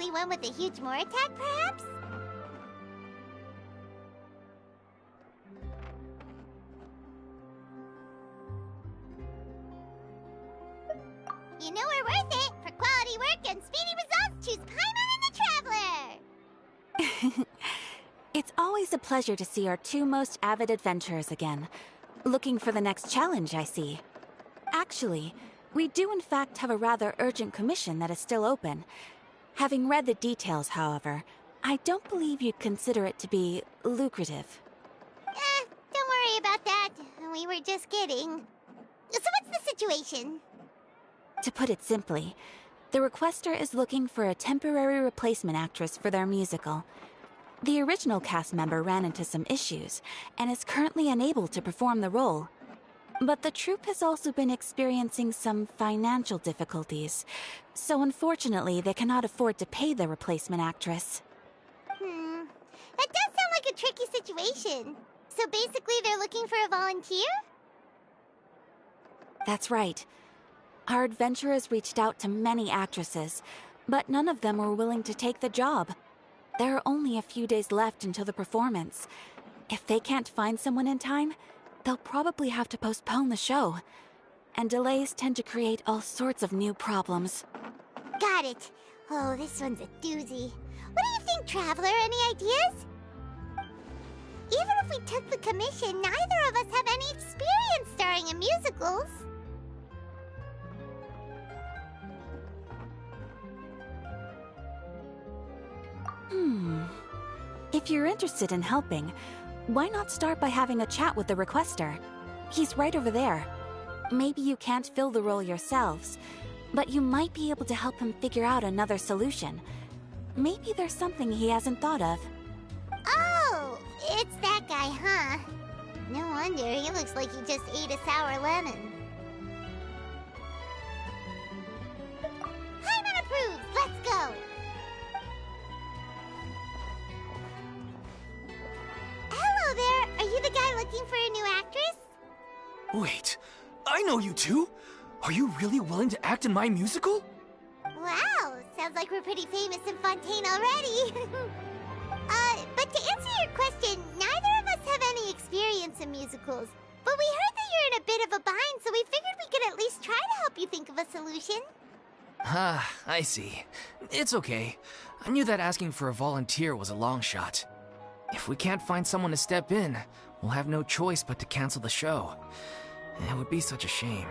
likely one with a huge more attack, perhaps? You know we're worth it! For quality work and speedy results, choose Paimon and the Traveler! It's always a pleasure to see our two most avid adventurers again. Looking for the next challenge, I see. Actually, we do in fact have a rather urgent commission that is still open. Having read the details, however, I don't believe you'd consider it to be lucrative. Don't worry about that. We were just kidding. So what's the situation? To put it simply, the requester is looking for a temporary replacement actress for their musical. The original cast member ran into some issues, and is currently unable to perform the role. But the troupe has also been experiencing some financial difficulties, so unfortunately they cannot afford to pay the replacement actress. That does sound like a tricky situation. So basically they're looking for a volunteer? That's right. Our adventurers reached out to many actresses, but none of them were willing to take the job. There are only a few days left until the performance. If they can't find someone in time, they'll probably have to postpone the show. And delays tend to create all sorts of new problems. Got it. Oh, this one's a doozy. What do you think, Traveler? Any ideas? Even if we took the commission, neither of us have any experience starring in musicals. If you're interested in helping, why not start by having a chat with the requester? He's right over there. Maybe you can't fill the role yourselves, but you might be able to help him figure out another solution. Maybe there's something he hasn't thought of. Oh, it's that guy, huh? No wonder, he looks like he just ate a sour lemon. Paimon approved! Let's go! Hello there! Are you the guy looking for a new actress? Wait, I know you two! Are you really willing to act in my musical? Wow, sounds like we're pretty famous in Fontaine already. But to answer your question, neither of us have any experience in musicals. But we heard that you're in a bit of a bind, so we figured we could at least try to help you think of a solution. Ah, I see. It's okay. I knew that asking for a volunteer was a long shot. If we can't find someone to step in, we'll have no choice but to cancel the show. It would be such a shame.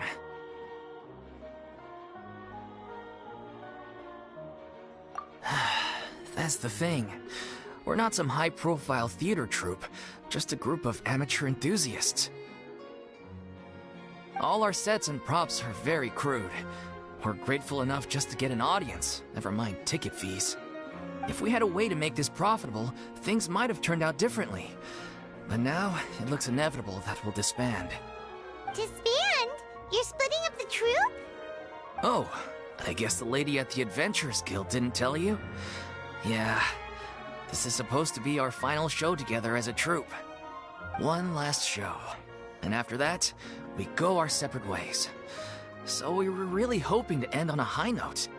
That's the thing. We're not some high-profile theater troupe, just a group of amateur enthusiasts. All our sets and props are very crude. We're grateful enough just to get an audience, never mind ticket fees. If we had a way to make this profitable, things might have turned out differently. But now, it looks inevitable that we'll disband. Disband? You're splitting up the troupe? Oh, I guess the lady at the Adventurers Guild didn't tell you? Yeah, this is supposed to be our final show together as a troupe. One last show. And after that, we go our separate ways. So we were really hoping to end on a high note.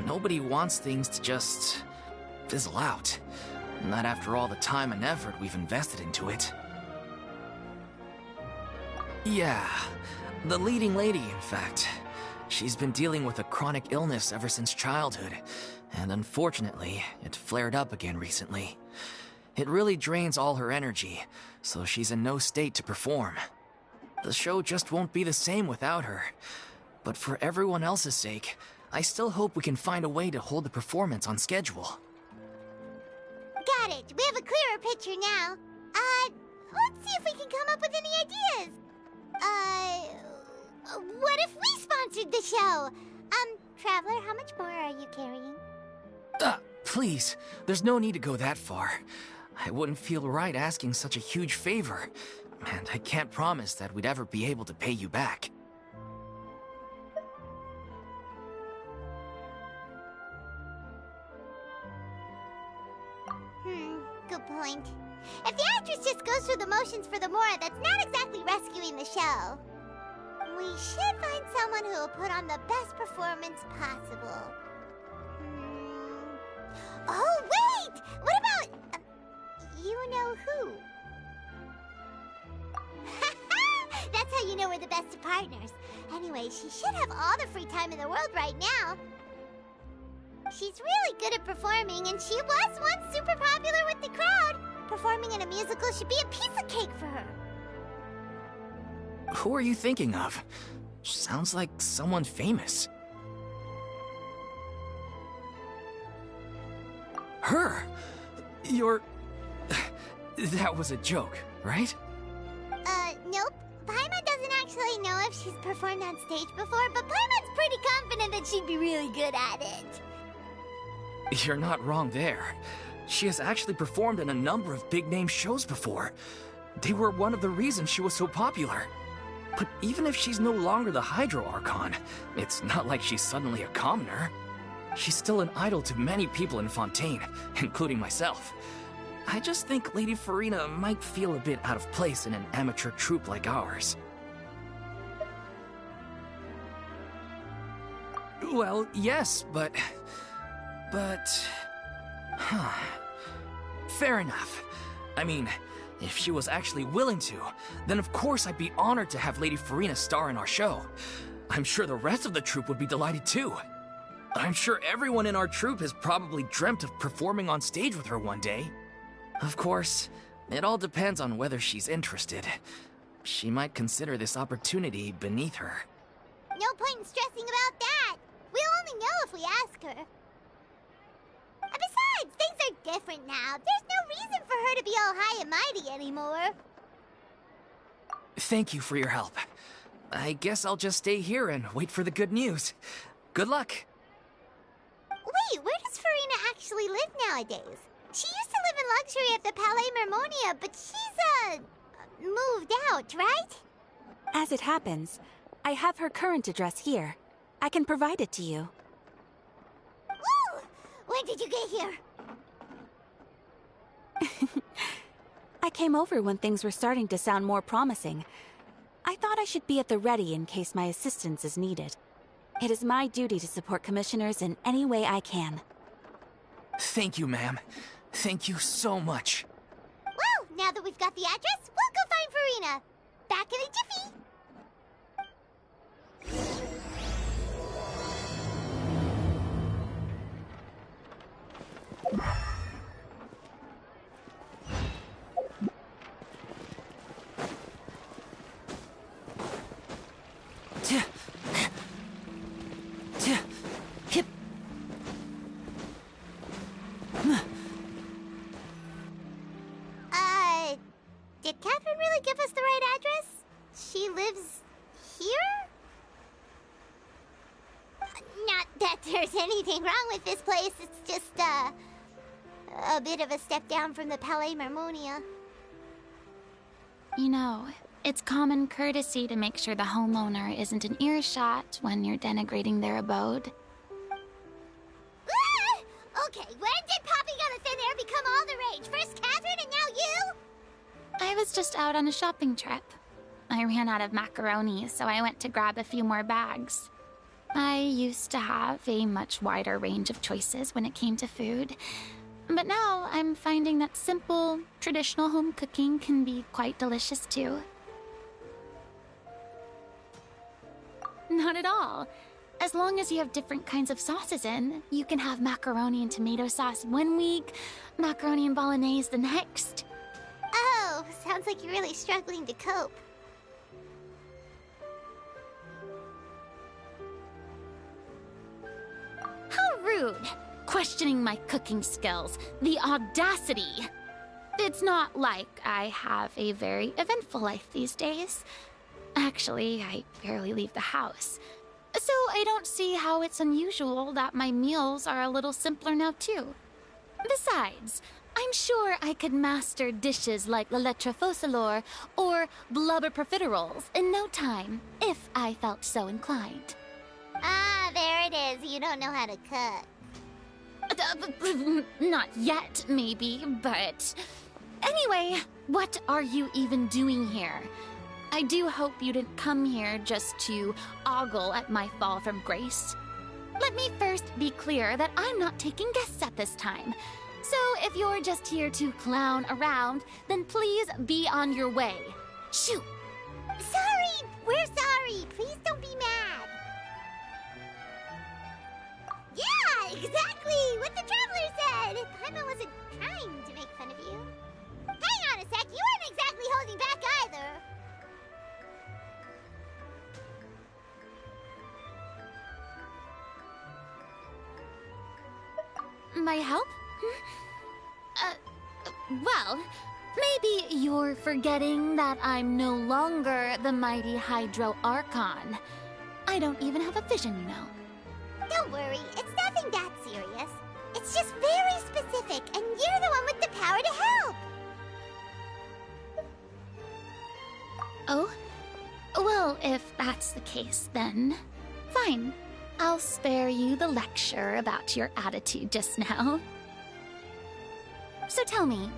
Nobody wants things to just fizzle out. Not after all the time and effort we've invested into it. Yeah, the leading lady, in fact. She's been dealing with a chronic illness ever since childhood, and unfortunately, it flared up again recently. It really drains all her energy, so she's in no state to perform. The show just won't be the same without her. But for everyone else's sake, I still hope we can find a way to hold the performance on schedule. Got it. We have a clearer picture now. Let's see if we can come up with any ideas. What if we sponsored the show? Traveler, how much more are you carrying? Please, there's no need to go that far. I wouldn't feel right asking such a huge favor, and I can't promise that we'd ever be able to pay you back. Good point. If the actress just goes through the motions for the Mora, that's not exactly rescuing the show. We should find someone who will put on the best performance possible. Oh, wait! What about... you know who? That's how you know we're the best of partners. Anyway, she should have all the free time in the world right now. She's really good at performing, and she was once super popular with the crowd. Performing in a musical should be a piece of cake for her. Who are you thinking of? Sounds like someone famous. Her? You're... That was a joke, right? Nope. Paimon doesn't actually know if she's performed on stage before, but Paimon's pretty confident that she'd be really good at it. You're not wrong there. She has actually performed in a number of big-name shows before. They were one of the reasons she was so popular. But even if she's no longer the Hydro Archon, it's not like she's suddenly a commoner. She's still an idol to many people in Fontaine, including myself. I just think Lady Furina might feel a bit out of place in an amateur troupe like ours. Well, yes, but... Huh. Fair enough. I mean, if she was actually willing to, then of course I'd be honored to have Lady Furina star in our show. I'm sure the rest of the troupe would be delighted too. I'm sure everyone in our troupe has probably dreamt of performing on stage with her one day. Of course, it all depends on whether she's interested. She might consider this opportunity beneath her. No point in stressing about that. We'll only know if we ask her. And besides, things are different now. There's no reason for her to be all high and mighty anymore. Thank you for your help. I guess I'll just stay here and wait for the good news. Good luck. Wait, where does Furina actually live nowadays? She used to live in luxury at the Palais Mermonia, but she's, moved out, right? As it happens, I have her current address here. I can provide it to you. Woo! When did you get here? I came over when things were starting to sound more promising. I thought I should be at the ready in case my assistance is needed. It is my duty to support commissioners in any way I can. Thank you, ma'am. Thank you so much. Well, now that we've got the address, we'll go find Furina. Back in a jiffy. Did Catherine really give us the right address? She lives here? Not that there's anything wrong with this place, it's just, a bit of a step down from the Palais Mermonia. You know, it's common courtesy to make sure the homeowner isn't in earshot when you're denigrating their abode. Okay, when did Poppy Got a Thin Air become all the rage? First Catherine and now you? I was just out on a shopping trip. I ran out of macaroni, so I went to grab a few more bags. I used to have a much wider range of choices when it came to food, but now I'm finding that simple, traditional home cooking can be quite delicious too. Not at all. As long as you have different kinds of sauces in, you can have macaroni and tomato sauce one week, macaroni and bolognese the next. Oh, sounds like you're really struggling to cope. How rude! Questioning my cooking skills. The audacity! It's not like I have a very eventful life these days. Actually, I barely leave the house. So I don't see how it's unusual that my meals are a little simpler now too. Besides, I'm sure I could master dishes like la lettre focilor or blubber profiteroles in no time, if I felt so inclined. Ah, there it is. You don't know how to cook. Not yet, maybe, but... Anyway, what are you even doing here? I do hope you didn't come here just to ogle at my fall from grace. Let me first be clear that I'm not taking guests at this time. So if you're just here to clown around, then please be on your way. Shoo! Sorry! We're sorry! Please don't be mad! Yeah, exactly! What the Traveler said! Paimon wasn't trying to make fun of you. Hang on a sec, you weren't exactly holding back either! My help? Well, maybe you're forgetting that I'm no longer the mighty Hydro Archon. I don't even have a vision, you know. Don't worry, it's nothing that serious. It's just very specific, and you're the one with the power to help! Oh? Well, if that's the case, then fine. I'll spare you the lecture about your attitude just now. So tell me,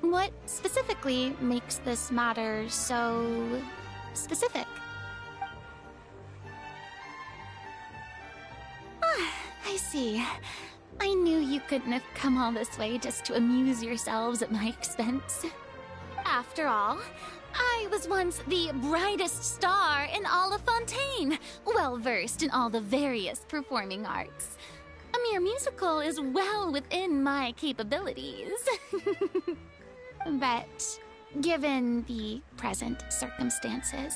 what specifically makes this matter so specific? Ah, I see. I knew you couldn't have come all this way just to amuse yourselves at my expense. After all, I was once the brightest star in all of Fontaine, well-versed in all the various performing arts. A mere musical is well within my capabilities. But given the present circumstances,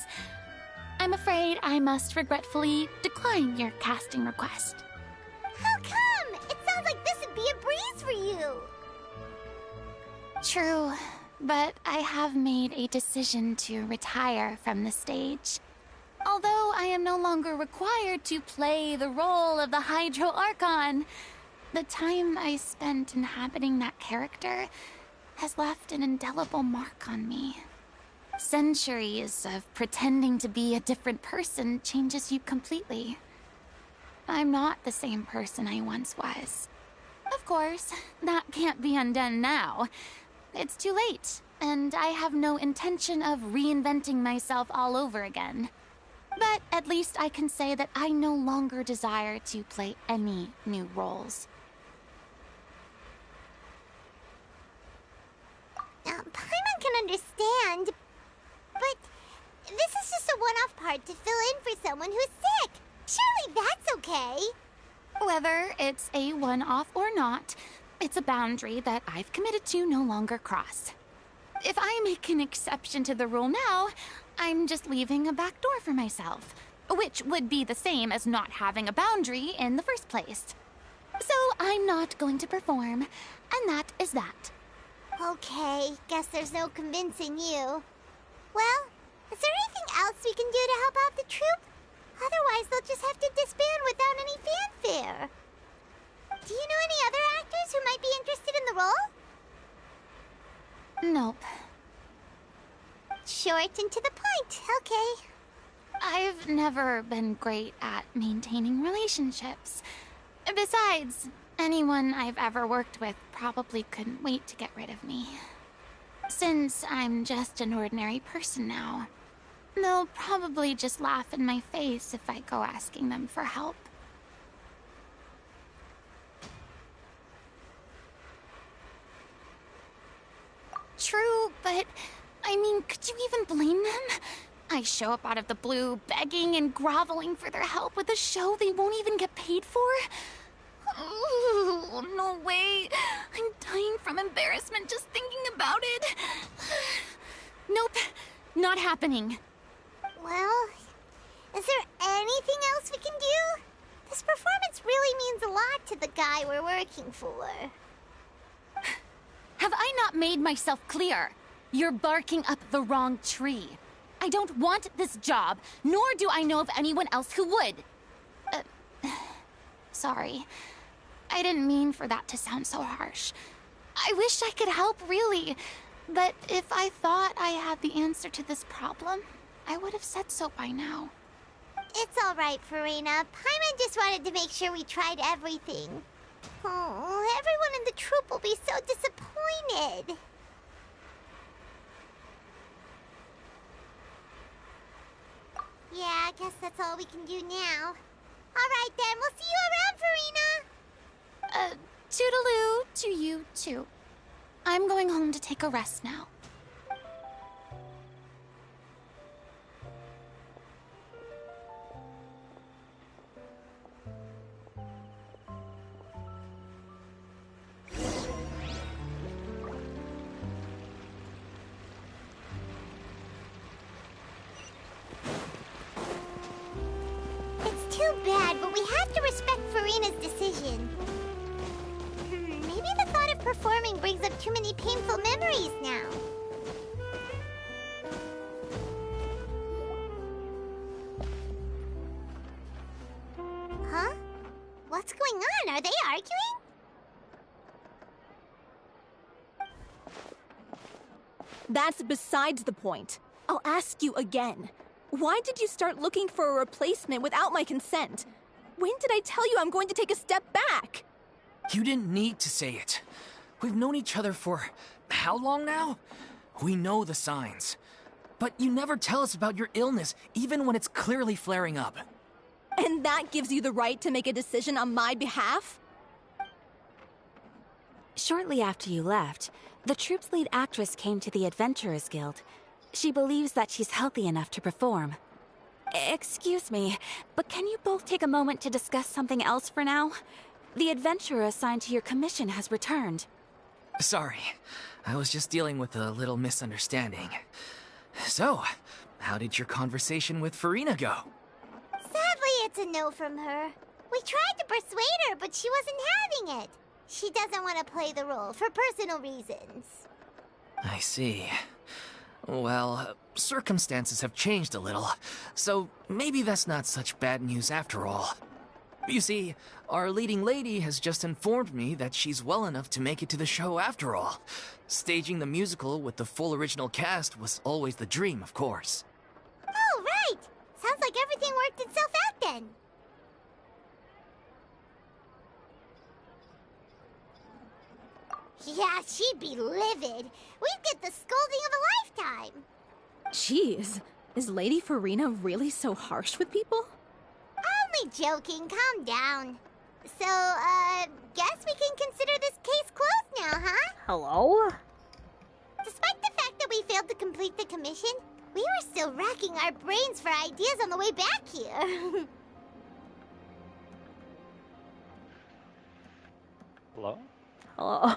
I'm afraid I must regretfully decline your casting request. How come? It sounds like this would be a breeze for you! True, but I have made a decision to retire from the stage. Although I am no longer required to play the role of the Hydro Archon, the time I spent inhabiting that character has left an indelible mark on me. Centuries of pretending to be a different person changes you completely. I'm not the same person I once was. Of course, that can't be undone now. It's too late, and I have no intention of reinventing myself all over again. But at least I can say that I no longer desire to play any new roles. Paimon can understand, but this is just a one-off part to fill in for someone who's sick. Surely that's okay. Whether it's a one-off or not, it's a boundary that I've committed to no longer cross. If I make an exception to the rule now, I'm just leaving a back door for myself, which would be the same as not having a boundary in the first place. So I'm not going to perform, and that is that. Okay, guess there's no convincing you. Well, is there anything else we can do to help out the troupe? Otherwise, they'll just have to disband without any fanfare. Do you know any other actors who might be interested in the role? Nope. Short and to the point, okay. I've never been great at maintaining relationships. Besides, anyone I've ever worked with probably couldn't wait to get rid of me. Since I'm just an ordinary person now, they'll probably just laugh in my face if I go asking them for help. True, but I mean, could you even blame them? I show up out of the blue, begging and groveling for their help with a show they won't even get paid for? Oh, no way. I'm dying from embarrassment just thinking about it. Nope, not happening. Well, is there anything else we can do? This performance really means a lot to the guy we're working for. Have I not made myself clear? You're barking up the wrong tree. I don't want this job, nor do I know of anyone else who would. Sorry. I didn't mean for that to sound so harsh. I wish I could help, really. But if I thought I had the answer to this problem, I would have said so by now. It's all right, Furina. Paimon just wanted to make sure we tried everything. Oh, everyone in the troupe will be so disappointed. Yeah, I guess that's all we can do now. Alright then, we'll see you around, Furina! Toodaloo to you too. I'm going home to take a rest now. It's too bad, but we have to respect Furina's decision. Maybe the thought of performing brings up too many painful memories now. Huh? What's going on? Are they arguing? That's besides the point. I'll ask you again. Why did you start looking for a replacement without my consent? When did I tell you I'm going to take a step back? You didn't need to say it. We've known each other for how long now? We know the signs. But you never tell us about your illness, even when it's clearly flaring up. And that gives you the right to make a decision on my behalf? Shortly after you left, the troupe's lead actress came to the Adventurers Guild. She believes that she's healthy enough to perform. Excuse me, but can you both take a moment to discuss something else for now? The adventurer assigned to your commission has returned. Sorry, I was just dealing with a little misunderstanding. So, how did your conversation with Furina go? Sadly, it's a no from her. We tried to persuade her, but she wasn't having it. She doesn't want to play the role for personal reasons. I see. Well, circumstances have changed a little, so maybe that's not such bad news after all. You see, our leading lady has just informed me that she's well enough to make it to the show after all. Staging the musical with the full original cast was always the dream, of course. Oh, right! Sounds like everything worked itself out then. Yeah, she'd be livid. We'd get the scolding of a lifetime. Jeez, is Lady Furina really so harsh with people? Only joking, calm down. So, guess we can consider this case closed now, huh? Hello? Despite the fact that we failed to complete the commission, we were still racking our brains for ideas on the way back here. Hello? Hello?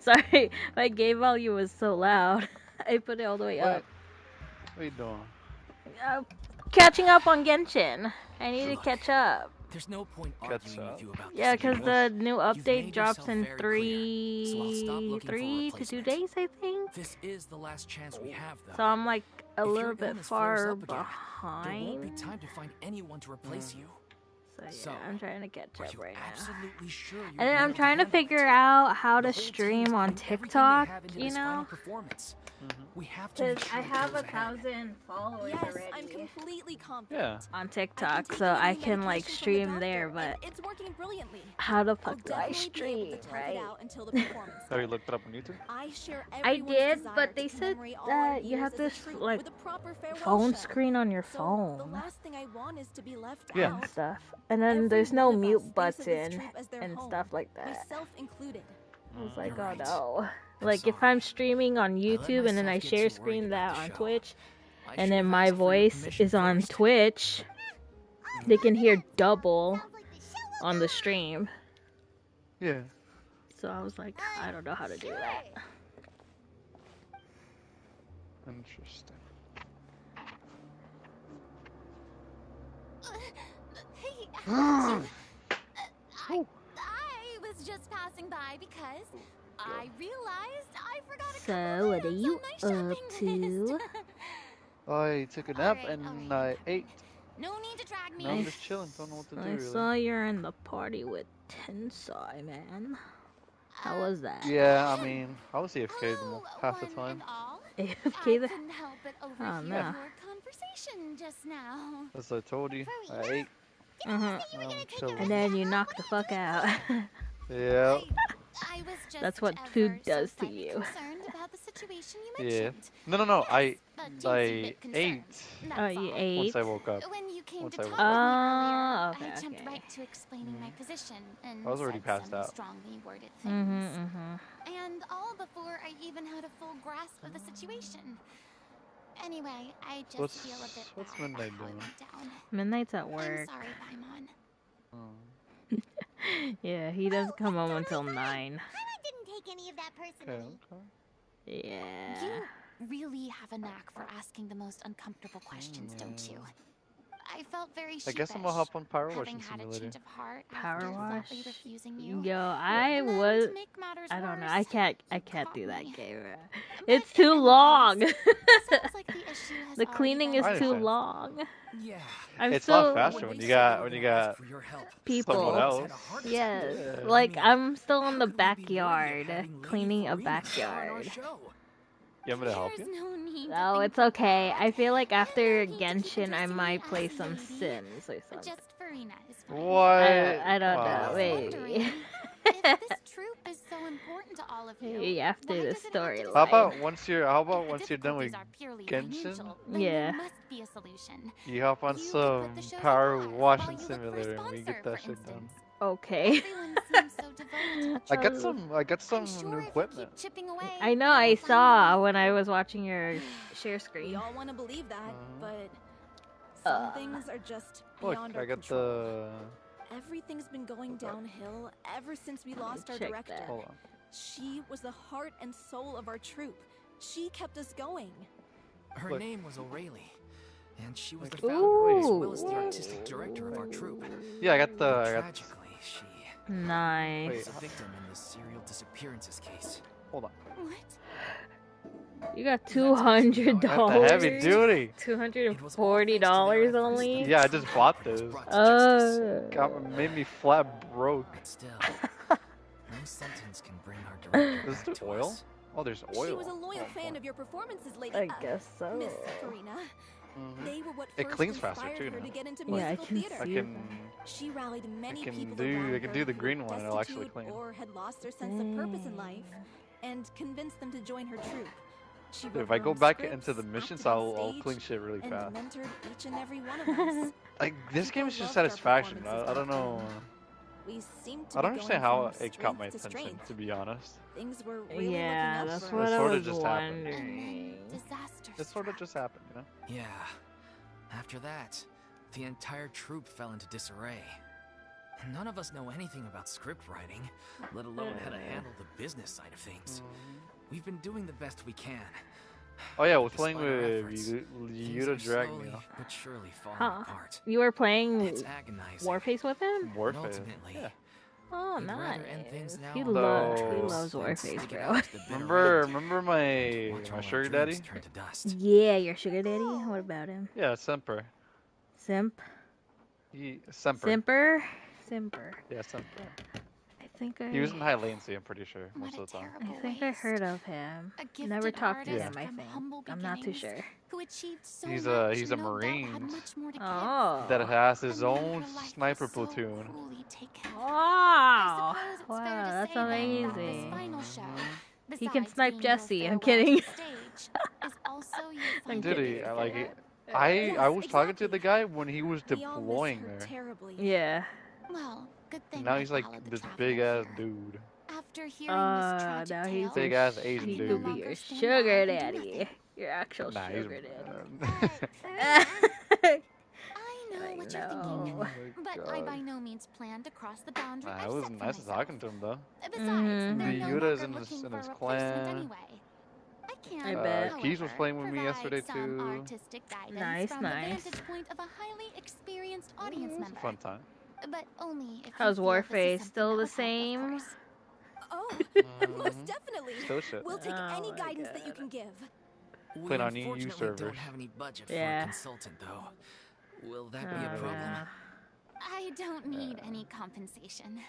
Sorry, my game volume was so loud. I put it all the way up. What are you doing? Catching up on Genshin. I need to catch up. There's no point arguing with you about this. Yeah, because the new You've update made drops yourself in very clear, so I'll stop looking for a three to 2 replacement. days, I think. This is the last chance we have, though. So I'm like a If your little bit illness flares far up again, there won't be behind. time to find anyone to replace you. So yeah, So, I'm trying to catch Are up you right now. absolutely sure you're And then willing I'm trying to handle it? figure out how The to whole stream team's on putting everything they TikTok, have into you this final know? performance. We have to make Because sure I it have goes a ahead. 1,000 followers Yes, already I'm completely confident. Yeah. on I TikTok, can so take the I new can like medication from the stream there, doctor, but and it's working brilliantly. how the I'll fuck do I definitely be able stream, to tough right? it out until the performance Have you starts. looked it up on YouTube? I share I everyone's did, desire but they to said commemorate all that our you years have as to a troupe like with a proper farewell phone show. screen on your So, the phone last thing I want is to be left Yeah. out. and stuff, and then Every there's no one of us mute thinks of this button troupe as their and home, stuff like that. myself included. I was like, You're oh right. no. I'm Like if sorry. I'm streaming on let YouTube and then I myself get share too worried screen about that the on show. Twitch, I and should then have my asked for your voice permission is on first. Twitch, they can hear double Sounds like the show will on go the on. stream. Yeah. So I was like, I don't know how to do that. Interesting. Hey, I was just passing by because I realized I forgot a So couple what are items you on my up shopping list. to? I took a nap Alright, and alright. I ate. No need to drag me. Now I'm just chilling. Don't know what to do I really. saw you're in the party with Tensai, man. How was that? Yeah, I mean, I was AFK Hello, half the one and time. all. AFK I the couldn't help but Oh, overhear no. your conversation just now. As I told you, I ate. Uh-huh. You were I'm gonna take chilling. your And then you knock the fuck out. Yeah. I was just That's what ever food so does to slightly you. concerned about the situation you Yeah. mentioned. No. Yes, a teensy I bit concerned. ate That's Oh, you all. ate? once I woke up. When you came came Once to I talk woke with up. me earlier, Oh, okay, I jumped okay. right to explaining my position and I was already said passed some out. strongly worded things. Mm-hmm. And all before I even had a full grasp of the situation. Anyway, I just feel a bit What's bad Midnight how it doing? went down. Midnight's at I'm work. sorry, Paimon. Oh, Yeah, he doesn't come home Totally until fine. 9. Paimon didn't take any of that personally. okay. Yeah. You really have a knack for asking the most uncomfortable questions, don't you? I felt very sheepish, I guess I'm gonna hop on Power having Washing had a Simulator. change of heart Power after wash. flatly refusing you. Yo, And then to make matters I don't know. worse, I can't you do caught that me. game. But It's in too any long. case, sounds like the issue has The already cleaning been is I too understand. long. Yeah. I'm It's a lot still faster when you got For your help. people. someone Almost else. had a heart attack. Yes. Yeah. Like I mean, I'm still in how the could we be worthy of backyard having Lady cleaning a Furina star in our backyard. show? You want me to help There's you? no need to Oh, think it's okay. that. I feel like And after no need to keep Genshin, I addressing me might play as some lady. Sims or something. Just Furina is fine. What? I don't Come know. I was on. wondering, Maybe. if this troop is so important to all of you, Maybe after why the does it have to do How storyline. about me? once you're If the done with difficulties are purely Genshin, financial, then Yeah. there must be a solution. you hop on You could some put the shows Power on pause while Washing you look for a Simulator and we sponsor, get that for shit done. instance. Okay. Everyone seems so devoted to the I got troop. some I'm new sure if you equipment. keep chipping away, I know. you'll I find a saw way when I through. was watching your share We screen. all want to believe that, Mhm. but some things are just Look, beyond I our got control. the. Everything's been going What's up? downhill ever since we lost our Check director. that. Hold on. She was the heart and soul of our troop. She kept us going. Her Look. name was O'Reilly, and she was the Wait. founder as Ooh. well as the artistic director of our troupe. Yeah, I got the. But I got. tragically, she Nice. Wait. was a victim in this serial disappearances case. Hold on. What? You got That's actually how it $200. I got the heavy duty. $240 only. Yeah, I just bought this. Made me flat broke. But still, no sentence can bring our director Is back this to oil? us. Oh, there's oil. She was a loyal Oh, fan boy. of your performances, lady. I guess so. Miss Furina. Mhm. They were what It first cleans faster, inspired too, her now. to get into Yeah, I musical can theater. I see can. that. She rallied many I can people do- around I can her do the who green were one, it'll actually destitute clean. or had lost their sense of purpose in life, and convinced them to join her troupe. She Dude, wrote if I her go own back scripts, into the missions, acted on I'll stage, clean shit really and fast. mentored each and every one of us. Like this People game is just loved our satisfaction. performances I don't back know. then. We seemed to I be don't understand going how from it caught my strength to attention, strength. to be honest. Things were really Yeah, looking up that's for what us. I sorta was just happened. And then wondering. disaster It sort of struck. just happened, you know. Yeah. After that, the entire troupe fell into disarray. None of us know anything about script writing, let alone how to handle the business side of things. We've been doing the best we can. Oh yeah, I was playing Despite our with efforts, Yuta things are Drag slowly me. but surely falling Huh. apart. You were playing It's agonizing. Warface with him? But Warface. ultimately, Yeah. Oh, we'd nice. rather end things now He, on lo- good he terms loves than Warface, stick it bro. out to the bitter Remember end. my Watch all my our sugar dreams daddy? turn to dust. Yeah, your sugar daddy? What about him? Yeah, Semper. Simp? Semper. Simper? Simper. Yeah, Semper. I think He was in high latency, I'm pretty sure, most What a of the time. terrible I think I waste. heard of him. A gifted Never talked to Yeah. artist him, I from think. humble I'm not too beginnings sure. who achieved so He's much, a no doubt had Marine much more to give. Oh. that has his And then own her life sniper was so platoon. cruelly taken. Wow. I suppose it's fair Wow, to that's say then that amazing. this final show, He can besides snipe being your Jesse, I'm farewell to kidding. the stage, is also your final Dude, kidding. I like goodbye. it. I was talking to exactly. the guy when he was We all miss deploying her there. terribly. Yeah. Well, good thing And now I he's like followed the this traveler big ass here. dude. After hearing this tragic Now tale, he's Big your ass sh- Asian he I can could no be dude. your longer stand sugar by and do daddy. nothing. Your actual Nah, he's. sugar daddy. Furina, I know I what you're Oh thinking, my but I god. by no means plan to cross the boundary Nah, I've it was set for nice myself. talking to him though. Besides, Mhm. they're The no Yuta's longer in his- looking in for his a replacement clan. anyway. I can, I bet. Keys was however, playing with me provide yesterday some too. artistic guidance Nice, from nice. the vantage point of a highly experienced It audience was a member. fun time. But only if How's you feel this is Warface? something Still that the would help, of same? course. Oh, Mhm. most definitely. Still shit. We'll take Oh any my guidance that you God. can give. We Playing on EU unfortunately servers. don't have any budget for Yeah. a consultant, though. Will that be Oh, a problem? yeah. I don't need any compensation.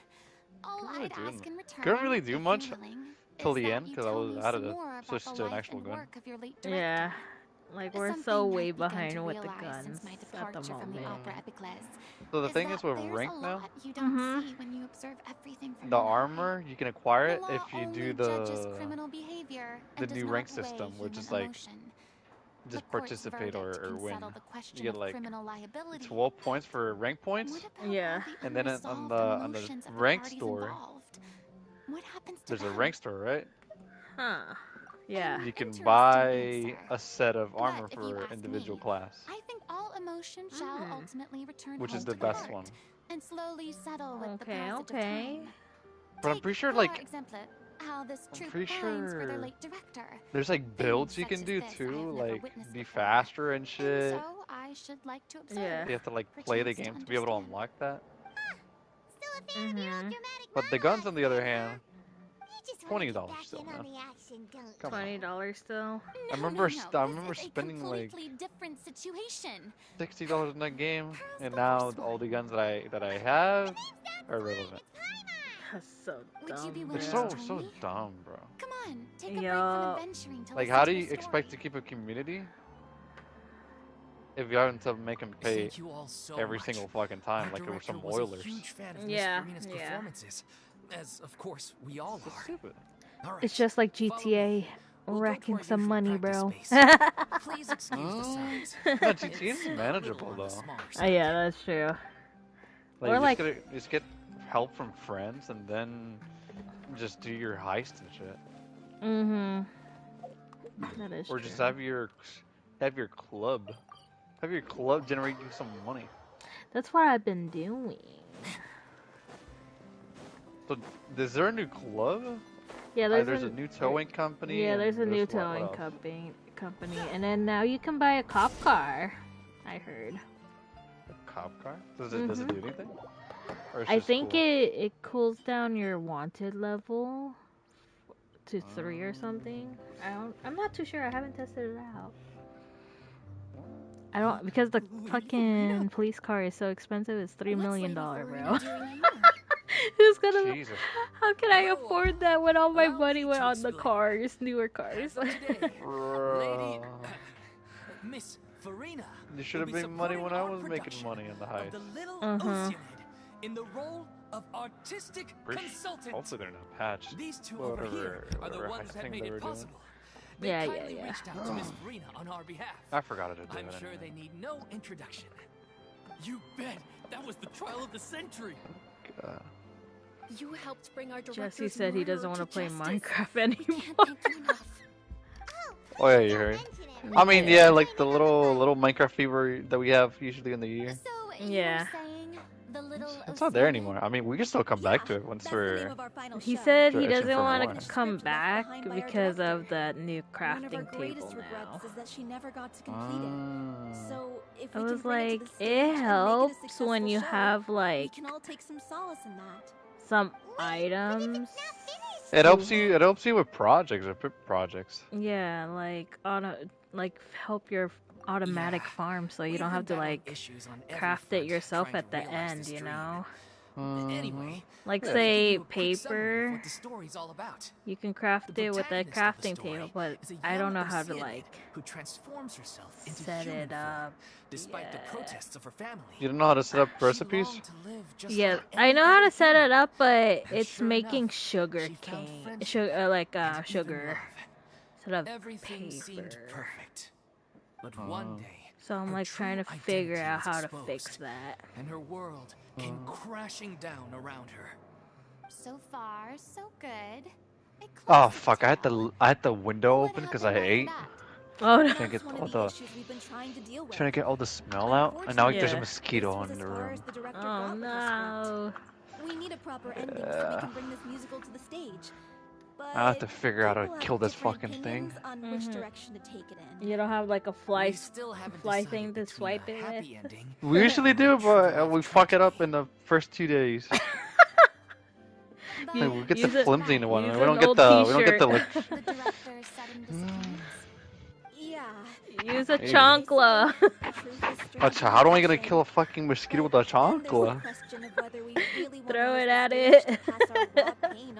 All Couldn't really I'd do ask mu- in return, couldn't really do if you're much willing, till is the that end you because I tell was me out of some the more about switch the to an life actual and gun. work of your late Yeah. director. Like, we're Something so I've way begun to behind with the realize guns since my at the departure from the moment. Opera Epicles So the is thing that is with there's rank a now, lot you don't Mhm. see when you observe everything from the an eye. armor you can acquire The it law if you only do judges the criminal behavior the and does new not rank weigh system, which human is like emotion. just The court's participate verdict or can win. settle the question You get of like criminal liability. 12 points for rank points, What about Yeah. all the and then on unresolved the emotions of the rank parties store, involved? What happens to there's a them? rank store, right? Huh. Yeah. You can Interesting buy answer. a set of But armor if you for ask individual me, class, I think all emotion shall Mm. ultimately return which home is the to best the one. heart and slowly settle with the Okay, passage okay. of time. But I'm Take, pretty sure for like example, how this I'm troupe pretty pines for their sure late director. there's like builds you such can as do this I too, have never like witnessed be before. faster and And shit. so I should like to observe. Yeah. You have to like play the game to be able to understand. unlock that. Still a fan of your old Mhm. dramatic But the guns, monologues, on the other then, huh? hand, You just wanna get $20 back still, in man. on the action, don't you? Come on. $20 still. I remember No, I this remember is a spending like completely different situation. $60 in that game, Pearl's and the now first all one. the guns that I have are relevant. It's Paimon! That's so Would you be dumb, willing It's to bro. so join me? dumb, bro. Come on, take a break Yo. from adventuring to Like, listen how to do a you expect to story. keep a community if you haven't to make them pay Thank you all so every much. single fucking time Our like it were some director was a Oilers? huge fan of Yeah, Miss Furina's yeah. performances, as of course we all So are. stupid. All right, It's just like follow GTA me. We'll go to racking our some usual money, practice bro. space. Please excuse the sounds. No, GTA It's is a manageable little on the though. smaller Oh, side. yeah, that's true. Like, Or you like- just get help from friends and then just do your heist and shit, Mhm. That is or true. just have your club, generate you some money. That's what I've been doing. So, is there a new club? Yeah, There's a new towing company. Yeah, and there's a new what towing else? company, and then now you can buy a cop car. I heard. A cop car? Does it do anything? Or it's I just think cool? it cools down your wanted level to 3 or something. I'm not too sure. I haven't tested it out. I don't, because the fucking police car is so expensive. It's $3 million, bro. Who's gonna? Jesus. How can I afford that when all my money went on the cars, newer cars? Lady, Miss Furina. You should have made money when I was making money in the heist. The little Uh-huh. Oceanid in the role of artistic consultant. Hopefully they're not patched. These two over here are the ones that made it possible. They Yeah, kindly yeah. reached out to Miss Furina on our behalf. I forgot how to do I'm it sure anyway. they need no introduction. You bet. That was the trial of the century. God. You helped bring our Jesse director's said he doesn't murderer want to play justice. Minecraft anymore. Can't thank you enough. Oh yeah, you heard. I mean, yeah, like the little Minecraft fever that we have usually in the year. So, Yeah. you were saying the little It's not there Oceanid? anymore. I mean, we can still come back to it once we're. He said he Direction doesn't for want more. to come back because of that new One of our crafting table greatest now. regrets is that she never got to complete it. So if I we can was bring it like, to the stage it and make it a helps successful when you show, have we like can all take some solace in that. some items. It helps you. It helps you with projects or projects. Yeah, like help your automatic Yeah. farm, so you We've don't have been to battling like issues on every craft it front, yourself trying at the to realize end, this you dream. know. Anyway, Like let me say give you a quick summary of paper, what the story's all about. you can craft The it with a protagonist of the crafting story table, but is a I young don't know how to Oceanid like who transforms herself into set human it form, up. despite the Yeah. protests of her family. You don't know how to set up She recipes? longed to live just Yeah, like I any know how other to set human. it up, but And it's sure making enough, sugar she found cane, friendship sugar like and even sugar love. instead of Everything seemed paper. perfect. But one day, So I'm her like trying to true figure identity out was how to exposed, fix that. and her world came crashing down around her. So far, so good. A Oh classic fuck! tale. I had the window What open because happened I after ate. that? Oh no. Trying to That's get one all of the the issues we've been trying to deal with. trying to get all the smell out, and now like, there's a Yeah. mosquito This was in as the far room. as the director Oh got with the no. script. We need a proper ending so we can bring this musical to the stage. But I have to figure out how to people kill have this different fucking thing. opinions on which direction to take it in. You don't have like a We still haven't fly decided thing to between swipe a it happy with. ending We usually do, but we fuck it up in the first 2 days. But Like, we get Use the it- flimsy one. use We don't an get old the. We don't get the. t-shirt. Like, the director said in disappearance. Yeah. Use a Maybe. chancla. how do I gonna kill a fucking mosquito with a chancla? Throw it at it.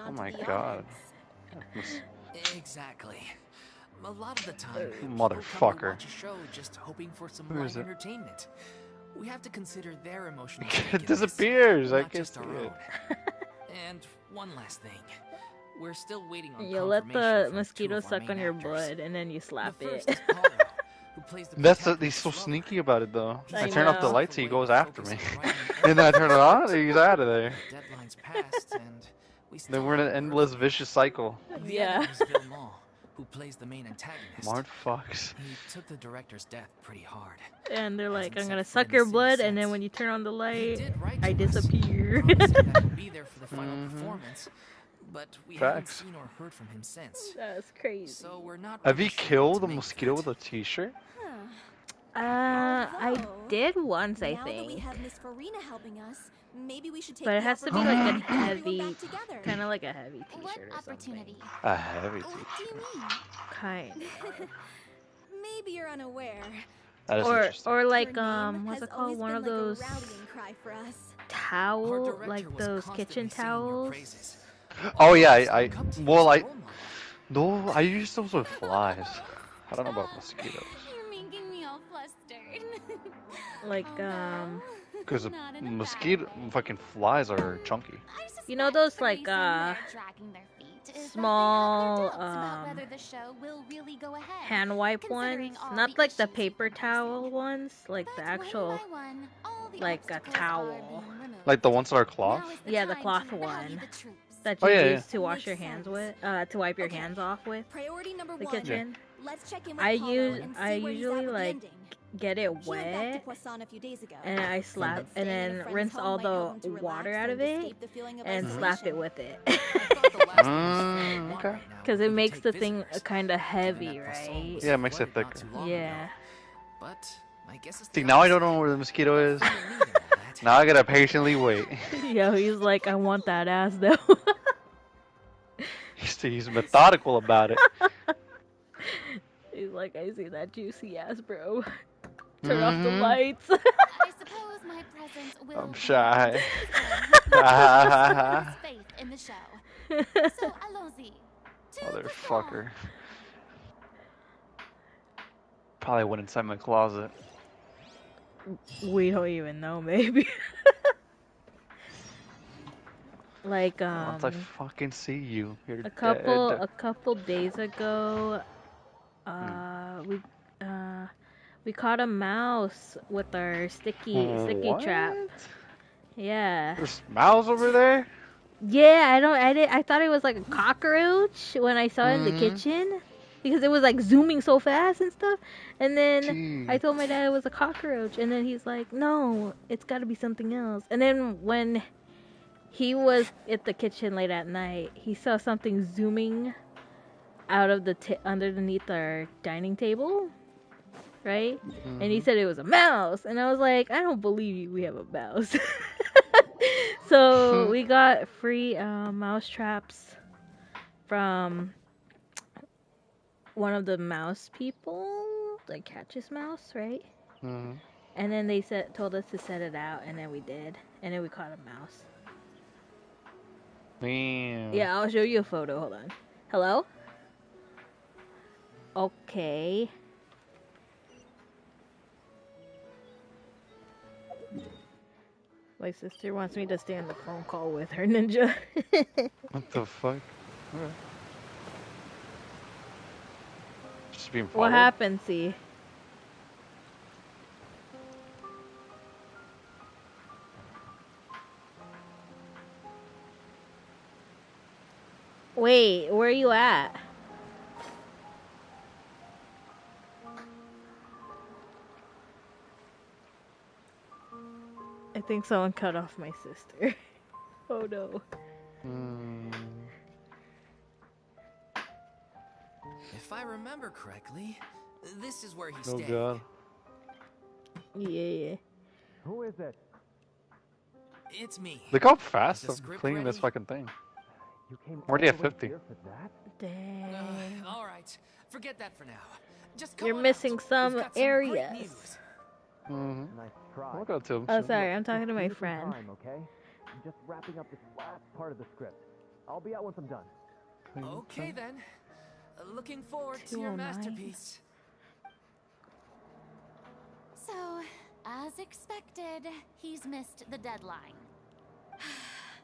Oh my god. Exactly. A lot of the time, people come to Motherfucker. watch a show just hoping for some Who is light it? entertainment. We have to consider their emotional It awakenings, disappears. I not can just see our it. own. And one last thing. We're still waiting on You let confirmation the from mosquito two of our suck main on your actors. butt and then you slap The first it. is Paulo, who plays the He's so protagonist sneaky about it though. I I turn off the know. lights, he goes after me. Focus on writing And then I turn it on, everything. he's out of there. Deadline's passed, and we still Then we're in an haven't heard endless from him. vicious cycle. The Yeah. editor is Villemont, who plays the main antagonist. Smart fucks. He took the director's death pretty hard. And they're like, I'm Hasn't gonna set foot suck in your the city blood, and then since. when you turn on the He light, did write I to us, disappear. promising that he'd be there for the final performance, but we haven't Facts. seen or heard from him since. That's crazy. So we're not Have really you sure what killed to a make of mosquito it. with a t-shirt? I Although, did once, I now that we think. have Miss Furina helping us, maybe we should take But it the has to be like a opportunity to get everyone heavy, back together. kind of like a heavy What t-shirt or opportunity? something. A heavy What do you t-shirt. mean? Kind. Maybe you're unaware. That is Or interesting. like Her name what's has it called? always One been of like a those rallying cry for us. Our towel, director like was those constantly kitchen singing your towels. praises. Oh yeah, Always I look up to you well as a I role model. no, I use those with flies. I don't know about mosquitoes. You're making me all flustered. Like Because mosquito fucking flies are chunky. you know those like small hand wipe ones, not like the paper towel ones, like the actual like a towel. Like the ones that are cloth? Yeah, the cloth one that Oh, you yeah, use to wash your hands with, to wipe your hands off with. Priority number The 1. kitchen. Let's check in with I Paulo use and see I where he's usually at with the like ending. get it He went back to wet Poisson a few days ago. and I slap and Staying in a then friend's rinse home all might help him the to relax water out of and it escape the feeling of and slap it isolation. with it. I thought the last one was Okay. Because it makes the thing visitors, kind of given heavy, that Poisson right? was Yeah, it makes it flooded not thicker. too long Yeah. ago. But I guess it's See, the now I don't opposite. know where the mosquito is. Nothing to me and all that. Now I gotta patiently wait. Yo, he's like, I want that ass though. He's methodical about it. He's like, I see that juicy ass, bro. Turn off the Mhm. lights. I suppose my presence will I'm be shy. his faith in the show. So allons-y. To the Motherfucker. Probably went inside my closet. We don't even know, maybe. Like Once I fucking see you, you're a couple dead. days ago, we caught a mouse with our sticky What? trap. Yeah. There's mouse over there? Yeah, I thought it was like a cockroach when I saw it in the kitchen because it was like zooming so fast and stuff. And then I told my dad it was a cockroach, and then he's like, "No, it's got to be something else." And then when he was at the kitchen late at night, he saw something zooming out of the underneath our dining table, right? And he said it was a mouse, and I was like, "I don't believe you. We have a mouse." So we got free mouse traps from one of the mouse people, like catches mouse, right? And then they told us to set it out, and then we did, and then we caught a mouse. Damn. Yeah, I'll show you a photo. Hold on. Hello? Okay. My sister wants me to stay on the phone call with her, Ninja. What the fuck? Okay. Just being followed? What happened, see? Wait, where are you at? I think someone cut off my sister. Oh no. If I remember correctly, this is where he Oh stayed. god. Yeah. Who is it? It's me. Look how fast Is the I'm script cleaning this ready? fucking thing. You came Already all at the way 50. here for that? Dang. All right, forget that for now. Just come You're on missing out. some We've got some great areas. news. Nice try. Look at him. Oh, sorry, I'm talking to my Give me some friend. Time, okay? I'm just wrapping up this last part of the script. I'll be out once I'm done. Okay then. Looking forward to your 209. masterpiece. So, as expected, he's missed the deadline.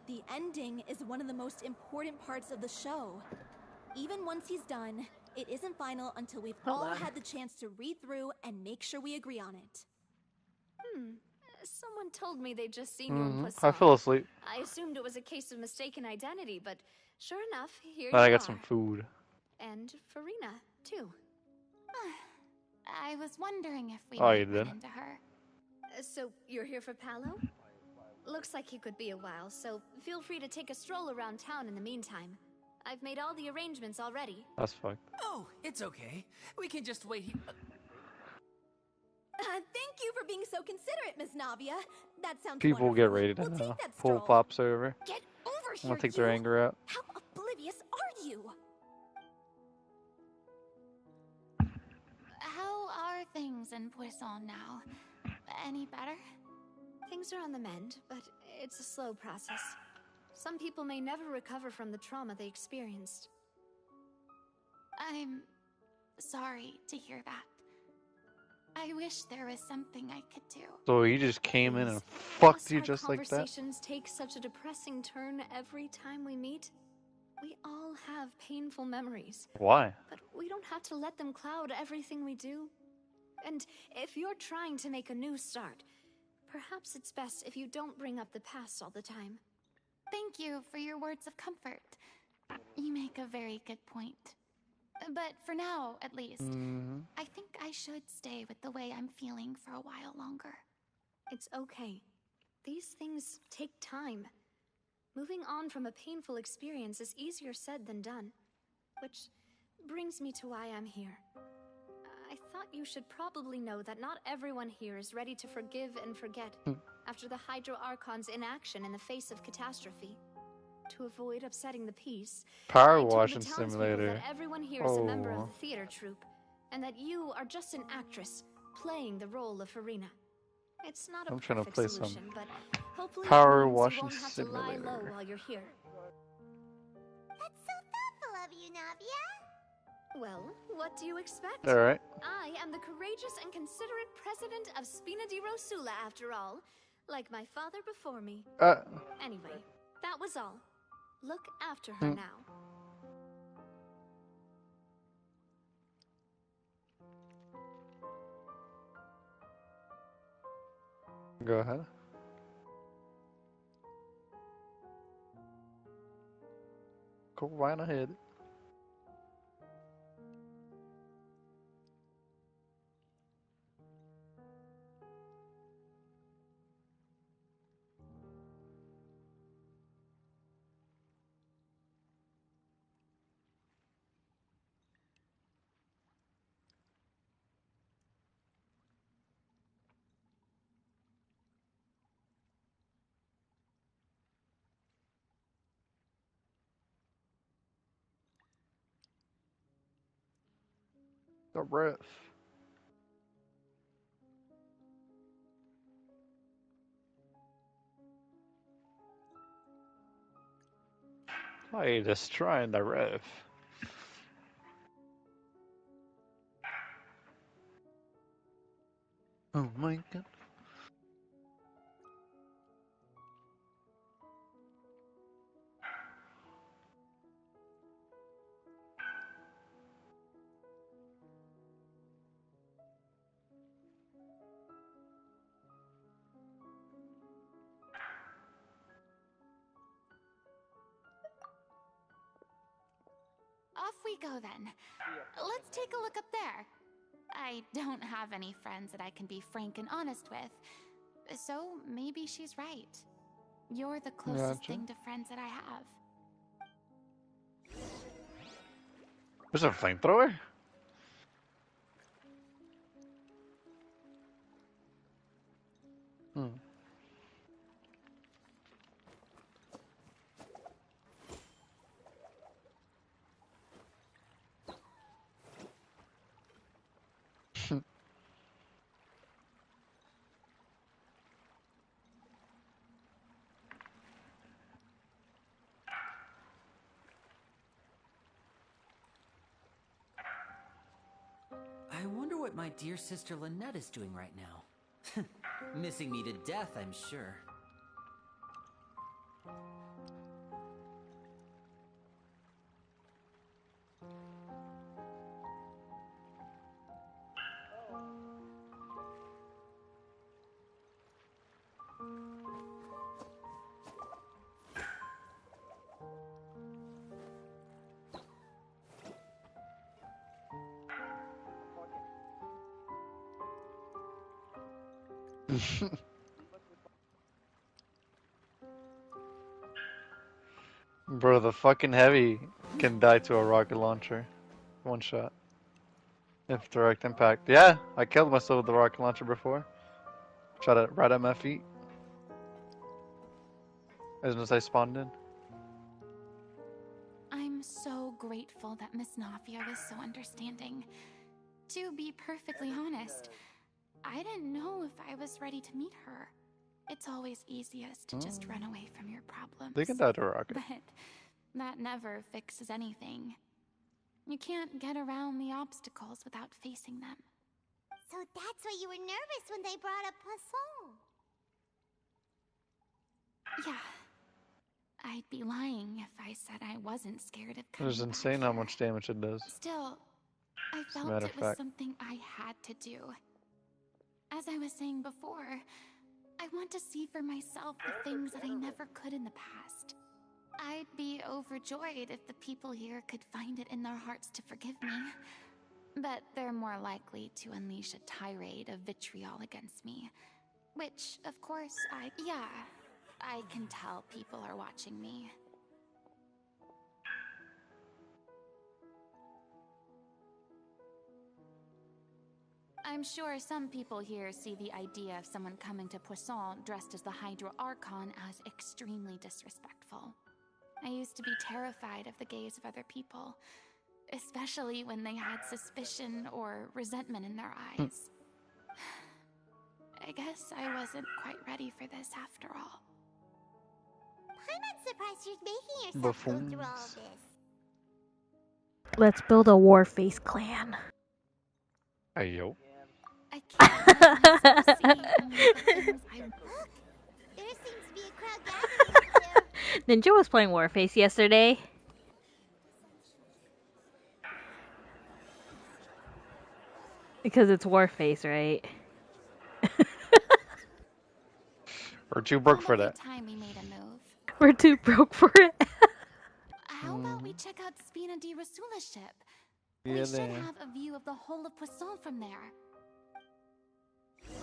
The ending is one of the most important parts of the show. Even once he's done, It isn't final until we've all had the chance to read through and make sure we agree on it. Someone told me they'd just seen you in Poisson. I fell asleep. I assumed it was a case of mistaken identity, but sure enough, here And you I got are. some food. And Furina, too. I was wondering if we Oh, might you run did? into her. So you're here for Paolo? Looks like he could be a while, so feel free to take a stroll around town in the meantime. I've made all the arrangements already. That's fucked. Oh, it's okay. We can just wait here. Thank you for being so considerate, Miss Navia. That sounds People wonderful. get ready to We'll take that pull stroll. pops over. Get over I'm here, gonna take their you! anger out. How oblivious are you? How are things in Poisson now? Any better? Things are on the mend, but it's a slow process. Some people may never recover from the trauma they experienced. I'm sorry to hear that. I wish there was something I could do. So he just came in Please, and fucked must you our just like that? conversations take such a depressing turn every time we meet? We all have painful memories, Why? but we don't have to let them cloud everything we do. And if you're trying to make a new start, perhaps it's best if you don't bring up the past all the time. Thank you for your words of comfort. You make a very good point. But for now, at least, I think I should stay with the way I'm feeling for a while longer. It's okay. These things take time. Moving on from a painful experience is easier said than done. Which brings me to why I'm here. I thought you should probably know that not everyone here is ready to forgive and forget after the Hydro Archon's inaction in the face of catastrophe. To avoid upsetting the peace, Power I told washing the townspeople simulator. that everyone here is a member Oh. of the theater troupe, and that you are just an actress playing the role of Farina. It's not a I'm trying to perfect play some solution, but hopefully Power it means washing you won't have to lie low simulator. while you're here. That's so thoughtful of you, Navia. Well, what do you expect? Alright. I am the courageous and considerate president of Spina di Rosula, after all, like my father before me. Anyway, that was all. Look after her now. Go ahead. Go right ahead. The breath. Why are you destroying the roof? Oh my god. Off we go then. Let's take a look up there. I don't have any friends that I can be frank and honest with, so maybe she's right. You're the closest thing to friends that I have. There's a flamethrower? I wonder what my dear sister Lynette is doing right now. Missing me to death, I'm sure. Bro, the fucking heavy can die to a rocket launcher. One shot. If direct impact. Yeah, I killed myself with the rocket launcher before. Shot it right at my feet. As soon as I spawned in. I'm so grateful that Miss Nafia was so understanding. To be perfectly honest, I didn't know if I was ready to meet her. It's always easiest to just run away from your problems. They can die to a rocket. But that never fixes anything. You can't get around the obstacles without facing them. So that's why you were nervous when they brought up Poisson. Yeah. I'd be lying if I said I wasn't scared of coming It's back insane how here. much damage it does. Still, I As a felt matter it of was fact. something I had to do. As I was saying before, I want to see for myself the things that I never could in the past. I'd be overjoyed if the people here could find it in their hearts to forgive me. But they're more likely to unleash a tirade of vitriol against me. Which, of course, I can tell people are watching me. I'm sure some people here see the idea of someone coming to Poisson dressed as the Hydro Archon as extremely disrespectful. I used to be terrified of the gaze of other people, especially when they had suspicion or resentment in their eyes. I guess I wasn't quite ready for this after all. I'm not surprised you're making yourself go through all of this. Let's build a Warface clan. Hey, yo. I can't let myself see only the things I... Look! There seems to be a crowd gathering up there. Ninja was playing Warface yesterday. Because it's Warface, right? We're too broke for that. Time we made a move. We're too broke for it. How about we check out Spina di Rasula's ship? Yeah, We should have a view of the whole of Poisson from there.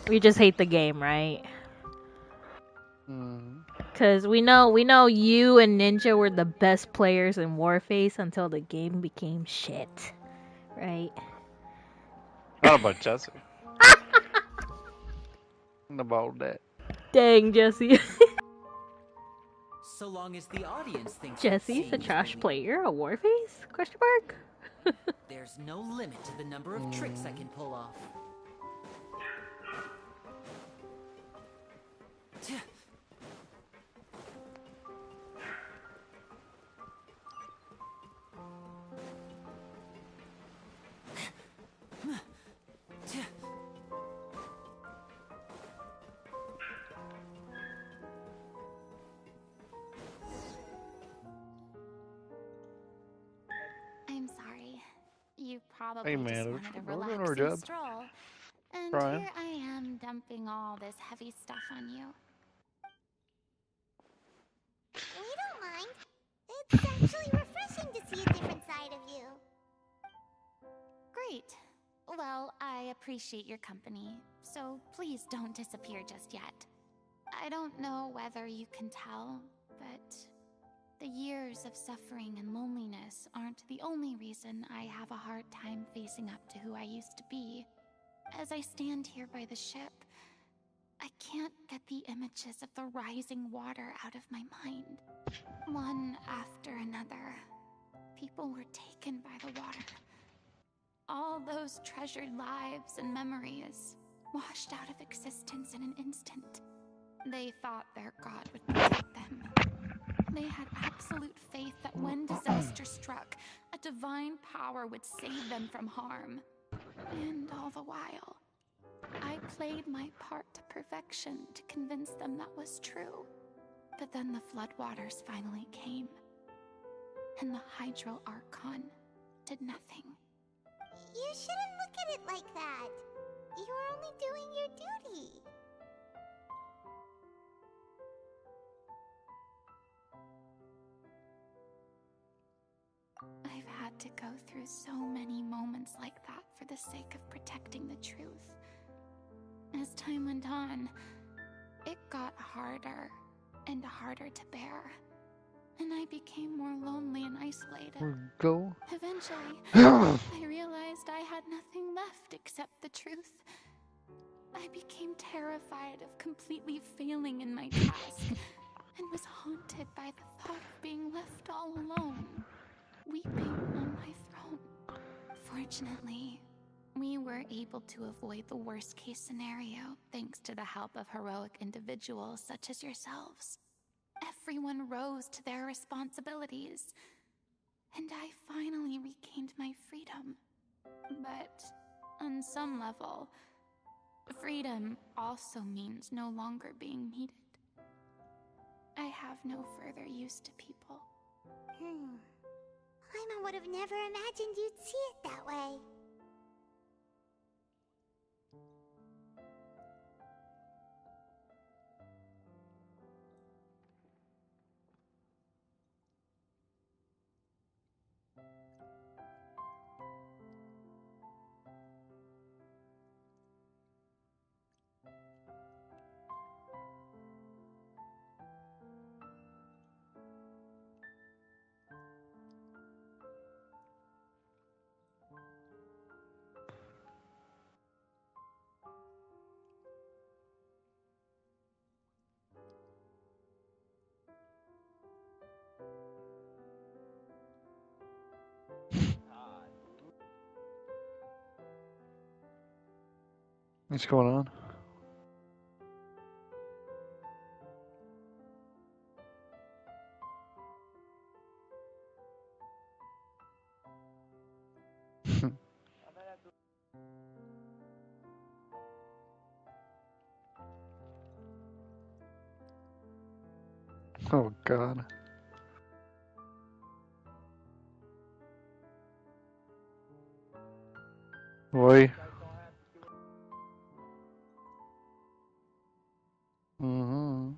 We just hate the game, right? Cause we know you and Ninja were the best players in Warface until the game became shit, right? Not about Jesse. Not about that. Dang, Jesse. So long as the audience thinks Jesse's a trash player at Warface? Question mark? there's no limit to the number of tricks I can pull off. I'm sorry. You probably Hey, just man, wanted a we're doing our relaxing job. stroll. And Trying. here I am dumping all this heavy stuff on you. We don't mind. It's actually refreshing to see a different side of you. Great. Well, I appreciate your company, so please don't disappear just yet. I don't know whether you can tell, but the years of suffering and loneliness aren't the only reason I have a hard time facing up to who I used to be. As I stand here by the ship, I can't get the images of the rising water out of my mind. One after another, people were taken by the water. All those treasured lives and memories washed out of existence in an instant. They thought their god would protect them. They had absolute faith that when disaster struck, a divine power would save them from harm. And all the while, I played my part to perfection to convince them that was true. But then the floodwaters finally came, and the Hydro Archon did nothing. You shouldn't look at it like that. You're only doing your duty. I've had to go through so many moments like that for the sake of protecting the truth. As time went on, it got harder and harder to bear. And I became more lonely and isolated. Go. Eventually, I realized I had nothing left except the truth. I became terrified of completely failing in my task and was haunted by the thought of being left all alone, weeping on my throne. Fortunately, we were able to avoid the worst-case scenario thanks to the help of heroic individuals such as yourselves. Everyone rose to their responsibilities, and I finally regained my freedom. But on some level, freedom also means no longer being needed. I have no further use to people. Paimon would have never imagined you'd see it that way. What's going on? Oh God. Boy. Mm-hmm.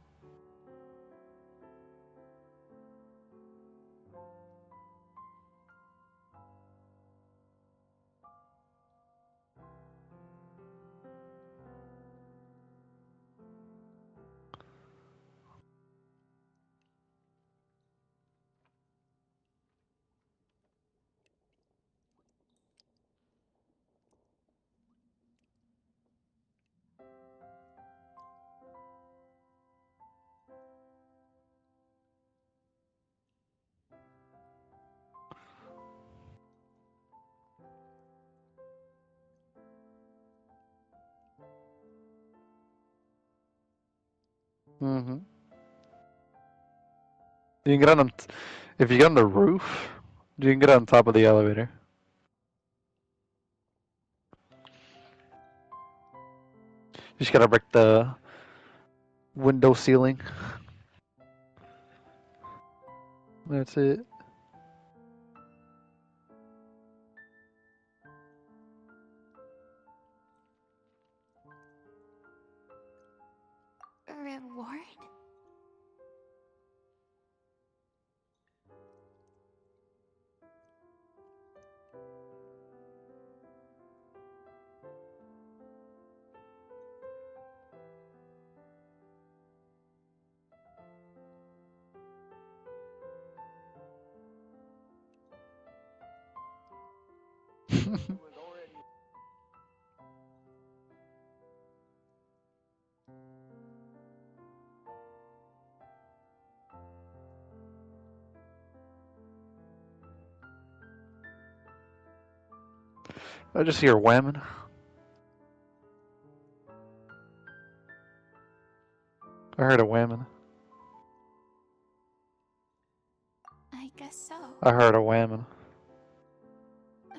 Mm-hmm. You can get on, if you get on the roof, you can get on top of the elevator. You just gotta break the window ceiling. That's it. Reward? I just hear whamming. I heard a whamming. I guess so. I heard a whamming.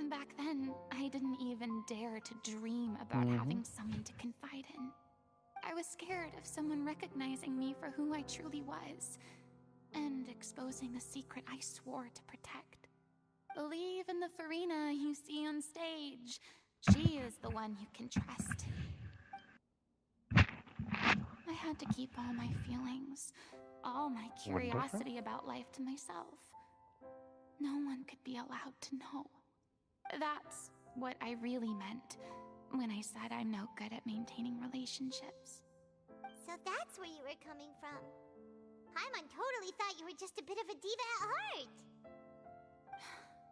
Back then, I didn't even dare to dream about having someone to confide in. I was scared of someone recognizing me for who I truly was, and exposing the secret I swore to protect. Believe in the Furina you see on stage. She is the one you can trust. I had to keep all my feelings, all my curiosity about life to myself. No one could be allowed to know. That's what I really meant when I said I'm no good at maintaining relationships. So that's where you were coming from. Paimon totally thought you were just a bit of a diva at heart.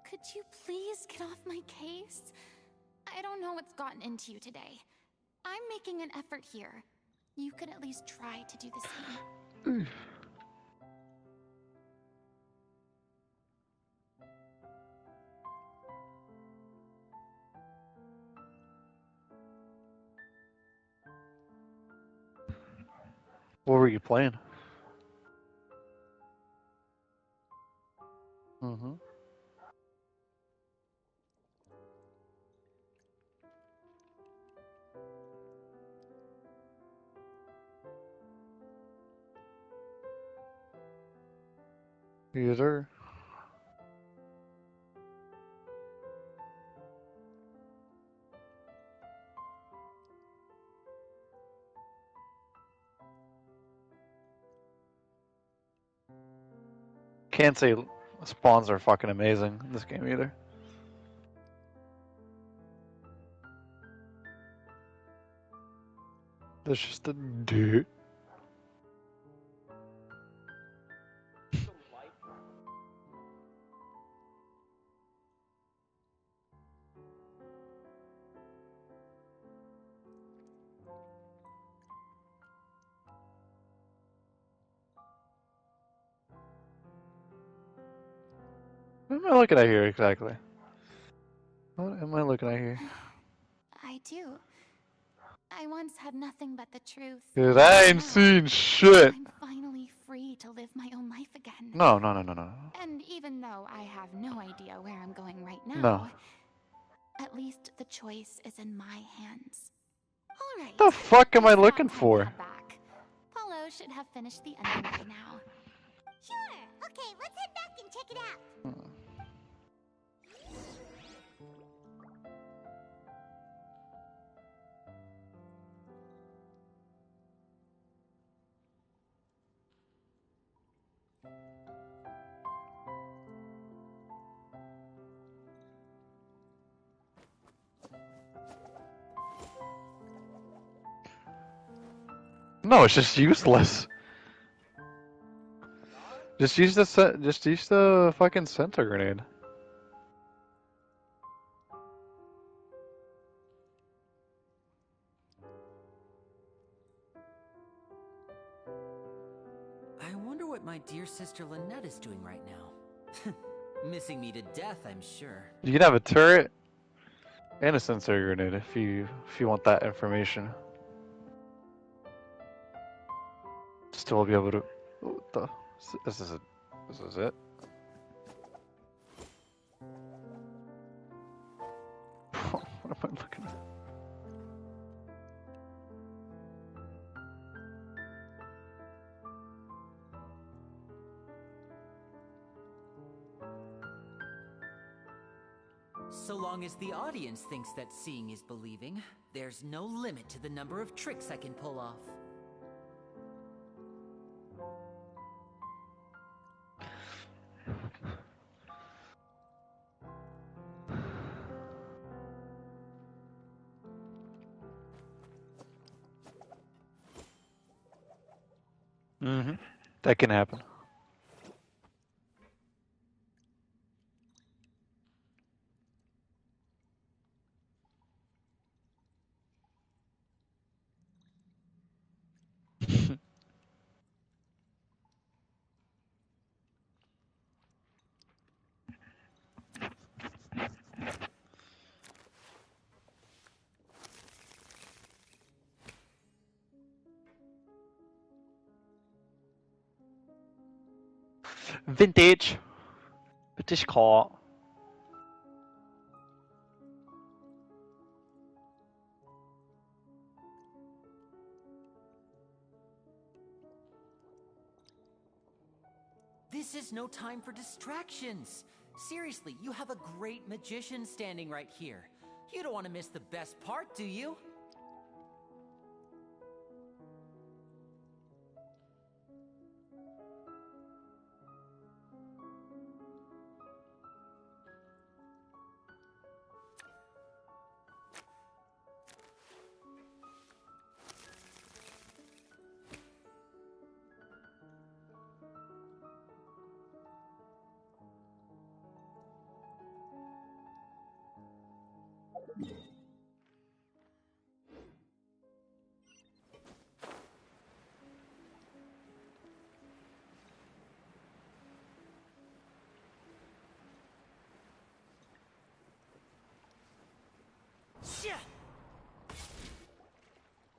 Could you please get off my case? I don't know what's gotten into you today. I'm making an effort here. You could at least try to do the same. What were you playing? Mm-hmm. Either. Can't say spawns are fucking amazing in this game either. There's just a dude. What am I looking at here exactly? What am I looking at here? I do. I once had nothing but the truth. Dude, I ain't seen shit. I'm finally free to live my own life again. No. And even though I have no idea where I'm going right now, No. at least the choice is in my hands. All right. What the fuck am I It's looking about time to for? head back. Paulo should have finished the ending by now. Sure. Okay, let's head back and check it out. No, it's just useless. Just use the fucking center grenade. I wonder what my dear sister Lynette is doing right now. Missing me to death, I'm sure. You can have a turret and a sensor grenade if you want that information. Still be able to. What the? This is it. This is it. What am I looking at? So long as the audience thinks that seeing is believing, there's no limit to the number of tricks I can pull off. Mm-hmm. That can happen. Vintage. Vintage car. This is no time for distractions. Seriously, you have a great magician standing right here. You don't want to miss the best part, do you?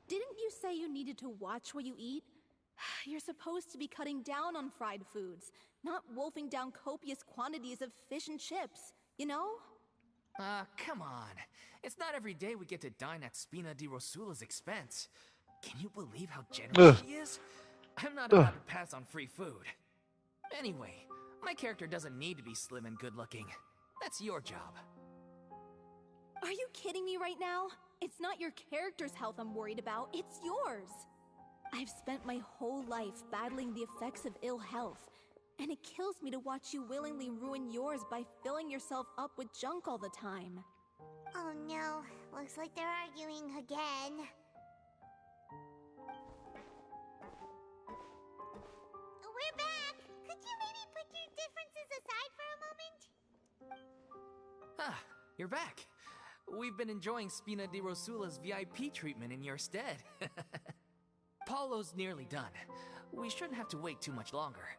Didn't you say you needed to watch what you eat? You're supposed to be cutting down on fried foods, not wolfing down copious quantities of fish and chips, you know? Come on. It's not every day we get to dine at Spina di Rosula's expense. Can you believe how generous she is? I'm not about to pass on free food. Anyway, my character doesn't need to be slim and good-looking. That's your job. Are you kidding me right now? It's not your character's health I'm worried about, it's yours. I've spent my whole life battling the effects of ill health, and it kills me to watch you willingly ruin yours by filling yourself up with junk all the time. Oh no, looks like they're arguing again. We're back! Could you maybe put your differences aside for a moment? Ah, you're back. We've been enjoying Spina di Rosula's VIP treatment in your stead. Paulo's nearly done. We shouldn't have to wait too much longer.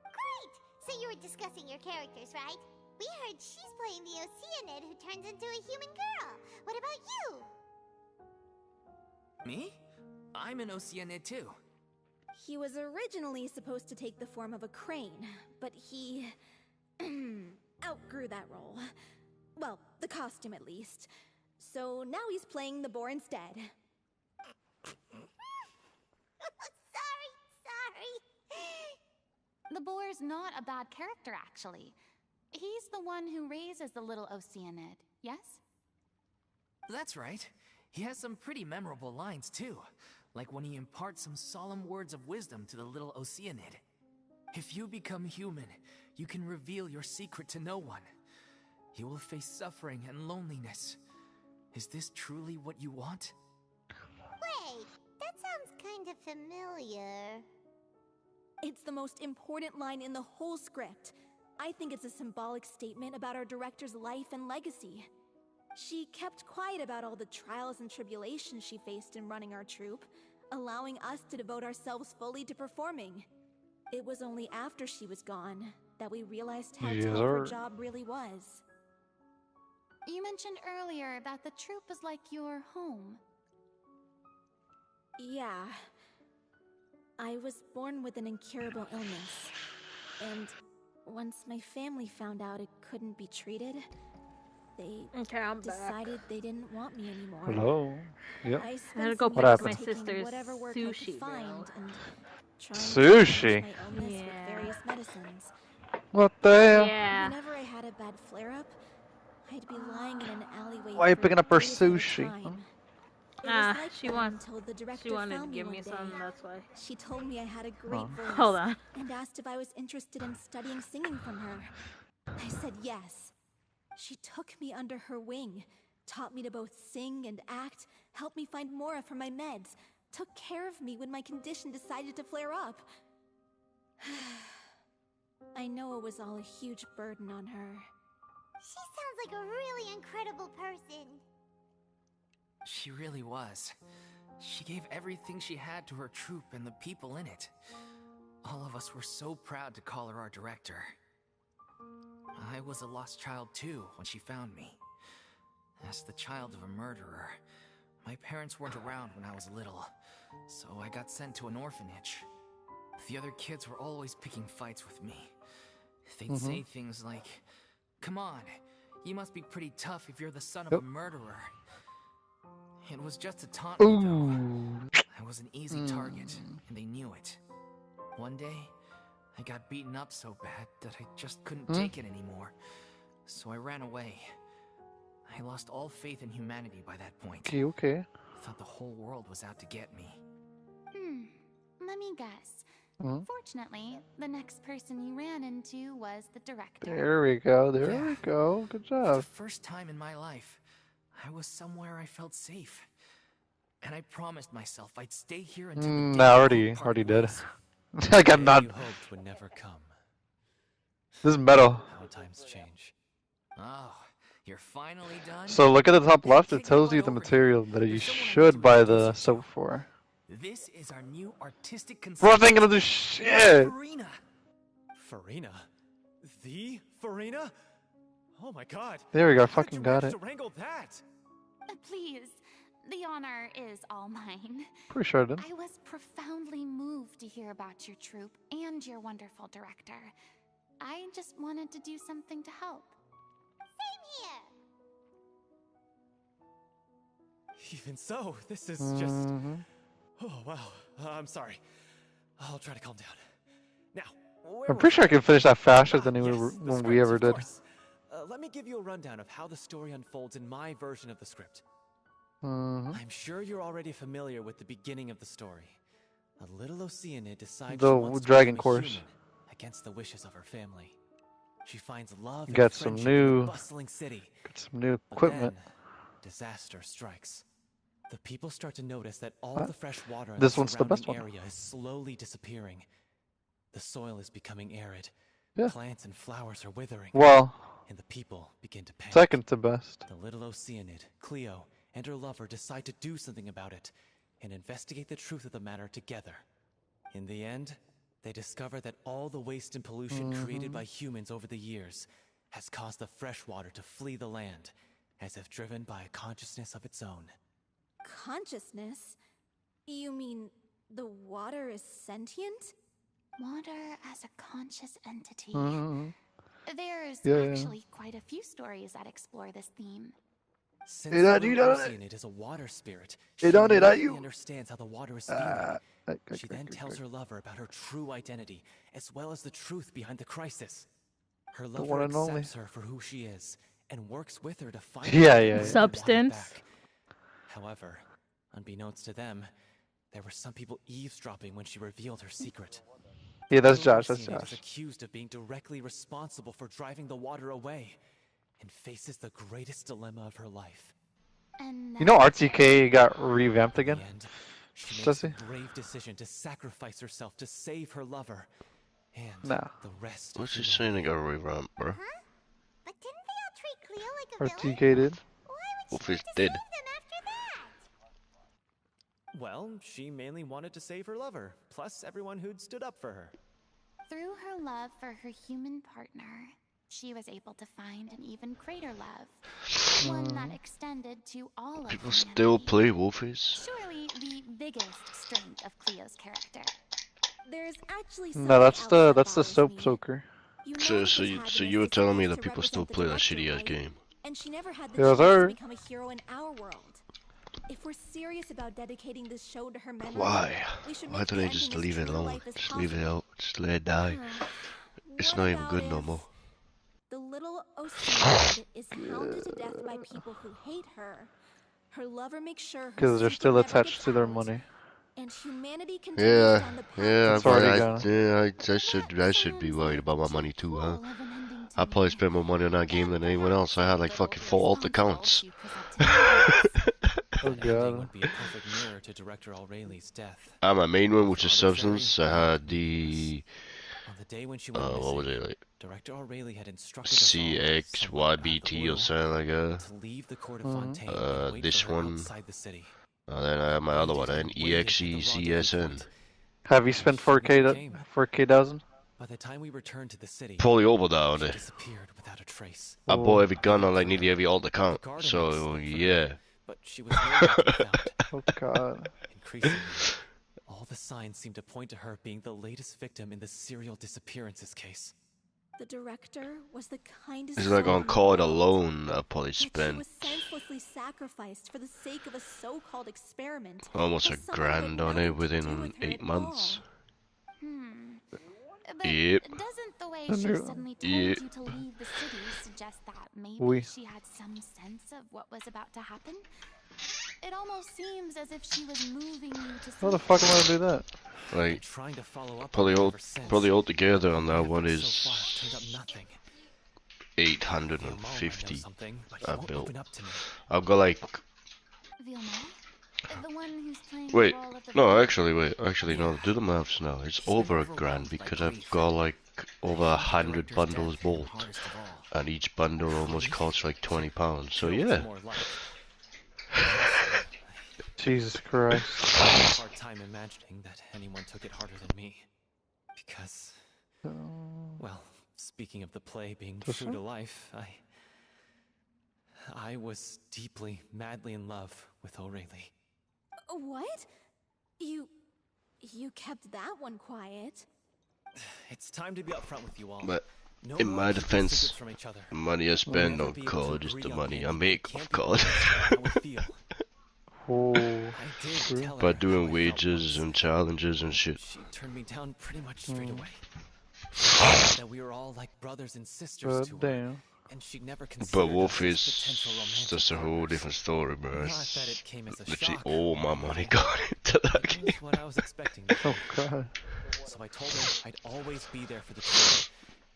Great! So you were discussing your characters, right? We heard she's playing the Oceanid who turns into a human girl. What about you? Me? I'm an Oceanid too. He was originally supposed to take the form of a crane, but he outgrew that role. Well, the costume at least. So now he's playing the boar instead. Sorry. The boar's not a bad character, actually. He's the one who raises the little Oceanid, yes? That's right. He has some pretty memorable lines too. Like when he imparts some solemn words of wisdom to the little Oceanid. If you become human, you can reveal your secret to no one. You will face suffering and loneliness. Is this truly what you want? Wait, that sounds kind of familiar. It's the most important line in the whole script. I think it's a symbolic statement about our director's life and legacy. She kept quiet about all the trials and tribulations she faced in running our troupe, allowing us to devote ourselves fully to performing. It was only after she was gone that we realized how tough her job really was. You mentioned earlier that the troupe is like your home. Yeah. I was born with an incurable illness. And once my family found out it couldn't be treated, they decided they didn't want me anymore. Hello. Yep. I had to go pick up my sister's sushi, bro. Sushi? Various medicines. What the hell? Yeah. Whenever I had a bad flare-up, I'd be lying in an alleyway. Why are you picking up her sushi? She wanted to give me some, that's why. She told me I had a great voice. Hold on. And asked if I was interested in studying singing from her. I said yes. She took me under her wing, taught me to both sing and act, helped me find Mora for my meds, took care of me when my condition decided to flare up. I know it was all a huge burden on her. She sounds like a really incredible person. She really was. She gave everything she had to her troupe and the people in it. All of us were so proud to call her our director. I was a lost child too when she found me. As the child of a murderer, my parents weren't around when I was little, so I got sent to an orphanage. The other kids were always picking fights with me. They'd say things like, "Come on, you must be pretty tough if you're the son of a murderer." It was just a taunt me, though. I was an easy target, and they knew it. One day, I got beaten up so bad that I just couldn't take it anymore. So I ran away. I lost all faith in humanity by that point. Okay. Thought the whole world was out to get me. Let me guess. Fortunately, the next person you ran into was the director. There we go. There we go. Good For job. the first time in my life, I was somewhere I felt safe. And I promised myself I'd stay here until the day I already did. I got none. You hoped would never come. This is metal. How times change. Oh, You're finally done? So look at the top left. It Kick tells butt you the over material here. that you There's someone I need should to buy introduce the you to. soap for. This is our new artistic Bro, I consultant. ain't gonna do shit. Furina. Furina? The Furina? Oh my god. There we go. How did Fucking you got manage it. to wrangle that? Please, the honor is all mine. Pretty sure I did. I was profoundly moved to hear about your troupe and your wonderful director. I just wanted to do something to help. Same here. Even so, this is just... Oh, wow. I'm sorry. I'll try to calm down. Now, I'm pretty sure I can finish that faster than yes, when we ever did. Let me give you a rundown of how the story unfolds in my version of the script. Mm-hmm. I'm sure you're already familiar with the beginning of the story. A little Oceanid decides The she wants to dragon become a course. human against the wishes of her family. She finds love Got and some friendship in new- a bustling city. Got some new But equipment. then, disaster strikes. The people start to notice that all What? the fresh water in This the one's the best surrounding one. area is slowly disappearing. The soil is becoming arid. Yeah. Plants and flowers are withering. Well, And the people begin to panic. second to best. The little Oceanid, Cleo, and her lover decide to do something about it and investigate the truth of the matter together. In the end, they discover that all the waste and pollution created by humans over the years has caused the fresh water to flee the land, as if driven by a consciousness of its own. Consciousness? You mean the water is sentient? Water as a conscious entity. Mm-hmm. There's Yeah. actually quite a few stories that explore this theme. Since Hey, the Dad, you little done it? Oceanid is a water spirit, Hey, she don't it, immediately you? understands how the water is feeling. She then tells Okay. her lover about her true identity, as well as the truth behind the crisis. Her The lover one and only. accepts her for who she is, and works with her to find Yeah, out yeah, the yeah. Substance. back. However, unbeknownst to them, there were some people eavesdropping when she revealed her secret. Yeah, that's Little Josh. That's Oceanid is Josh. accused of being directly responsible for driving the water away, and faces the greatest dilemma of her life. And You know RTK got revamped In the again? end, she makes Sassy? a brave decision to sacrifice herself to save her lover and Nah. the rest What's of he humanity. saying? I got a revamp, bro. Huh? But didn't they all treat Cleo like a villain? RTK did. Why would Wolf she is want to dead. save them after that? Well, she mainly wanted to save her lover, plus everyone who'd stood up for her. through her love for her human partner, she was able to find an even greater love. One that extended to all of People humanity. still play Wolfies. Surely the biggest strength of Cleo's character. There's actually No, that's something the else that that's the bothers soap me. soaker. You know So, that so, this you, so happiness you were is telling me supposed that to people still represent the play that director, shitty ass right? game. And she never had the Yes, chance sir. to become a hero in our world. If we're serious about dedicating this show to her memory, Why? we should Why make don't the they just ending as leave it true to alone? life as Just leave it possible. out. Just let it die. It's What not even about good no if more. The little Oceanid is hounded to death by people who hate her. Her lover makes sure her Because they're secret still never attached gets to their out, money. and humanity continues Yeah, down the path yeah, It's but already I gone. should be worried about my money too, huh? Cool of an ending to I probably me. spent more money on that game than anyone else. I had like fucking 4 alt accounts. You present to me. Oh That ending god. would be a perfect mirror to Director O'Reilly's death. I had my main one, which is For arbitrary Substance. I had the On the day when she went what was missing, it, like Director O'Reilly had instructed us all, somewhat at the CXYBT or will, something like that. to leave the court of Mhm. Fontaine and wait This for her one. outside the city. Then I had my other one, an Waited and waited at the EXECSN. rendezvous point. Have you spent 4K,000? By the time we returned to the city, Probably over that on she it. disappeared without a trace. I Oh. bought every gun on like nearly every alt The account. guard So looked for her, yeah. But she was nowhere to be found. Oh god. Increasingly, all the signs seemed to point to her being the latest victim in the serial disappearances case. The director was the kindest It's like soul on in the COD world. alone, I probably Yet she spent was senselessly sacrificed for the sake of a so-called experiment. almost with a someone who had grand on nothing it to do within with her 8 at months. But Yep. doesn't the way I she knew. suddenly told Yep. you to leave the city suggest that maybe Oui. she had some sense of what was about to happen? It almost seems as if she was moving you to How the safety. fuck am I gonna do that? Been Like trying to follow up probably on her all ever since. probably altogether on that Efforts one so is far have turned up nothing. Vilma might know 850 something, but he I won't built. open up to me. I've got like Vilma? The one who's playing wait, the role of the no, villain? actually no, do the maths now. It's She's been over a overwhelmed grand by because grief I've got and like over 100 bundles bought, and each bundle almost costs like £20. So yeah. Jesus Christ. I have a hard time imagining that anyone took it harder than me. Because, well, speaking of the play being true to life, I was deeply, madly in love with O'Reilly. What? You kept that one quiet. It's time to be upfront with you all. But no in my defense, the money I spend on COD is the money I make off COD. By doing wages and challenges and shit. She turned me down pretty much straight away. That we were all like brothers and sisters to her, and she'd never but Wolf is just a whole different story, bro. It's literally all my money gone into that game. What I was expecting. Oh god. So I told her I'd always be there for the team,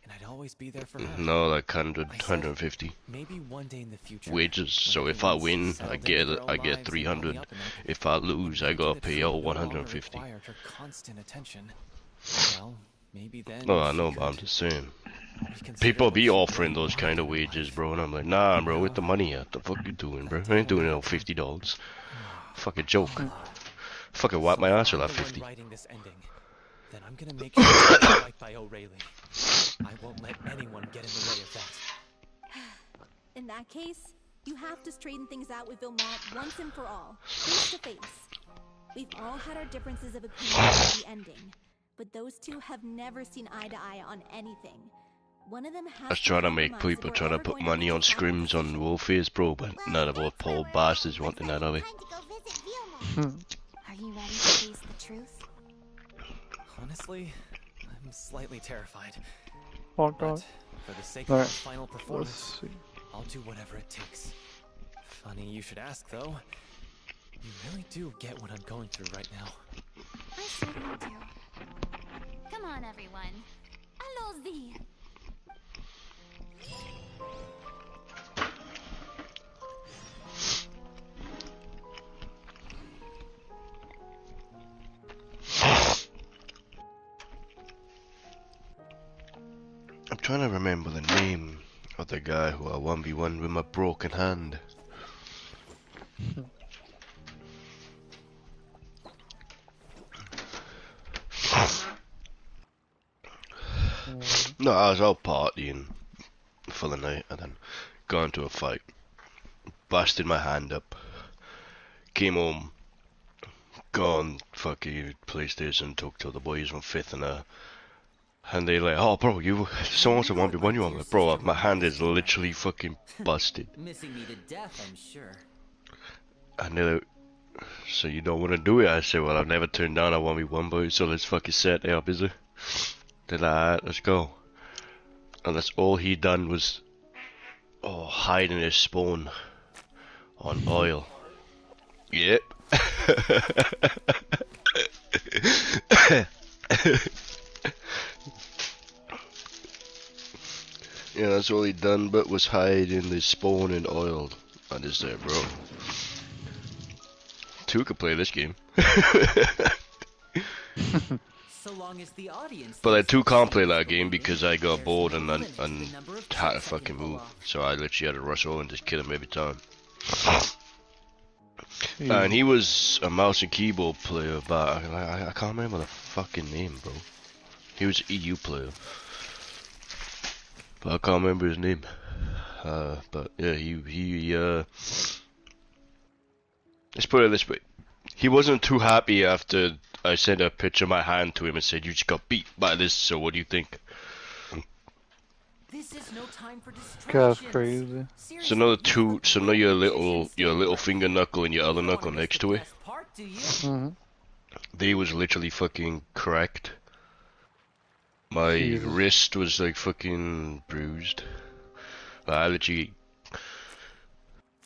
and I'd always be there for her. No, like 150 maybe one day in the future, wages. So if I win, I get 300. If I lose, I gotta pay out 150. Her constant attention. Well, maybe then. No, I know, but I'm just saying. People be offering those kind of wages, bro, and I'm like, nah, bro, with the money at the fuck you doing, bro? I ain't doing it on $50. Fucking joke. Fucking wipe my ass for that 50. Then I'm gonna make sure it's right by O'Reilly. I won't let anyone get in the way of that. In that case, you have to straighten things out with Vilmont once and for all, face to face. We've all had our differences of opinion on the ending, but those two have never seen eye to eye on anything. One of them has I was trying to make people trying to put money on scrims on Wolfies, bro, but none of those poor bastards wanting that of it. Are you ready to face the truth? Honestly, I'm slightly terrified. Oh god. For the sake of the final performance, I'll do whatever it takes. Funny you should ask, though. You really do get what I'm going through right now. I certainly do. Come on, everyone. Allons-y. I'm trying to remember the name of the guy who I 1v1 with my broken hand. No, I was out partying for the night and then got into a fight. Busted my hand up. Came home. Gone fucking PlayStation, talked to the boys on 5th and they like, oh bro, someone wants to 1v1 you. I'm like, bro, my hand is literally fucking busted. Missing me to death, I'm sure. And they're like, so you don't want to do it? I said, well, I've never turned down a 1v1, boy, so let's fucking set it up, is it? They're like, alright, let's go. And that's all he done was hiding his spawn on oil. Yep. Yeah, that's all he done, but was hiding his spawn in oil. I just said, bro. Two could play this game. So long as the audience But I two can't play that game because I got bored and had to fucking move. So I literally had to rush over and just kill him every time. And he was a mouse and keyboard player, but I can't remember the fucking name, bro. He was an EU player. But I can't remember his name. But yeah, let's put it this way. He wasn't too happy after I sent a picture of my hand to him and said, you just got beat by this, so what do you think? This is no time for That's crazy. So now your little finger knuckle and your other knuckle next to it. They was literally fucking cracked. My wrist was like fucking bruised. I literally,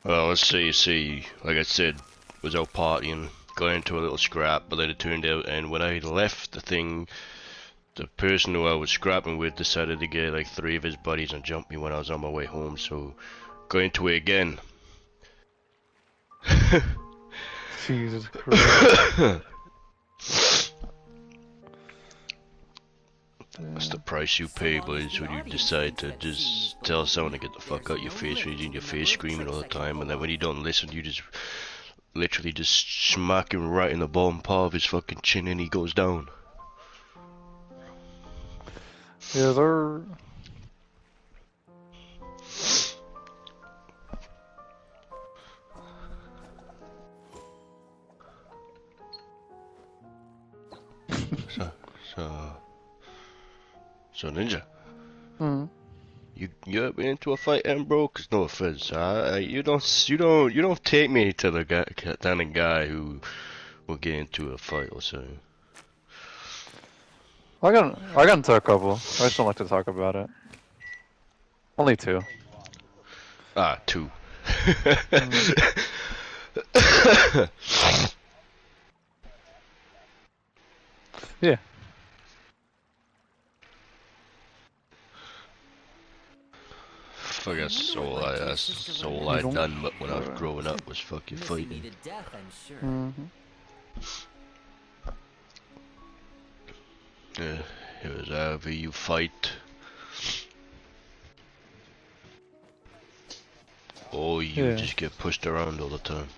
well, let's say, like I said, was out partying, got into a little scrap, but then it turned out, and when I left the thing, the person who I was scrapping with decided to get like 3 of his buddies and jump me when I was on my way home, so got into it again. Jesus Christ. That's the price you pay, boys, when you decide to just tell someone to get the fuck out your face when he's in your face screaming all the time, and then when you don't listen, you just literally just smack him right in the bottom part of his fucking chin and he goes down. Yeah, they're... So Ninja. Hmm. You ever been into a fight, bro? 'Cause no offense, you don't take me to the guy, kind of guy who will get into a fight or something. I got into a couple. I just don't like to talk about it. Only 2. Ah, 2. Yeah. I guess all I done when I was growing up was fucking fighting. Yeah, it was however you fight. Or you just get pushed around all the time.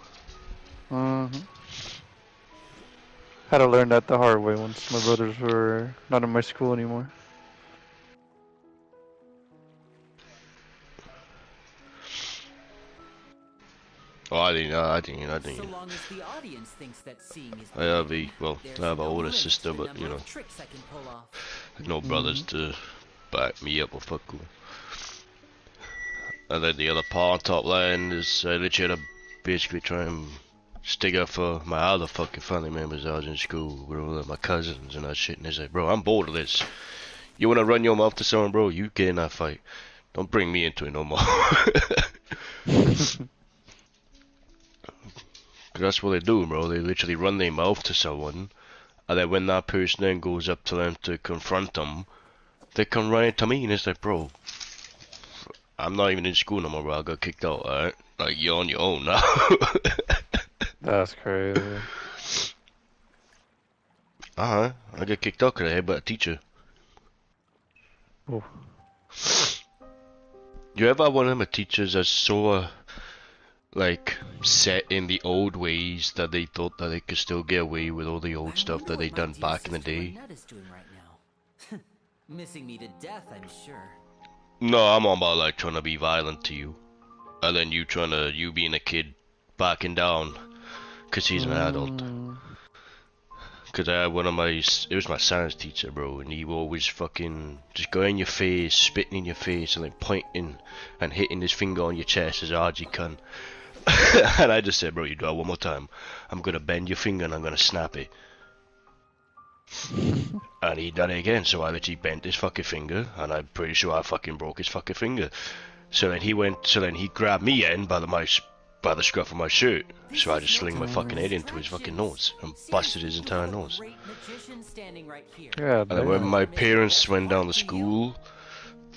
Had to learn that the hard way once my brothers were not in my school anymore. Oh, I didn't. So long as the audience thinks that seeing is I have a older sister, but you know, no brothers to back me up or fuck with. And then the other part, top line, is I literally had to basically try and stick up for my other fucking family members. I was in school with all of my cousins and that shit, and they say, bro, I'm bored of this. You wanna run your mouth to someone, bro? You get in that fight. Don't bring me into it no more. Cause that's what they do, bro. They literally run their mouth to someone, and then when that person then goes up to them to confront them, they come right to me, and it's like, bro, I'm not even in school no more, bro. I got kicked out, alright? Like, you're on your own now. That's crazy. I got kicked out because I headbutt a teacher. Oh. You ever have one of them teachers that's so, like, set in the old ways that they thought that they could still get away with all the old stuff that they done back in the day? Missing me to death, I'm sure. No, I'm on about like trying to be violent to you, and then you being a kid backing down because he's an adult. Cause I had it was my science teacher, bro, and he would always fucking just go in your face, spitting in your face, and then pointing and hitting his finger on your chest as hard as he can. And I just said, bro, you do that one more time, I'm gonna bend your finger and I'm gonna snap it. And he done it again, so I literally bent his fucking finger, and I'm pretty sure I fucking broke his fucking finger. So then he grabbed me in by the scruff of my shirt, so I just sling my fucking head into his fucking nose and busted his entire nose. Yeah, and then when my parents went down to school,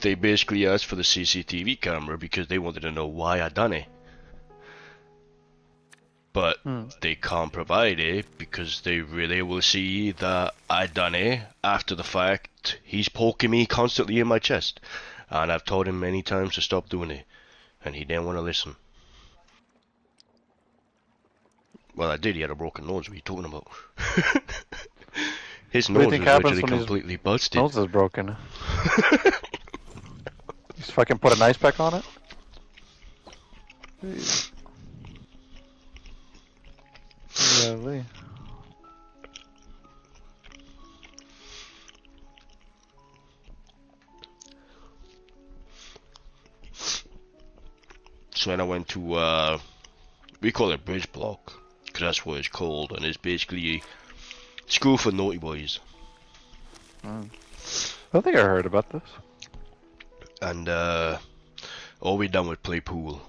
they basically asked for the CCTV camera because they wanted to know why I done it. But they can't provide it because they really will see that I done it after the fact. He's poking me constantly in my chest, and I've told him many times to stop doing it, and he didn't want to listen. Well, I did. He had a broken nose. What are you talking about? His nose was literally completely busted. Nose is broken. Just fucking put an ice pack on it. Lovely. So then I went to, we call it Bridge Block, because that's what it's called, and it's basically a school for naughty boys. I don't think I heard about this. And, all we done was play pool.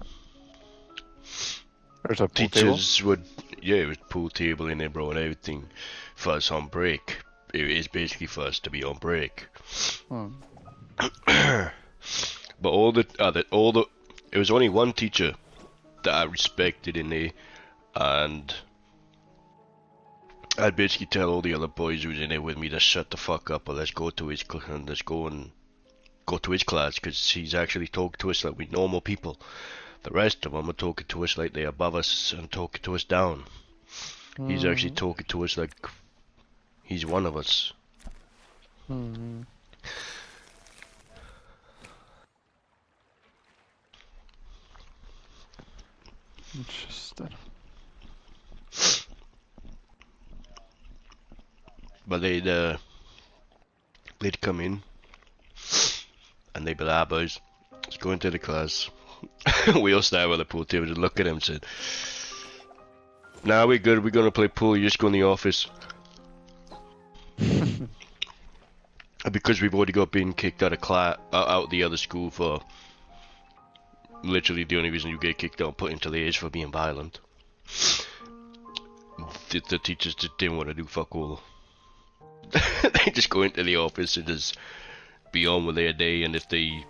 There's a pool Teachers table? would, yeah, it was pool table in there, bro, and everything for us on break. It is basically for us to be on break. But it was only one teacher that I respected in there, and I'd basically tell all the other boys who's in there with me to shut the fuck up, or let's go to his go to his class, because he's actually talking to us like we normal people. The rest of them are talking to us like they're above us and talking to us down. He's actually talking to us like he's one of us. Interesting. But they'd come in and they'd be like, "Ah, boys, let's go into the class." We all stand by the pool table and look at him and said, "Nah, we're good, we're gonna play pool, you just go in the office." Because we've already got being kicked out of out the other school for literally the only reason you get kicked out and put into the age for being violent. The teachers just didn't want to do fuck all. They just go into the office and just be on with their day, and if they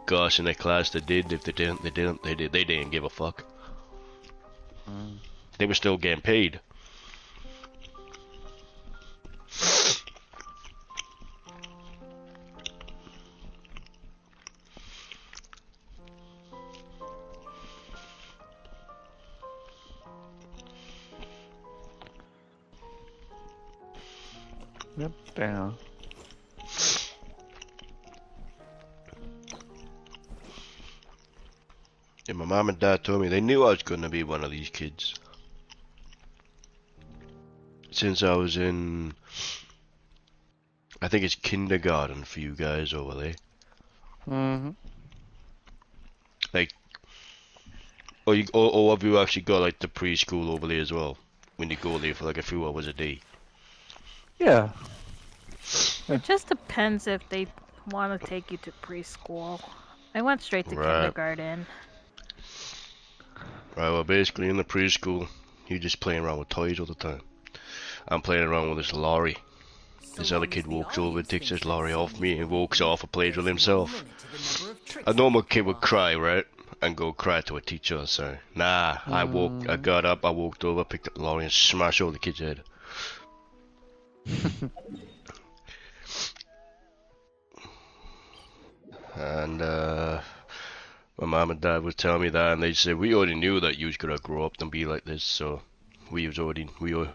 gosh in their class they did, if they didn't, they didn't give a fuck. They were still getting paid. Yep, down. And my mom and dad told me they knew I was going to be one of these kids. Since I was in, I think it's kindergarten for you guys over there. Like, or have you actually got like the preschool over there as well? When you go there for like a few hours a day. Yeah. It just depends if they want to take you to preschool. I went straight to kindergarten. Right, well basically in the preschool, you're just playing around with toys all the time. I'm playing around with this lorry. This other kid walks over and takes his lorry off me and walks off and plays with himself. A normal kid would cry, right? And go cry to a teacher, so nah, I got up, I walked over, picked up the lorry and smashed over the kid's head. And my mom and dad would tell me that, and they said we already knew that you was gonna grow up and be like this, so we already knew.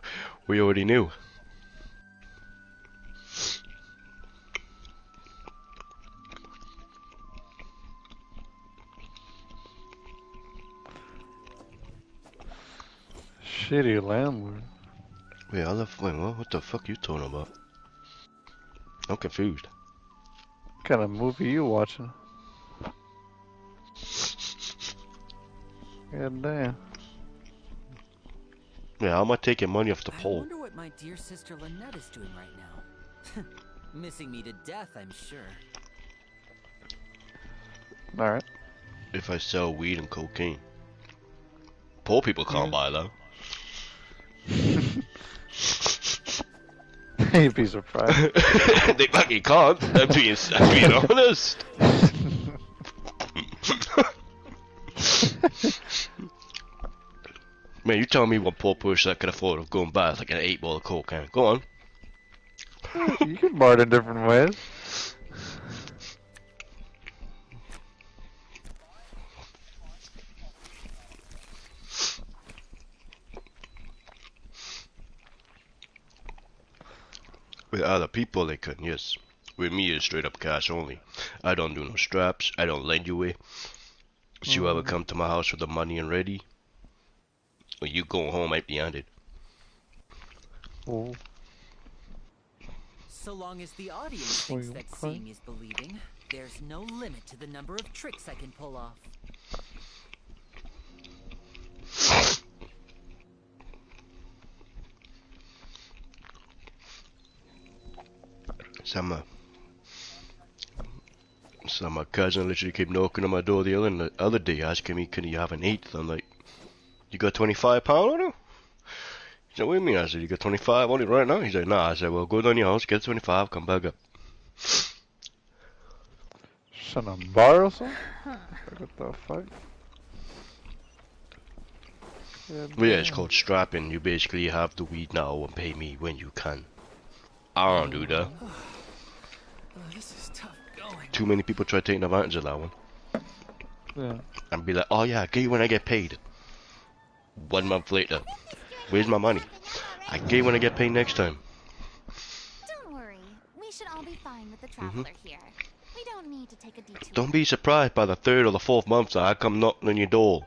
Shitty landlord. Wait, what the fuck you talking about? I'm confused. What kind of movie you watching? God damn. Yeah, how am I taking money off the I pole? wonder what my dear sister Lynette is doing right now. Missing me to death, I'm sure. Alright. If I sell weed and cocaine. Poor people can't buy though. You'd be surprised. They fucking can't. I'm being honest. Man, you tell me what poor person that can afford to go and buy like an 8-ball of cocaine. Go on. You can buy it in different ways. With other people they couldn't, yes. With me it's straight up cash only. I don't do no straps, I don't lend you away. If you ever come to my house with the money and ready, or you go home empty-handed. Oh. So long as the audience thinks that seeing is believing, there's no limit to the number of tricks I can pull off. So my cousin literally kept knocking on my door the other day asking me, can you have an 8th? I'm like, you got £25 on it? He's like, what do you mean? I said, you got 25 on it right now? He's like, nah. I said, well, go down your house, get 25, come back up. Son of a bar or something? What the fuck? Well, yeah, it's called strapping. You basically have the weed now and pay me when you can. I don't do that. This is tough going. Too many people try taking advantage of that one. Yeah. And be like, oh yeah, I'll get you when I get paid. 1 month later, where's my money? I get you when I get paid next time. Don't worry. We should all be fine with the traveler here. We don't need to take a detour. Don't be surprised by the 3rd or the 4th month that I come knocking on your door,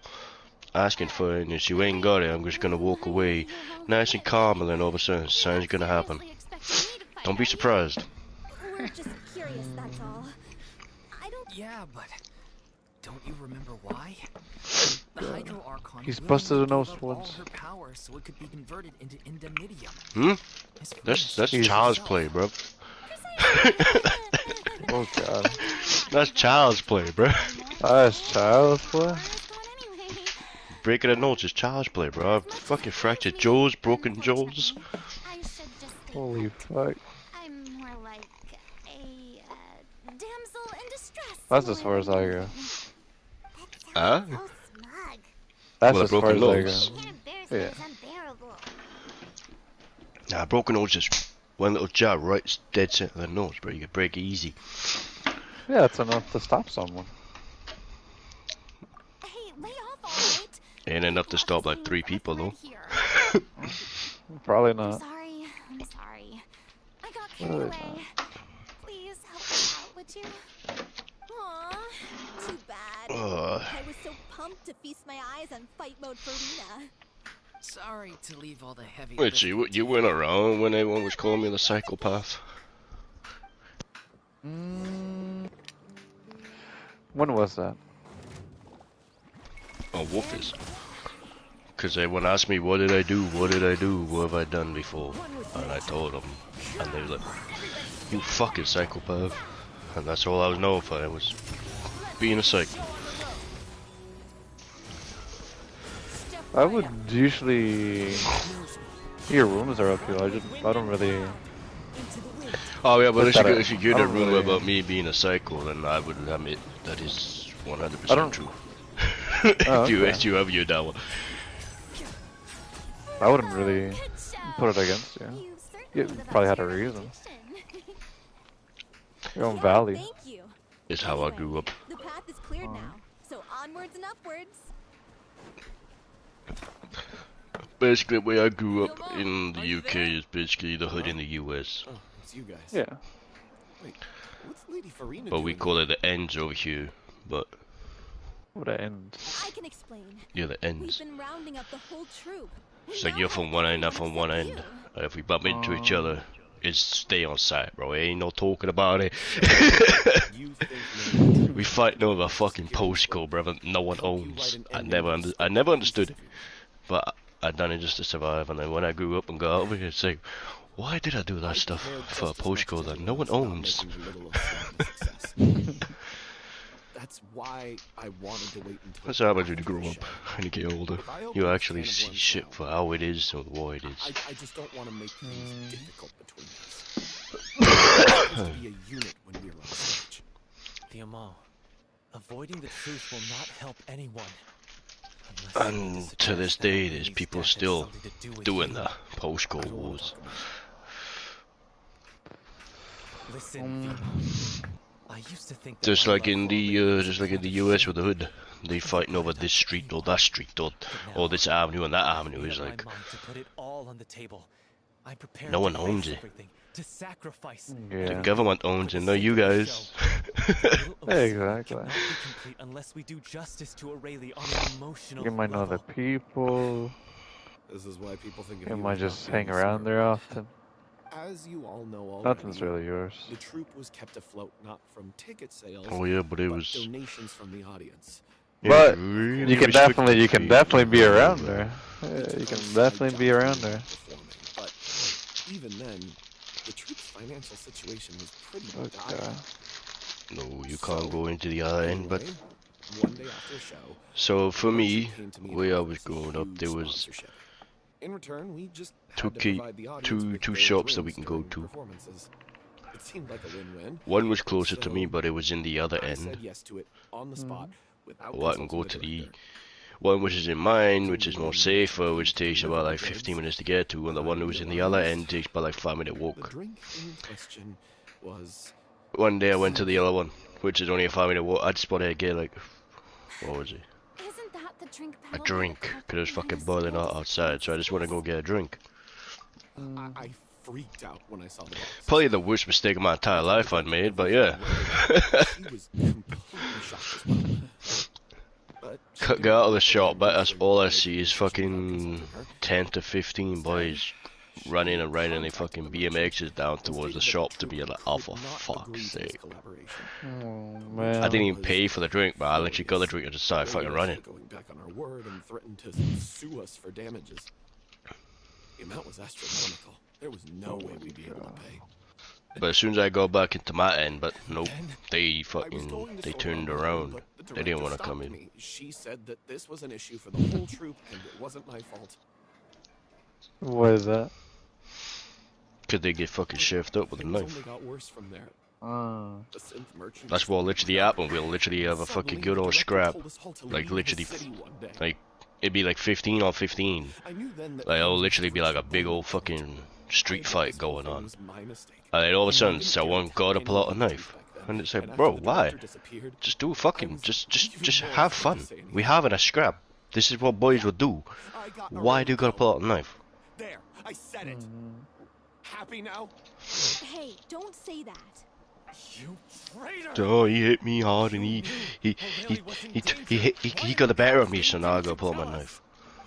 asking for it, and if you ain't got it, I'm just gonna walk away, nice and calm, and then all of a sudden, something's gonna happen. Don't be surprised. We're just curious, that's all. I don't... Yeah, but don't you remember why? The Hydro Archon He's really busted a gave nose up all once. her power so it could be converted into indemnitium. Hmm? His That's friends- child's play, bro. Oh god. That's child's play, bro. That's child's play? Breaking a nose is child's play, bro. I've fucking fractured jaws, broken jaws. I should just Holy fuck. I'm more like a damsel in distress. That's as far as I go. Huh? So smug. That's Well, a as far broken as I nose. go. Can't embarrass Yeah. me, it's unbearable. Nah, broken nose is one little jab right dead center of the nose, bro. You can break it easy. Yeah, it's enough to stop someone. Hey, lay off, alright? Ain't enough to stop like 3 people, though. Probably I'm not. sorry. I'm sorry. I got Really carried away. Please help us out, would you? Aw, too bad. Ugh. I was so pumped to feast my eyes on fight mode Furina. Sorry to leave all the heavy. Wait, so you went around when everyone was calling me the psychopath? When was that? Oh, Wolfies. Because everyone asked me, what did I do? What did I do? What have I done before? And I told them. And they were like, you fucking psychopath. And that's all I was known for. I was being a psycho. I would usually... Your rooms are up here. I don't really... Oh yeah, but Put that if you get I a don't rumor really- about me being a psycho, then I would admit that is I 100% don't- true. Oh, if you okay. if you have your that one. I wouldn't really put it against you. You probably had a reason. Your own value. Thank you. It's how I grew up. The path is cleared now, so onwards and upwards. Basically, the way I grew up in the UK is basically the hood in the US. Oh, it's you guys. Yeah. Wait, what's Lady Furina But we doing call it the ends over here. But What an end. I can explain. yeah, the We've ends. been rounding up the whole troop. It's like you're from one end, I'm from one end. And if we bump into each other, it's stay on sight, bro. Ain't no talking about it. We fighting over a fucking postcode, brother. No one owns. I never understood it, but I done it just to survive. And then when I grew up and got over here, it's like, why did I do that stuff for a postcode that no one owns? That's why I wanted to wait until. That's how I do to grow up and you get older. You actually see shit for how it is or what it is. I just don't want to make things difficult between us. We're supposed to be a unit when we're on stage. The Amal, avoiding the truth will not help anyone. And to this day, there's people still doing the postcode wars. Listen, I used to think that Just my like in love the US with the hood, they fighting over this street or that street or this avenue and that avenue is like to put it all on the table. I'm prepared no one to owns face it. everything, to sacrifice. The Yeah. government owns it, not you guys. Exactly. Cannot be complete unless we do justice to Aurelie on an emotional You might know the level. people. This is why people think of You you might as not just being hang around there often. As you all know already, Nothing's really yours. the troupe was kept afloat not from ticket sales, Oh yeah, but it was. donations from the audience. But really you can restricted definitely fee. be around there. Yeah, you can definitely be around there. But even then, the troupe's financial situation was pretty Okay. dire. No, you can't go into the other end, but Anyway, one day after a show, so for me, came to me where I about was this growing up, huge there was sponsorship. In return, we just two had to key- provide the audience two with various shops that we rooms can go during to. performances. It seemed like a win-win. one was closer to So, me, but it was in the other I said end. yes to it on the spot without Well, I can consulting go the to the director. One which is in mine, which is more safer, which takes about like 15 minutes to get to, and the one who was in the other end takes about like 5-minute The walk. drink in question was... One day I went to the other one, which is only a 5-minute walk. I just wanted to get like, what was it? Isn't that the drink A drink, because it was fucking boiling hot outside, so I just want to go get a drink. I freaked out when I saw the box. Probably the worst mistake of my entire life I'd made, but yeah. She was completely shocked as well. But Get out of the shop, but that's all I see is fucking 10 to 15 boys running and riding their fucking BMXs down towards the shop to be like, oh for fuck's sake. Oh, man. I didn't even pay for the drink, but I literally got the drink and just started fucking running. Going back on our word and threatened to sue us for damages. The amount was astronomical. There was no way we'd be able to pay. But as soon as I go back into my end, but nope, they turned around. They didn't want to come in. She said that this was an issue for the whole troop and it wasn't my fault. What is that? Could they get fucking chefed up with a knife? Only got worse from there. The synth merchant That's what literally happened. We'll literally have a fucking good old scrap. Like literally, like it'd be like 15 on 15. Like it'll literally be like a big old fucking street fight going on. And then all of a sudden, someone got to pull out a knife. And it's like, bro, why? Just do fucking, just have fun. We having a scrap. This is what boys would do. Why do you gotta pull out a knife? There, I said it. Happy now? Hey, don't say that. You traitor! Oh, he hit me hard and he got the better of me, so now I gotta pull out my knife.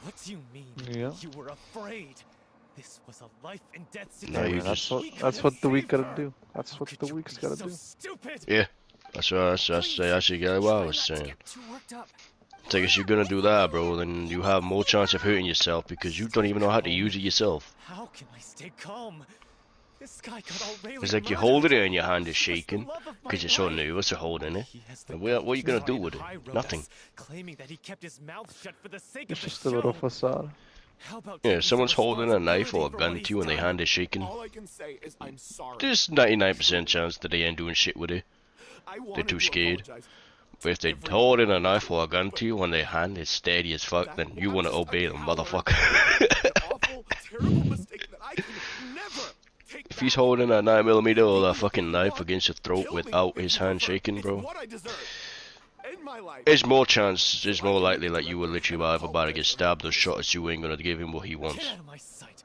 What do you mean? Yeah. You were afraid. This was a life and death No, situation. you That's what the week gotta do. That's what the week's gotta do. Yeah, that's what I should get what I was saying. So I guess you're gonna do that, bro, then you have more chance of hurting yourself because you don't even know how to use it yourself. How can I stay calm? This guy got all really It's like you hold it and your hand is shaking because you're so nervous to holding it. And what are you gonna do with it? Nothing. Claiming that he kept his mouth shut for the sake It's of the just a little show. facade. Yeah, if someone's holding a knife or a gun to you and their hand is shaking, All I can say is I'm sorry. there's 99% chance that they ain't doing shit with it. I They're wanted too to scared. apologize. But if they're holding a knife or a gun to you and their hand is steady as fuck, then you wanna obey them, motherfucker. Awful, terrible mistake that I can never take If he's holding a 9mm or a fucking knife against your throat without his hand shaking, bro, what I deserve. In my life. it's more likely that you will literally either about to get stabbed or shot as you ain't gonna give him what he wants. Get out of my sight.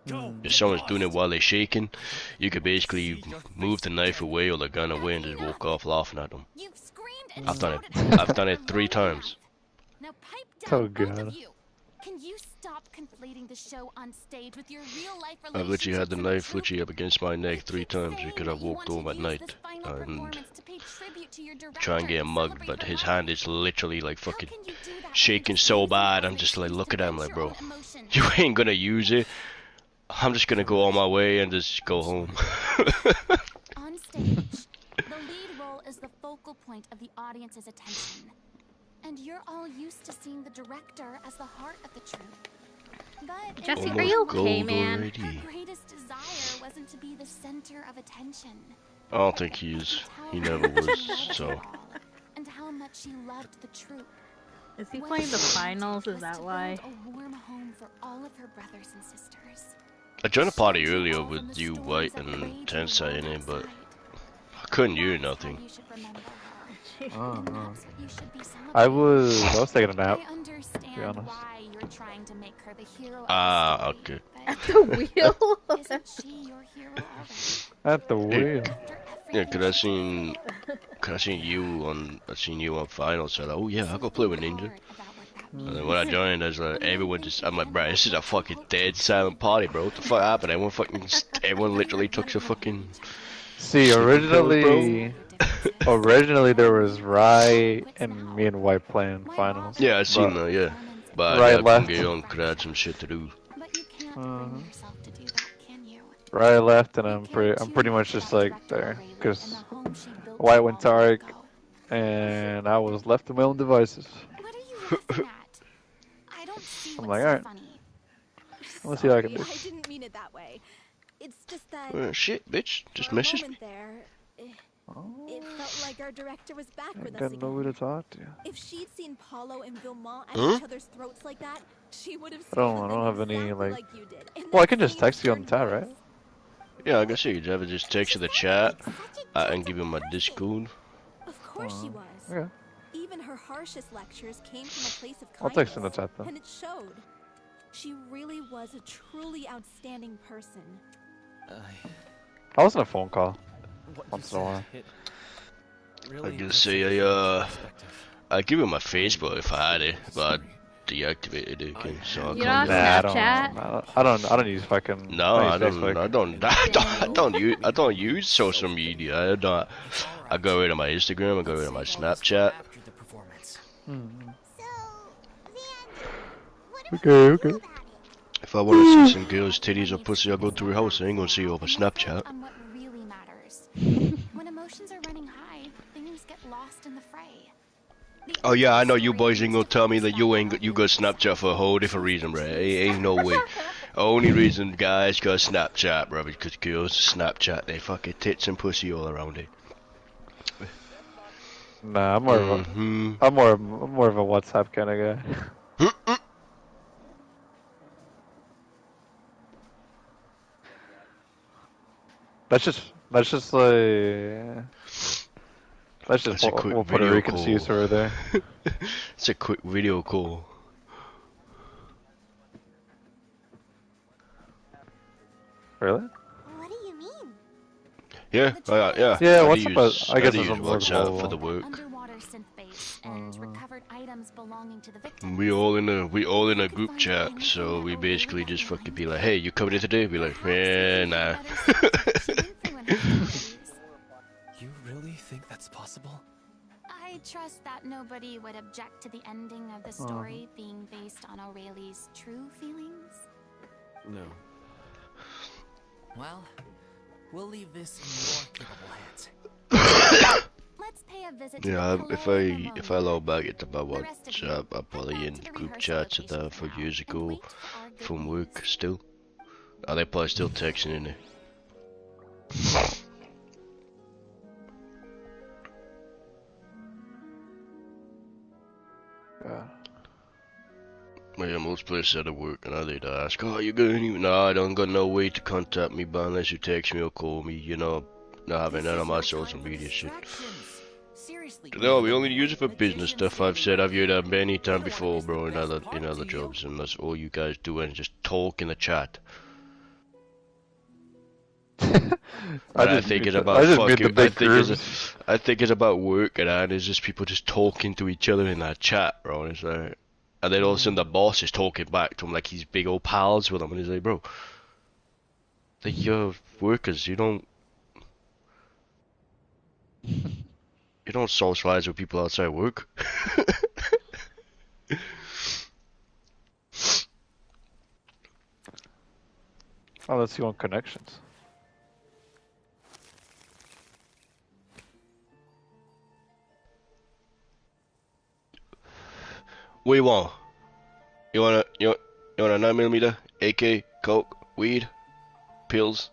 Go. If someone's doing it while they're shaking, you could basically move the knife away or the gun away and just walk off laughing at them. You've screamed and I've done it. shouted I've done it 3 times. Now pipe Oh, down, both God. of you. Can you stop conflating the show on stage with your real life I've literally had the relationships in knife troupe? literally up against my neck You 3 keep times saying because that I've you walked want home to at use night this final and performance to pay tribute to your try and get a director mug, celebrate but her his life. hand is literally like How fucking can you do that when shaking you're so using bad. other I'm just like, things look to at him, vent like, your bro, own emotions? you ain't gonna use it. I'm just gonna go on my way and just go home. On stage, the lead role is the focal point of the audience's attention. And you're all used to seeing the director as the heart of the troupe. But in Jesse, Oh are my you okay, God man? already. her greatest desire wasn't to be the center of attention. I don't think he is. He never was, so. And how much she loved the troupe. Is he What playing the she finals? wanted Is was that to why? build a warm home for all of her brothers and sisters. I joined a party Shield you earlier all from with the you, storms White, that and rage Tensei in the in it, but world I couldn't hear outside. nothing. You should remember her. I And don't know. that's what you should be I celebrating. was taking a nap. I understand honest. why you're trying to make her the hero Ah, of the story, okay. At the wheel? but isn't she your hero already? At the wheel. After Yeah, everything cause I seen you on finals, so like, oh yeah, I'll go play with Ninja. And then when I joined, I was like, I'm like, bro, this is a fucking dead silent party, bro. What the fuck happened? Everyone literally took the fucking. See, sleeping pills, originally there was Rai and me and White playing finals. Yeah, I seen But that, yeah. But Rai I couldn't left. get on because I had some shit to do. But you can't bring yourself to do that, can you? Rai left, and I'm pretty much just like there, cause White went to Arc, and I was left to my own devices. What are you laughing at? I don't see I'm what's like, so alright, funny. let's see how I can do. I didn't mean it that way. It's just that Shit, bitch, just for a message me. moment there, it felt like like our director was back Ain't with us got nobody again. to talk to. If she'd seen Paulo and Vilmont at Hmm? each other's throats like that, she would have I scolded don't them have any exactly like. like you did. In Well, I that can just same text you on stern the tab, voice. right? Yeah, I can see you ever just text in the chat. Such a I can gentle give you my person. Discord. Of course she was. Okay. Even her harshest lectures came from a place of I'll kindness. text in the chat then. And it showed. She really was a truly outstanding person. I was on a phone call What once you in a while. said, it I really can puts say things into I perspective. I'd give you my Facebook if I had it, but I deactivated it again, so I You can't don't do it. have Snapchat? I don't use fucking. No, I use don't. Facebook. I don't use social media. I got rid of my Instagram. I got rid of my Snapchat. So, Xander, what are we Okay, gonna okay. do about it? If I want to see some girls' titties or pussy, I go to her house. I ain't gonna see her over Snapchat. On what really matters. When emotions are running high, things get lost in the fray. The Oh yeah, I know story you boys ain't gonna needs to tell me focus that you back ain't on you got Aurelia's Snapchat for a side. whole different reason, bro. Ain't no way. Only reason guys got Snapchat, bro, because girls Snapchat they fucking tits and pussy all around it. Nah, I'm more of a. I'm more of a WhatsApp kind of guy. That's just like. That's just That's a quick what Puerto video Ricans call. use over there. It's a quick video call. Really? What do you mean? Yeah, yeah. Yeah, I WhatsApp. I guess use it's more WhatsApp for mobile. the work. Underwater synth base and recovered items belonging to the victim. We all in a group chat, so we basically just fucking be like, hey, you coming in today? Be like, nah. You really think that's possible? I trust that nobody would object to the ending of the story being based on Aurelia's true feelings. No. Well, we'll leave this in your capable hands. Let's pay a visit to Yeah, the if I log back into my WhatsApp, I'm probably in group chats and that for years ago from work still. Are they probably still texting in there? Yeah. Well, yeah, most places at work and they'd ask, oh, you got any? No, I don't got no way to contact me, but unless you text me or call me, you know, not having none of my social media shit. No, we only use it for business stuff. I've said I've used it many times before, bro, in other jobs, and that's all you guys do and just talk in the chat. I think it's about fucking. I think it's about work, and it's just people just talking to each other in that chat, bro. And it's like, and then all of a sudden the boss is talking back to him like he's big old pals with him, and he's like, bro, like you're workers, you don't socialize with people outside work. Unless you want connections. What do you want? You want a 9mm, AK, coke, weed, pills?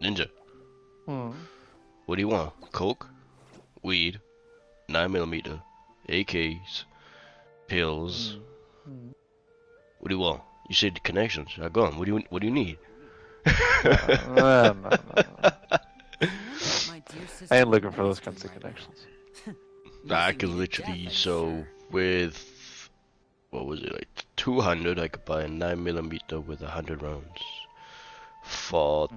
Ninja. What do you want? Coke, weed, 9mm, AKs, pills. What do you want? You said connections. Go on. What do you need? No. I ain't looking for those kinds of connections. I could literally, so with, what was it, like 200, I could buy a 9mm with 100 rounds. For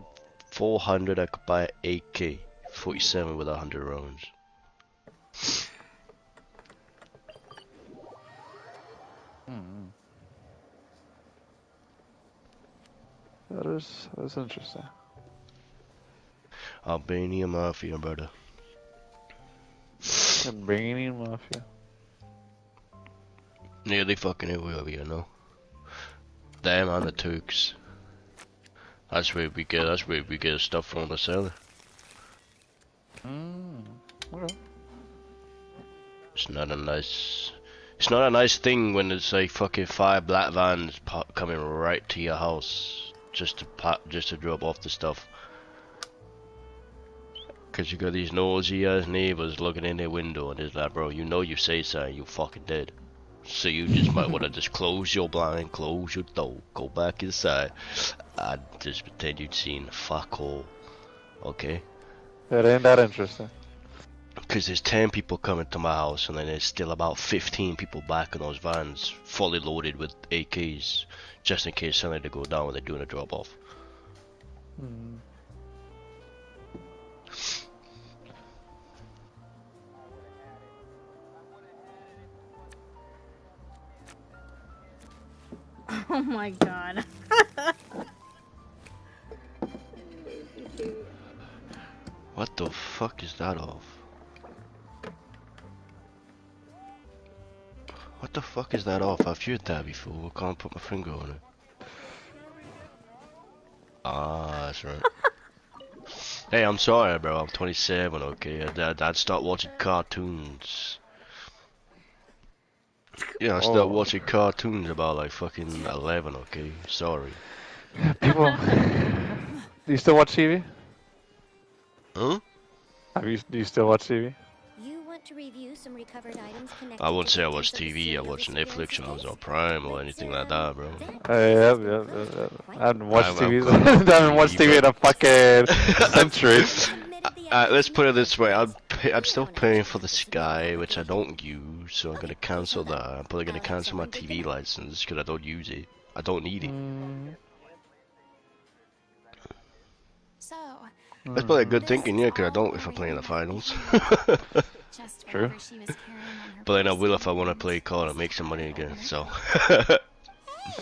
400, I could buy an AK-47 with 100 rounds. That's interesting. Albania Mafia, brother. Albania Mafia. Yeah, they fucking everywhere, you know. Them and the Turks. That's where we get stuff from the seller. Okay. It's not a nice thing when it's like fucking 5 black vans coming right to your house. just to drop off the stuff. Cause you got these nosy ass neighbors looking in their window and it's like, bro, you know you say something, you fucking dead. So you just might wanna just close your blind, close your door, go back inside. I'd just pretend you'd seen fuck all. Okay? It ain't that interesting. Cause there's 10 people coming to my house and then there's still about 15 people back in those vans, fully loaded with AKs, just in case something to go down when they're doing a drop off. Oh my god. What the fuck is that of? What the fuck is that off? I've viewed that before. I can't put my finger on it. Ah, that's right. Hey, I'm sorry, bro. I'm 27, okay? I'd start watching cartoons. Yeah, I start watching cartoons about like fucking 11, okay? Sorry. People... Do you still watch TV? Huh? Do you still watch TV? You want to review some recovered items connected I wouldn't to say I the watch potential TV, I pursuit of watch the Netflix secure when I was on space? Prime or anything like that, bro. Yep. I haven't watched TV. I haven't watched TV in a fucking century. Let's put it this way, I'm still paying for the Sky, which I don't use, so I'm gonna cancel that. I'm probably gonna cancel my TV license because I don't use it. I don't need it. So, That's probably a good thinking, yeah, because I don't if I play in the finals. True. But then I will if I want to play card and make some money again, so.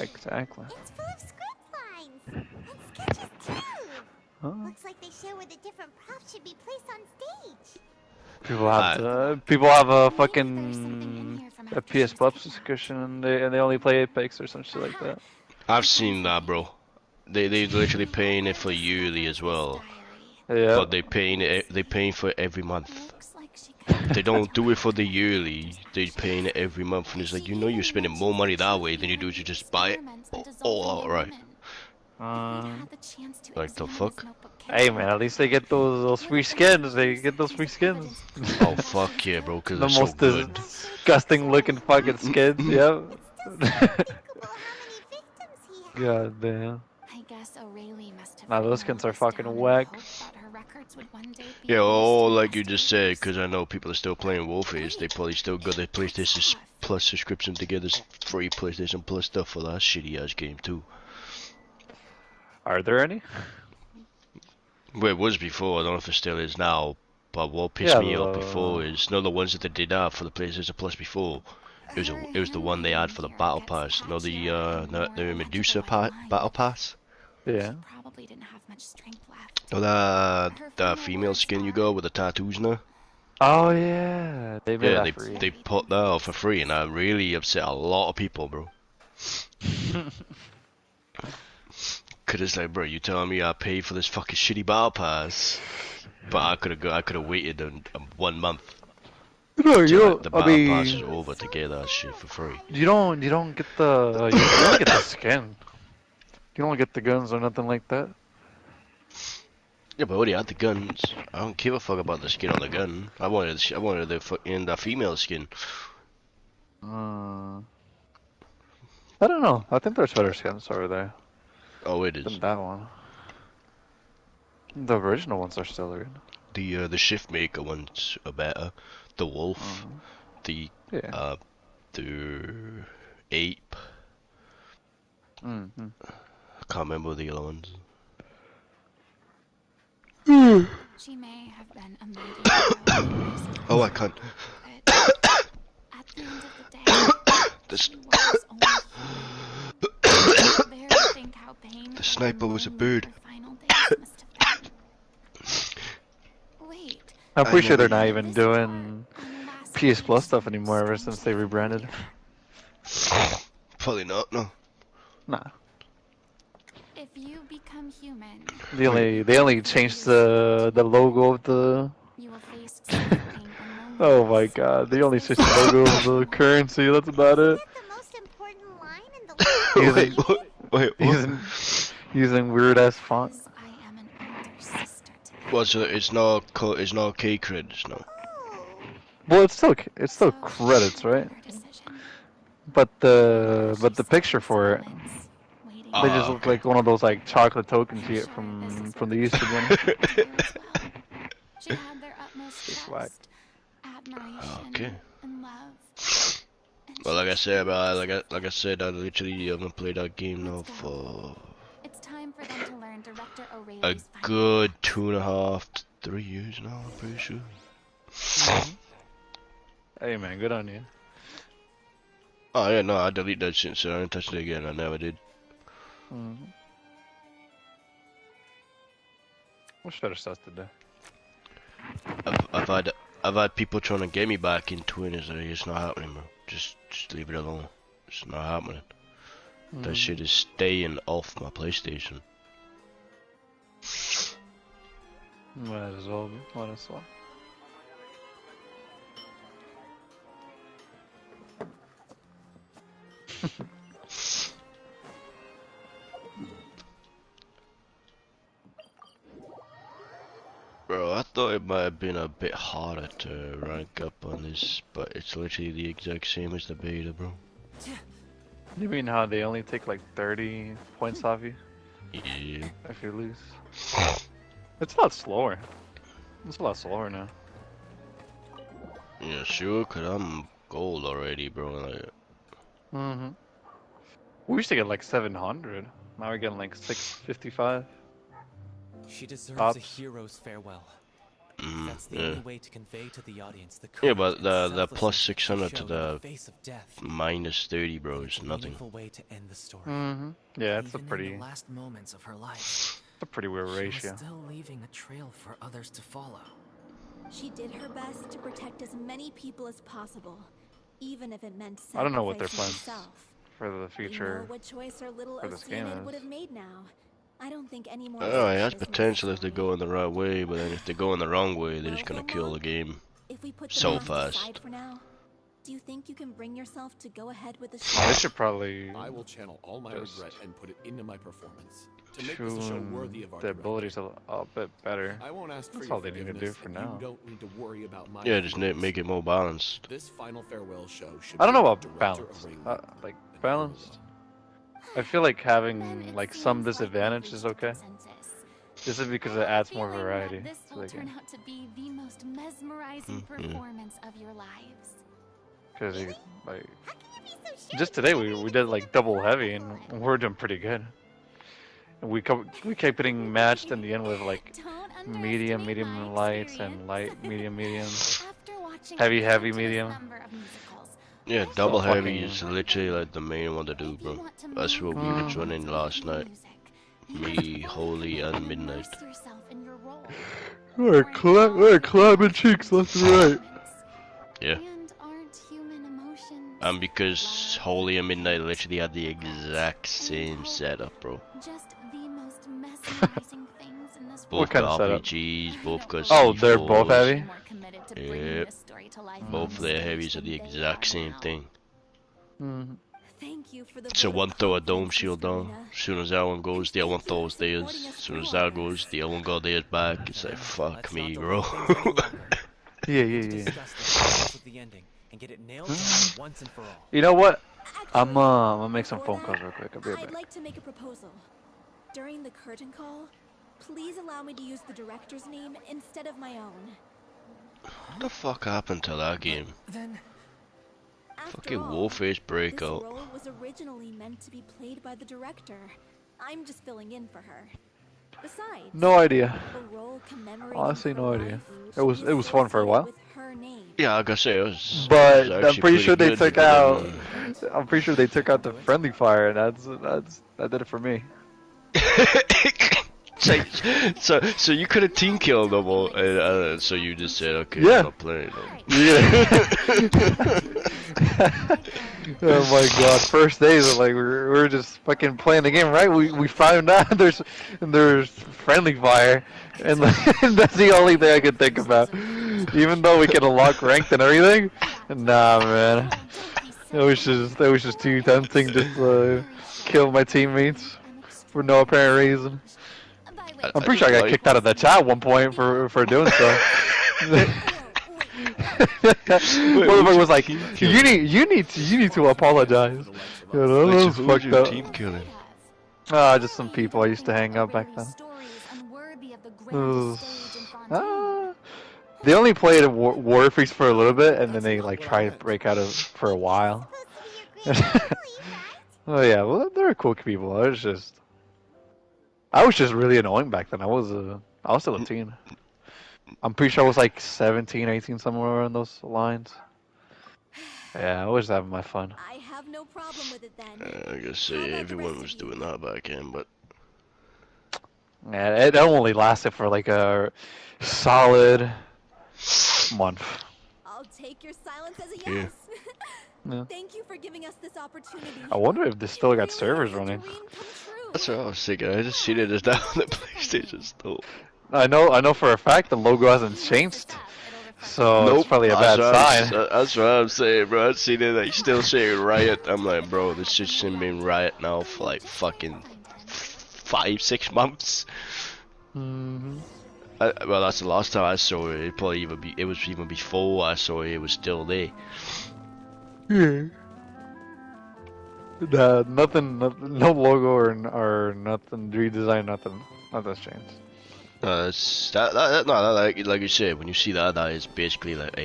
Exactly. It's full of script lines and sketches too. Huh? Looks like they show where the different props should be placed on stage. People have a fucking a PS Plus subscription and they only play Apex or some shit like that. I've seen that, bro. They're literally paying it for yearly as well. Yeah. But they're paying for it every month. They don't do it for the yearly. They're paying it every month, and it's like, you know, you're spending more money that way than you do to just buy it all outright. Like the fuck? Hey man, at least they get those free skins. They get those free skins. Oh fuck yeah, bro, because The they're so most good. disgusting looking fucking skins. Yep. God damn. I guess O'Reilly must have Nah, those skins are fucking whack. Yeah, all like you just said, because I know people are still playing Warface. They probably still got their PlayStation Plus subscription to get this free PlayStation Plus stuff for that shitty ass game too. Are there any? Well, it was before. I don't know if it still is now. But what pissed me off before is none of the ones that they did have for the PlayStation Plus before. It was the one they had for the Battle Pass. No, the Medusa Battle Pass. Yeah. Probably didn't have much strength left. No, that female skin you got with the tattoos now. Oh yeah, they made that free. They put that out for free, and that really upset a lot of people, bro. Cause it's like, bro, you telling me I paid for this fucking shitty Battle Pass, but I could have waited 1 month. No, you till don't. The Battle Pass is over to get that shit for free. You don't get the you don't get the skin. You don't get the guns or nothing like that. Yeah, but I already had the guns. I don't give a fuck about the skin on the gun. I wanted the fucking that female skin. I don't know. I think there's better skins over there. Oh, it is. Than that one. The original ones are still good. The shift maker ones are better. The wolf, the ape. I can't remember the other ones. She may have been a maiden. Oh, I can't. At the end of the day, she was only human. Think how pain The sniper was a bird. Wait. I'm pretty sure they're not even doing PS Plus stuff anymore ever since they rebranded. Probably not, no. Nah. If you become human, They only changed the logo of the. you will face suffering and Oh my god! They only changed the logo of the currency. That's about it. The most important line in the Wait, what? Using weird ass font. I am an older sister to them. Well, so it's not K credits, no. Well, it's still credits, right? But the picture for it, they just look like one of those like chocolate tokens you get from the Easter bunny. She had their utmost trust, admiration, Okay. and love. Well, like I said, bro, like I said, I literally haven't played that game now for It's time for them to learn Director a O'Reilly's good 2.5 to 3 years now. I'm pretty sure. Hey man, good on you. Oh yeah, no, I deleted that shit, so I didn't touch it again. I never did. What's better stuff to do? I've had people trying to get me back into it. It's not happening, bro. Just leave it alone. It's not happening. That shit is staying off my PlayStation. Might as well be. Might as well. Bro, I thought it might have been a bit harder to rank up on this, but it's literally the exact same as the beta, bro. You mean how they only take like 30 points off you? Yeah. If you lose. It's a lot slower. It's a lot slower now. Yeah, sure, cause I'm gold already, bro. Like, We used to get like 700. Now we're getting like 655. She deserves Tops. a hero's farewell. That's the yeah. only way to convey to the audience the Yeah, courage but and the selflessness plus she 600 to showed in the face of death. minus 30, bro, It's is a nothing. meaningful way to end the story. Yeah, it's a Even in pretty, the last moments of her life, it's a pretty weird she ratio. was still leaving a trail for others to follow. She did her best to protect as many people as possible, even if it meant I don't know what their sacrificing plans herself. for the We know future. what choice our little for this game Oceanid is. would have made now. I don't think any more. Oh, it has such is potential if they necessary. go in the right way, but then if they go in the wrong way, they're just gonna Well, kill the game If we put the so past fast. aside for now, do you think you can bring yourself to go ahead with the They show? should probably I will channel all my Just regret and put it into my performance to make this a show worthy tune of our the director. abilities a bit better. I won't ask for That's your all they need to do forgiveness, for and now. You don't need to worry about my Yeah, just feelings. make it more balanced. This final farewell show should I don't be know the about director balance. of Ring Like and balanced. Animula. I feel like Then having it like seems some like disadvantage we've is reached a okay. consensus. This is because I it have a adds more feeling variety that this to will the turn game. out to be the most mesmerizing performance of your lives. Because like How can you be so sure? just today we did like double heavy and we're doing pretty good. And we kept getting matched in the end with like Don't medium, underestimate my medium lights and experience. light, medium, medium. After watching Heavy, a heavy, countless medium. number of musicals, Yeah, I double feel heavy fucking- is literally like the main one to do, if you bro. want to That's move what we was on running to last the night. music, you Me, must fully Holy, commit and Midnight. immerse yourself in your role. We're clapping cheeks left and right. Yeah. And aren't human emotions And because Holy and Midnight literally had the exact same setup, bro. just the most mesmerizing things in this Both What kind of got setup? RPGs, both got Oh, they're both C4s. heavy? More committed to bringing Yep. this story to life Both on of their stage heavies are than the they exact are same now. thing. Thank you for the So vote of one throw a dome confidence, shield down. Furina. As soon as that one goes, the other one Thank you for throws theirs. supporting us As soon as through all that goes, this. the other one got theirs back. It's like, fuck Let's me, not bro. delay things any longer. Yeah, We need to yeah, yeah. discuss the details of the ending and get it nailed down once and for all. You know what? I'm Actually, gonna make some before phone calls that, real quick. I'll be right I'd back. like to make a proposal. During the curtain call, please allow me to use the director's name instead of my own. What the fuck happened to that game? Then After Fucking all, Warface this breakout. role was originally meant to be played by the director. I'm just filling in for her. Besides, No idea. a role commemorating Honestly, her no idea. life It should be was fun for a associated while. with her name. Yeah, like I say, it was. But it was I'm actually pretty sure they good, took but out. then- I'm pretty sure they took out the friendly fire, and that did it for me. so you could have team killed them all, and so you just said, okay, Yeah. I'm not playing them. Yeah. Oh my god! First days, like we're just fucking playing the game, right? We found out there's friendly fire, and that's the only thing I could think about. Even though we can unlock ranked and everything, nah, man. It was just too tempting just to kill my teammates. for no apparent reason. I'm pretty sure I got kicked out of the chat at one point for doing so. Motherfucker was like, you need to apologize. You know, that was fucked up. Team killing. Just some people I used to hang out back then. They only played Warfreaks for a little bit, and then they like tried to break out of for a while. Oh yeah, well they were cool people. I was just really annoying back then. I was still a teen. I'm pretty sure I was like 17, 18, somewhere in those lines. Yeah, I was having my fun. I have no problem with it then. I guess everyone was doing that back then, but yeah, it only lasted for like a solid month. I'll take your silence as a Yeah. yes. Yeah. Thank you for giving us this opportunity. I wonder if they still got servers running. that's what I was thinking. I just seen it as down on the PlayStation Store. I know for a fact the logo hasn't changed, so it's probably a bad sign. That's what I'm saying, bro. I seen it like still saying Riot. I'm like, bro, this shit's been Riot now for like fucking 5-6 months. Mm-hmm. Well, that's the last time I saw it. It was even before I saw it. It was still there. Yeah. Nothing, no logo or nothing redesign, nothing's changed. It's like you said, when you see that is basically like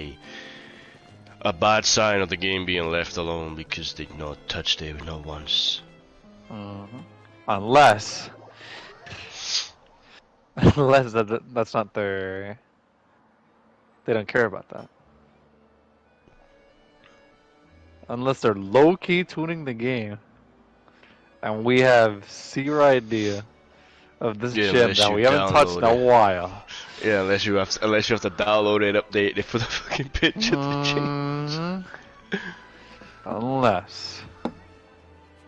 a bad sign of the game being left alone because they not touched it not once. Unless that's not their. They don't care about that. Unless they're low-key tuning the game, and we have zero idea of this gym that we haven't touched in a while. Yeah, unless you have to download it, update it for the fucking picture to change. Unless,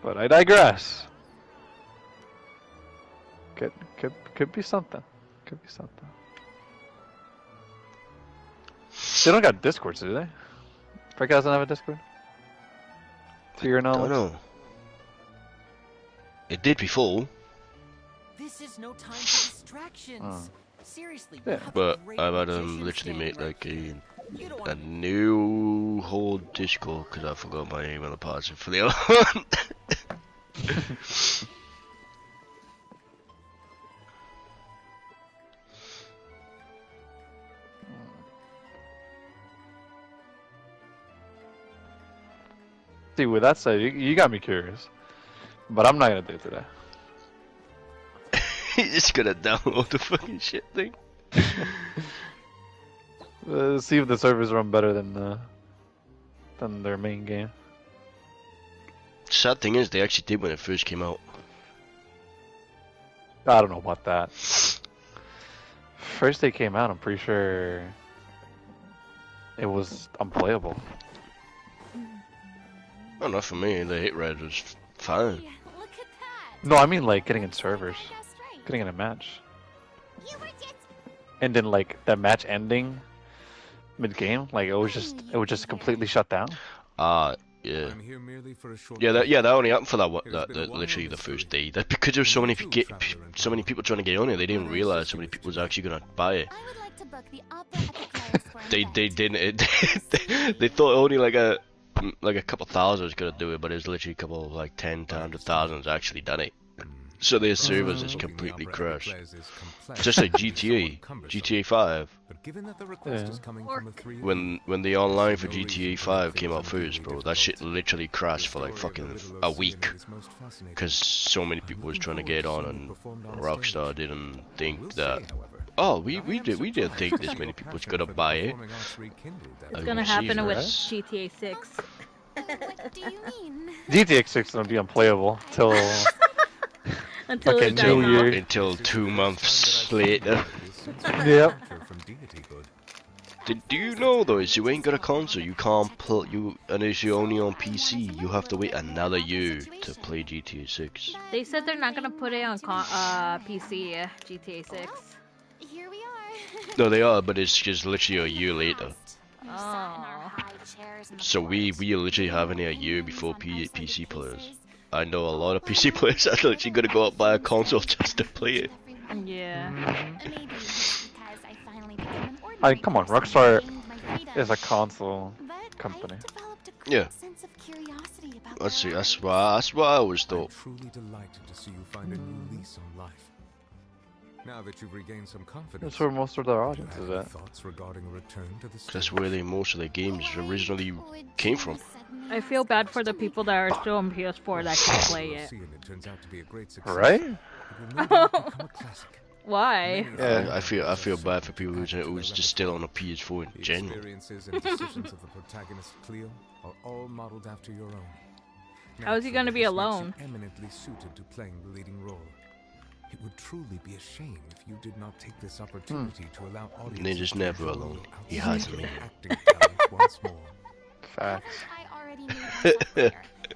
but I digress. Could be something. Could be something. They don't got Discord, do they? Frick doesn't have a Discord. To your knowledge. I don't know. It did before. This is no time for distractions. Seriously, yeah. But I've had literally made like a new whole Discord because I forgot my email and password for the other one. See, with that said, you got me curious, but I'm not gonna do it today. He's just gonna download the fucking shit thing. See if the servers run better than their main game. Sad thing is, they actually did when it first came out. I don't know about that. First they came out, I'm pretty sure it was unplayable. Oh, not for me. The hit rate was fine. No, I mean like getting in servers, getting in a match, and then like that match ending mid-game, like it was just completely shut down. Yeah. That only happened for that literally the first day. That because there were so many people trying to get on it, they didn't realize so many people was actually gonna buy it. They didn't. They thought only like a couple thousand was gonna do it, but it was literally a couple of like 10 to 100,000 actually done it. So their servers is completely crashed. Just like GTA 5. When the online for GTA 5 came out first, bro, that shit literally crashed for like fucking a week. Cause so many people was trying to get on, and Rockstar didn't think that. Oh, we didn't think this many people was gonna buy it. It's gonna happen with GTA 6. What do you mean? GTA 6 is gonna be unplayable till until 2 months later. Yep. Do you know though? If you ain't got a console, you can't play. And if you're only on PC, you have to wait another year to play GTA 6. They said they're not gonna put it on PC. GTA 6. Here we are. No, they are, but it's just literally a year later. Oh. So we literally having it a year before PC players. I know a lot of PC players that are actually gonna go out and buy a console just to play it. Yeah. Maybe it's because I finally became an I ordinary come on, person Rockstar and gained my freedom. is a console But company. I've developed a great Yeah. sense of curiosity about That's their it. lives. That's what I always I'm thought. truly delighted to see you find a new lease on life. Now that you've regained some confidence, That's where most of their do you audience have is any at. thoughts regarding a return to the That's stage? where most of the games originally came from. I feel bad for the people that are still on PS4 that can't play it. See, and it turns out to be a great success. Right? It will no doubt become a classic. Why? Yeah. I feel bad for people who's just still on a PS4 in The general. experiences and decisions of the protagonist Cleo are all modeled after your own. How is he gonna be Naturally, this makes alone? you eminently suited to playing the leading role. It would truly be a shame if you did not take this opportunity to allow audiences Ninja's to never enjoy alone. your He has outstanding me. acting talent once more. Facts. I already made myself clear.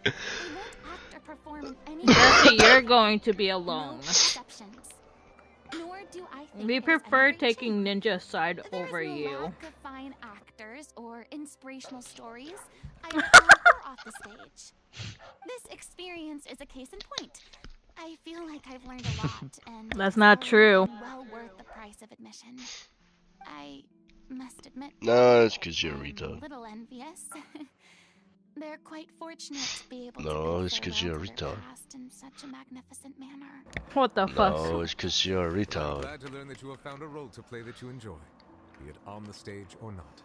I won't act or perform in any Jesse, you're going to be no alone. exceptions. Nor do I think We there's prefer any taking Ninja's side There's over no you. lack of fine actors or inspirational stories, either on or off the stage. This experience is a case in point. I feel like I've learned a lot, and That's it's not already true. been well worth the price of admission. I must admit, No, it's 'cause you're a I'm a retard. little envious. They're quite fortunate to be able No, to bid it's 'cause farewell you're a to their retard. past in such a magnificent manner. What the fuck? No, it's 'cause you're a I'm retard. glad to learn that you have found a role to play that you enjoy, be it on the stage or not.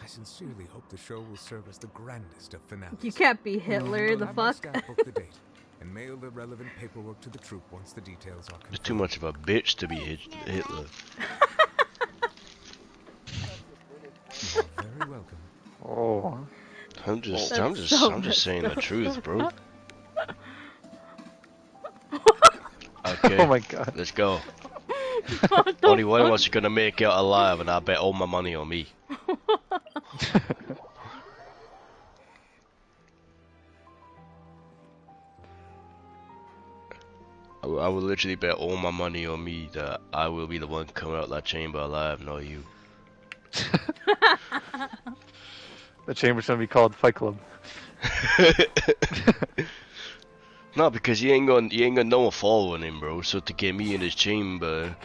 I sincerely hope the show will serve as the grandest of finales. You can't be Hitler, I'll the have my fuck? staff book the date and mail the relevant paperwork to the troupe once the details are You're confirmed. too much of a bitch to be Hitler. You are very welcome. Oh. I'm just That's saying the so truth, bro. Oh Okay, my god. let's go. What the Only one of fuck? us is gonna make it alive, and I bet all my money on me. I will literally bet all my money on me that I will be the one coming out of that chamber alive, not you. The chamber's gonna be called Fight Club. No, because he ain't got no one following him, bro. So to get me in his chamber,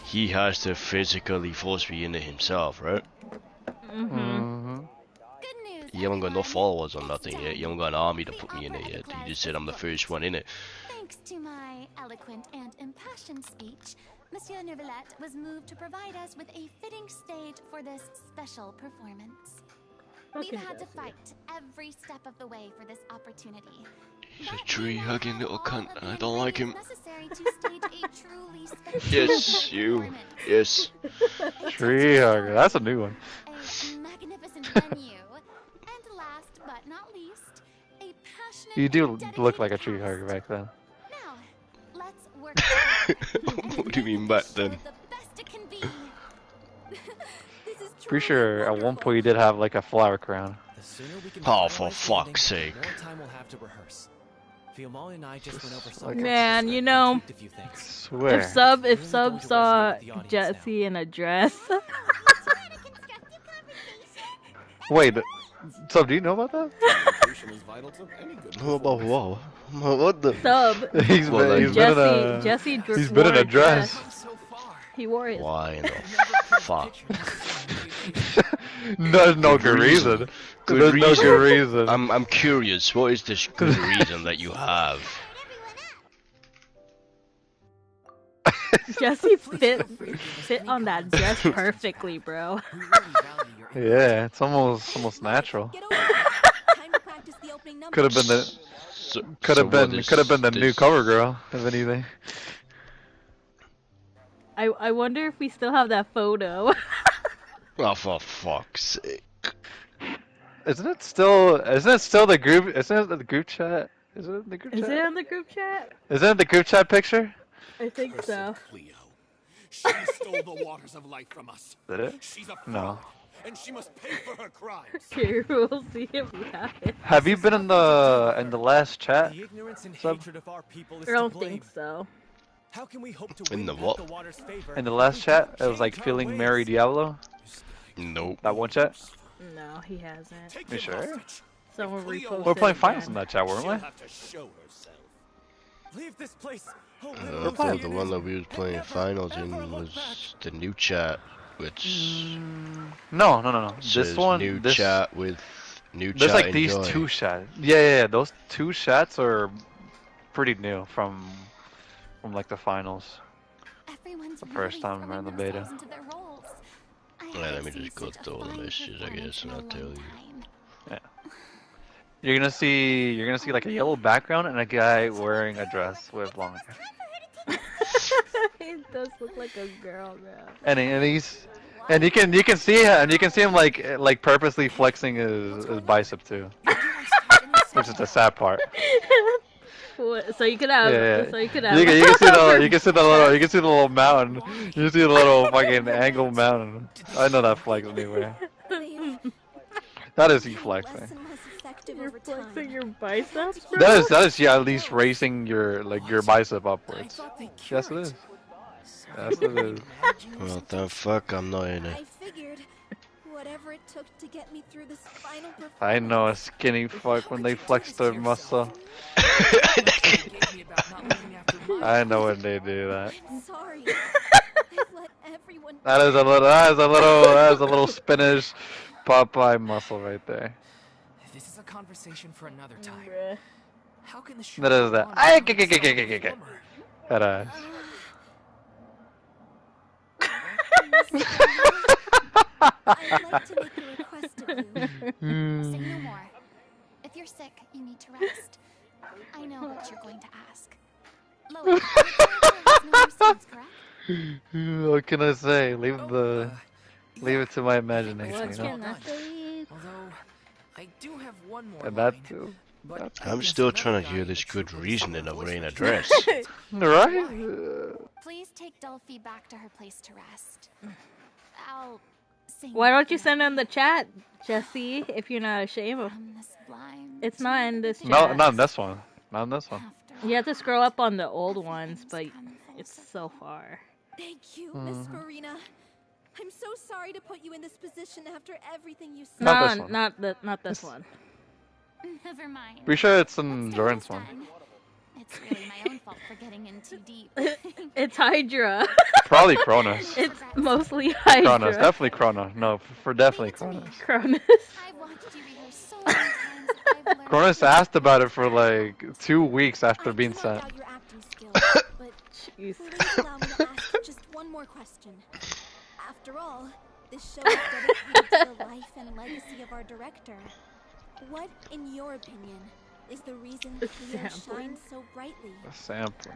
he has to physically force me into himself, right? Mm-hmm. Good news, You haven't got no everyone. followers or This nothing yet. time, You haven't got an army to the put me in it opera yet. at the You just said I'm the Glass first one in it. Thanks to my eloquent and impassioned speech, Monsieur Neuvillette was moved to provide us with a fitting stage for this special performance. Okay, We've had to Jesse. fight every step of the way for this opportunity. He's a But we tree-hugging now little have cunt. all of the I don't like him. ingredients necessary to stage a truly Yes, spectacular you. performance. Yes. A Tree touching hugger. That's a new one. story, a magnificent venue, and last but not least, a passionate You do and look like a dedicated tree hugger cast. back then. Now, let's work together and What do you make mean this back show then? the best it can be. This is Pretty truly sure at one wonderful. point you did have like a flower crown. The sooner we can Oh, for finalize the ending, fuck's sake. the more time we'll have to rehearse. Fiamma and I just went over some Like- parts of the Man, script you and know, tweaked a few things. Swear. If Sub Really going to saw resonate with the audience Jesse in a dress, Wait, so do you know about that? Communication is vital to any good What about performance. what? What the? Sub, He's Well, been, like- he's been in a, Jesse he's wore been in a dress. So far. He wore it. Why in the fuck? There's no good reason. There's no good reason. I'm curious. What is this good reason that you have? Jesse fit on that dress perfectly, bro. We really value your Yeah, it's almost natural. Get over it. Time to practice the opening number. Could have been the So, could so have what been is the new this? cover girl, if anything. I wonder if we still have that photo. Oh, for fuck's sake! Isn't it still the group? Isn't it the group chat? Is it in the group Is chat? it on the group chat? Isn't it the group chat picture? I think Cursed so. Cleo. She stole the waters of life from us. Did it? She's a No. fraud, and she must pay for her crimes. Here, we'll see if we have it. Have you been in the last chat? The ignorance and Sub? hatred of our people is I to don't blame. think so. How can we hope to In win the back what? the water's favor In the if last we chat, don't it was like change our feeling ways? Mary Diablo. Nope. That one chat. No, he hasn't. Take You him sure? hostage. Someone reposted. We're playing it finals in again. that chat, weren't we? Leave this place. I thought the one that we was playing finals in was the new chat, which No. says This one, new this chat with new there's chat like these enjoy. 2 chats. Yeah. Those 2 chats are pretty new from like the finals. Everyone's The first really time we're in the throwing beta. themselves into their roles. I Yeah, haven't let me seen just go such a through all the fine messages, I guess, performance and in a I'll tell long you. time. Yeah. You're gonna see like a yellow background and a guy wearing a dress with long hair. It does look like a girl, man. And you can see him like purposely flexing his bicep too. Which is the sad part. So you could have. Yeah. So you could have. You can see the little mountain. You see the little fucking angled mountain. I know that flex anyway. That is you flexing. You're flexing your biceps, bro? That is yeah, at least raising your bicep upwards. Yes it is. Yes it is. Well, the fuck, I'm not in it. I figured whatever it took to get me through this final performance. I know a skinny fuck when they flex their muscle. I know when they do that. Sorry. I've let everyone That is a little spinach Popeye muscle right there. This is a conversation for another time. How can the show That is go that. on I without its summer? That ass. I'd like to make a request of you. Say no more. If you're sick, you need to rest. I know what you're going to ask. Lois, your character has no response, correct? What can I say? Leave it to my imagination, What you know. can I say? Although, I do have one more And that line, too. but I'm still trying to hear this good reasoning of wearing a dress. Right? Please take Delphi back to her place to rest. I'll sing. Why don't you send in the chat, Jesse, if you're not ashamed of? It's not in this chat. No, not in this one. Not in this one. You have to scroll up on the old ones, but it's so far. Thank you, Miss Furina. I'm so sorry to put you in this position after everything you said. Not this one. Not this one. Never mind. Pretty sure it's an endurance one. It's really my own fault for getting in too deep. It's Hydra. Probably Cronus. It's mostly Hydra. Cronus, definitely Cronus. No, for definitely Cronus. Cronus. I've watched you rehearse so many times. I've learned Cronus asked about it for like 2 weeks after being sent. Doubt your acting skills, but Jeez. please allow me to ask just one more question. After all, this show is dedicated to the life and legacy of our director. What, in your opinion, is the reason Cleo shines so brightly? A sampler.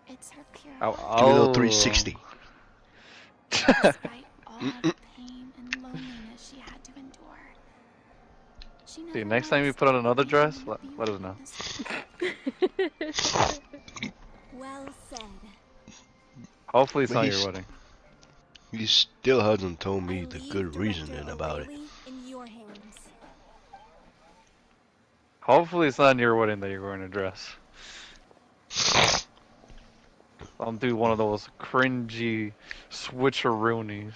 it's her pure Oh, heart. Do a little 360. Despite all the pain and loneliness she had to endure. She See, never next time you lost put on another faith dress, in the let us know. Well said. Hopefully it's not Please. your wedding. He still hasn't told me I the leave good Director reasoning about it. O'Reilly in your hands. Hopefully it's not in your wedding that you're wearing a dress. I'll do one of those cringy switcheroonies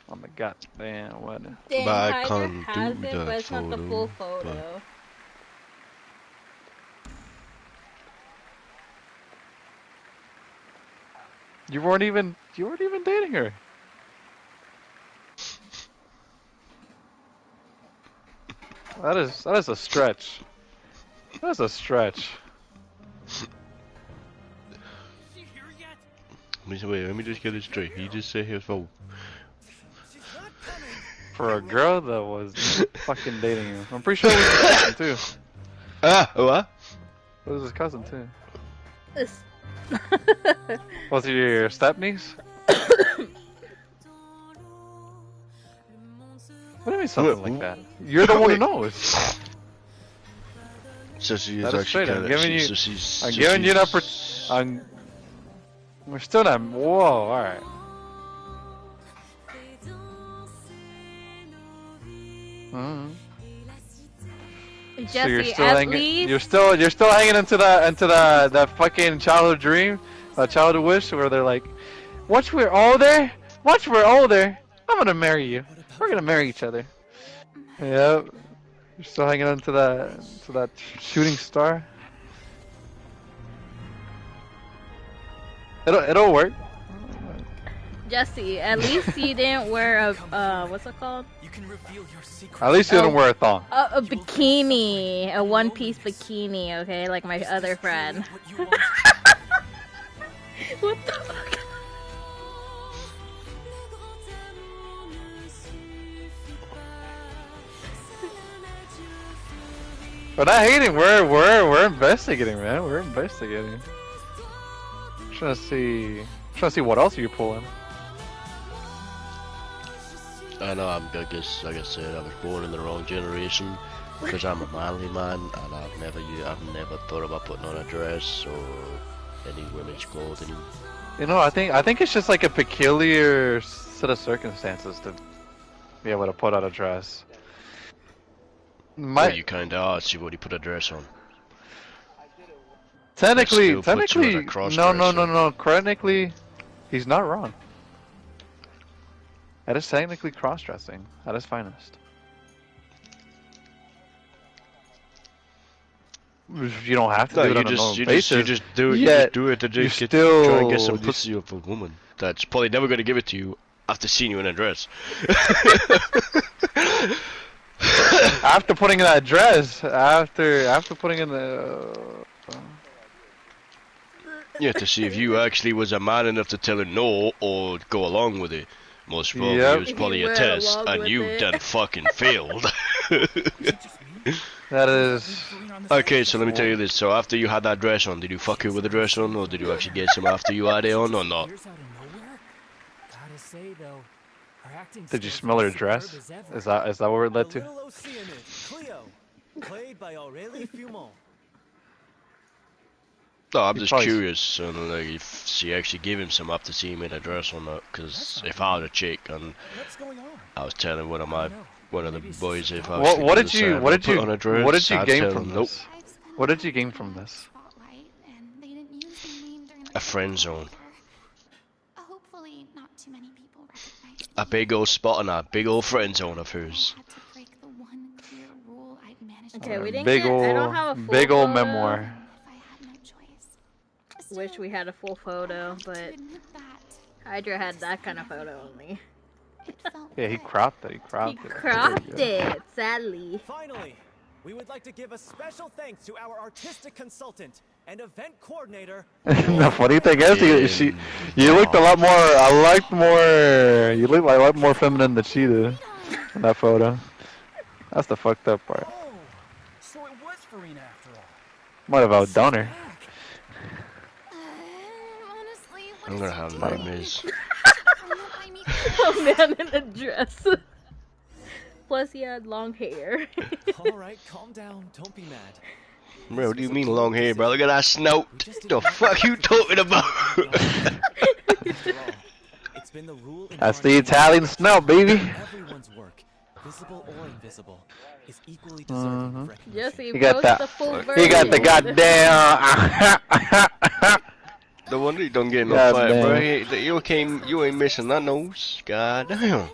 on the goddamn wedding. Damn, But I Hydra can't has do it, the but it's not the full photo, but- photo. You weren't even dating her. That is a stretch. That's a stretch. Wait, let me just get it straight. He just said his phone. For a girl that was fucking dating you. I'm pretty sure it was his cousin too. Ah, what? It was his cousin too. This- Was it your step niece? What do you mean something like that? You're the one who knows. So she is That is actually straight. I'm kind giving of. you. So I'm giving you that. We're still not. Whoa! All right. So you're Jesse, still at hanging. least You're still hanging into that fucking childhood dream, childhood wish, where they're like, once we're older, I'm gonna marry you. We're gonna marry each other. Yep. You're still hanging on to that shooting star. It'll work. Jesse, at least you didn't wear a what's it called? You can reveal your secret. At least you didn't wear a thong. A bikini, a one-piece bikini, okay, like my other friend. What the fuck? We're not hating. We're investigating, man. We're investigating. Trying to see what else you're pulling. I know. I guess, like I said, I was born in the wrong generation because I'm a manly man, and I've never thought about putting on a dress or any women's clothing. You know, I think it's just like a peculiar set of circumstances to be able to put on a dress. Well, you kinda are. See what he put a dress on. Technically, no. Technically, he's not wrong. That is technically cross-dressing at its finest. You don't have to do it on a normal basis. You just do it. You just do it to just try and get some pussy off a woman that's probably never going to give it to you after seeing you in a dress. After putting in that dress, after putting in the. Yeah, to see if you actually was a man enough to tell her no or go along with it. Most probably it was probably a test, and you done fucking failed. That is. Okay, so let me tell you this. So after you had that dress on, did you fuck her with the dress on, or did you actually get some after you had it on, or not? Did you smell her dress? Is that where it led to? No, I'm just curious, like, if she actually gave him some up to see him in a dress or not. Because if I was a chick and I was telling one of the boys if I was what did you gain from nope. this? What did you gain from this? A friend zone. Hopefully not too many people recognize A big old spot on a big old friend zone of hers. Okay, we didn't Big get. old, I don't have a full big old photo. memoir. Wish we had a full photo, but Hydra had that kind of photo only. Yeah, he cropped it. He cropped He it. cropped it, sadly. Finally, we would like to give a special thanks to our artistic consultant and event coordinator. The funny thing is, you looked a lot more. You looked like a lot more feminine than she did in that photo. That's the fucked up part. So it was Furina after all. Might have outdone her. I'm gonna have nightmares. A man in a dress. Plus, he had long hair. Alright, calm down. Don't be mad. Bro, what do you mean long hair, bro? Look at that snout. The fuck you talking about? That's the Italian snout, baby. Everyone's work, visible or invisible, is equally deserving of recognition. Jesse, You got that. the full You got the goddamn. The wonder you don't get no God fight, damn. bro. You ain't missing that nose. God damn.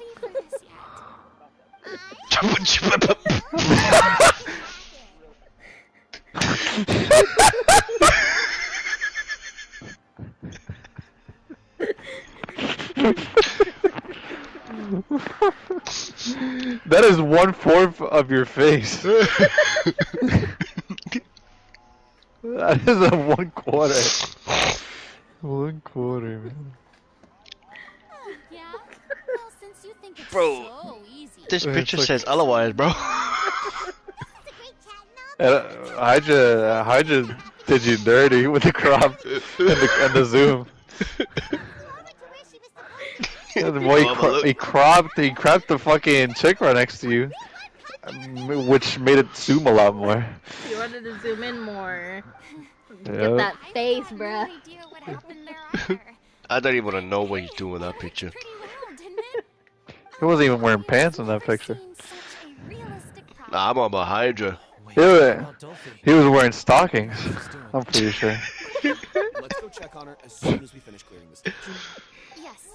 That is 1/4 of your face. That is a 1/4. 1/4, man. Bro, this picture says otherwise, bro. Hydra did you dirty with the crop and the zoom. The boy he cropped the fucking chick right next to you, which made it zoom a lot more. You wanted to zoom in more. Get Yep. that face, bruh. I don't even want to know what he's doing in that picture. He wasn't even wearing pants in that picture. Nah, I'm on my Hydra. He was wearing stockings. I'm pretty sure. check on her as soon as we finish clearing the stage. Yes.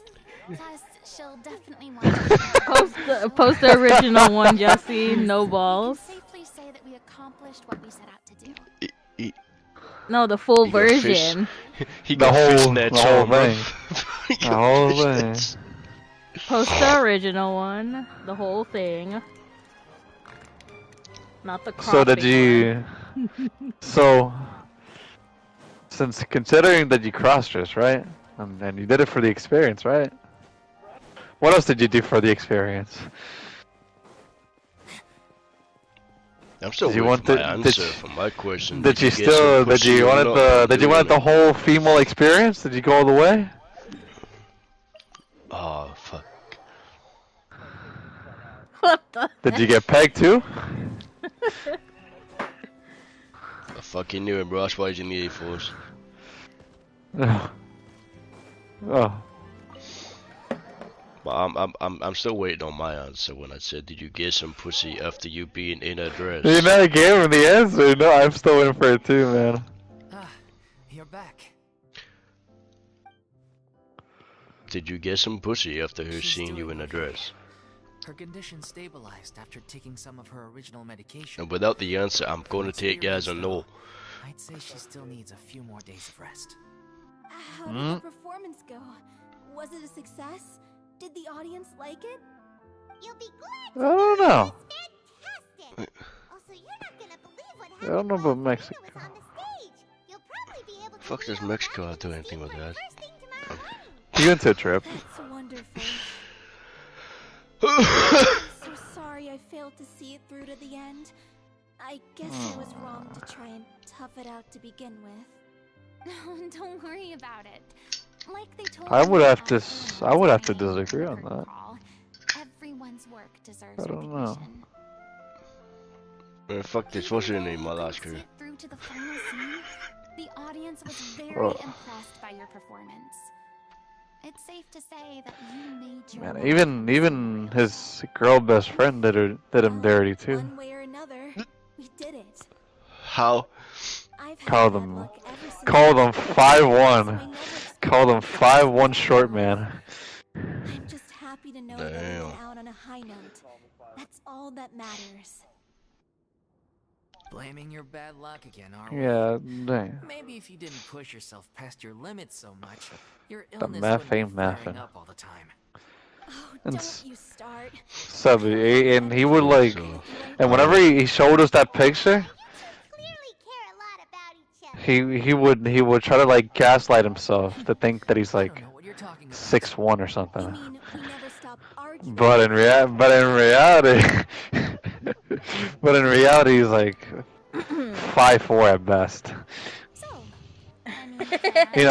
Plus, she'll definitely want to Post the original one, Jesse. No balls. We can safely say that we accomplished what we set out to do. No, the full version. He got fishnets on, bro. The whole thing. Post the original one. The whole thing. Not the cropping. So did you... So... Since considering that you cross-dressed, right? And you did it for the experience, right? What else did you do for the experience? I'm still waiting for my answer for my question. Did you want the whole female experience? Did you go all the way? Oh fuck. What the? Did you get pegged too? I fucking knew it, bro. That's why you need A4s. Oh. But I'm still waiting on my answer when I said, did you get some pussy after you being in a dress? You never gave him the answer. No, I'm still waiting for it too, man. You're back. Did you get some pussy after her She's seeing you in a dress? Her condition stabilized after taking some of her original medication. And without the answer, I'm going to take yes or no. I'd say she still needs a few more days of rest. How did the performance go? Was it a success? Did the audience like it? You'll be glad. I don't know. Fantastic. Also, you're not gonna believe what I don't know about Mexico. was on the stage. You'll probably be able to Fuck does Mexico have to do anything with that? You went to a trip. That's wonderful. I'm so sorry I failed to see it through to the end. I guess I was wrong to try and tough it out to begin with. Don't worry about it. Like they told I would me have to. after I would have to the disagree on that. crawl, everyone's work deserves I don't know. recognition. Man, fuck this. What's your name, my last crew? Through to the final scene, the audience was very Oh. impressed by your performance. It's safe to say that you made your Man, mark. even his girl best friend did him dirty too. One way or another, we did it. How? Called him 5'1". Called him 5'1" short man. I'm just happy to know that we Damn. went out on a high note. That's all that matters. Blaming your bad luck again, are we? Yeah, dang. Maybe if you didn't push yourself past your limits so much, your The illness math wouldn't ain't be flaring mathin'. up all the time. Oh, And don't you start. and he would like, and whenever he showed us that picture, he would try to like gaslight himself to think that he's like 6'1" or something. But in reality, he's like 5'4" at best.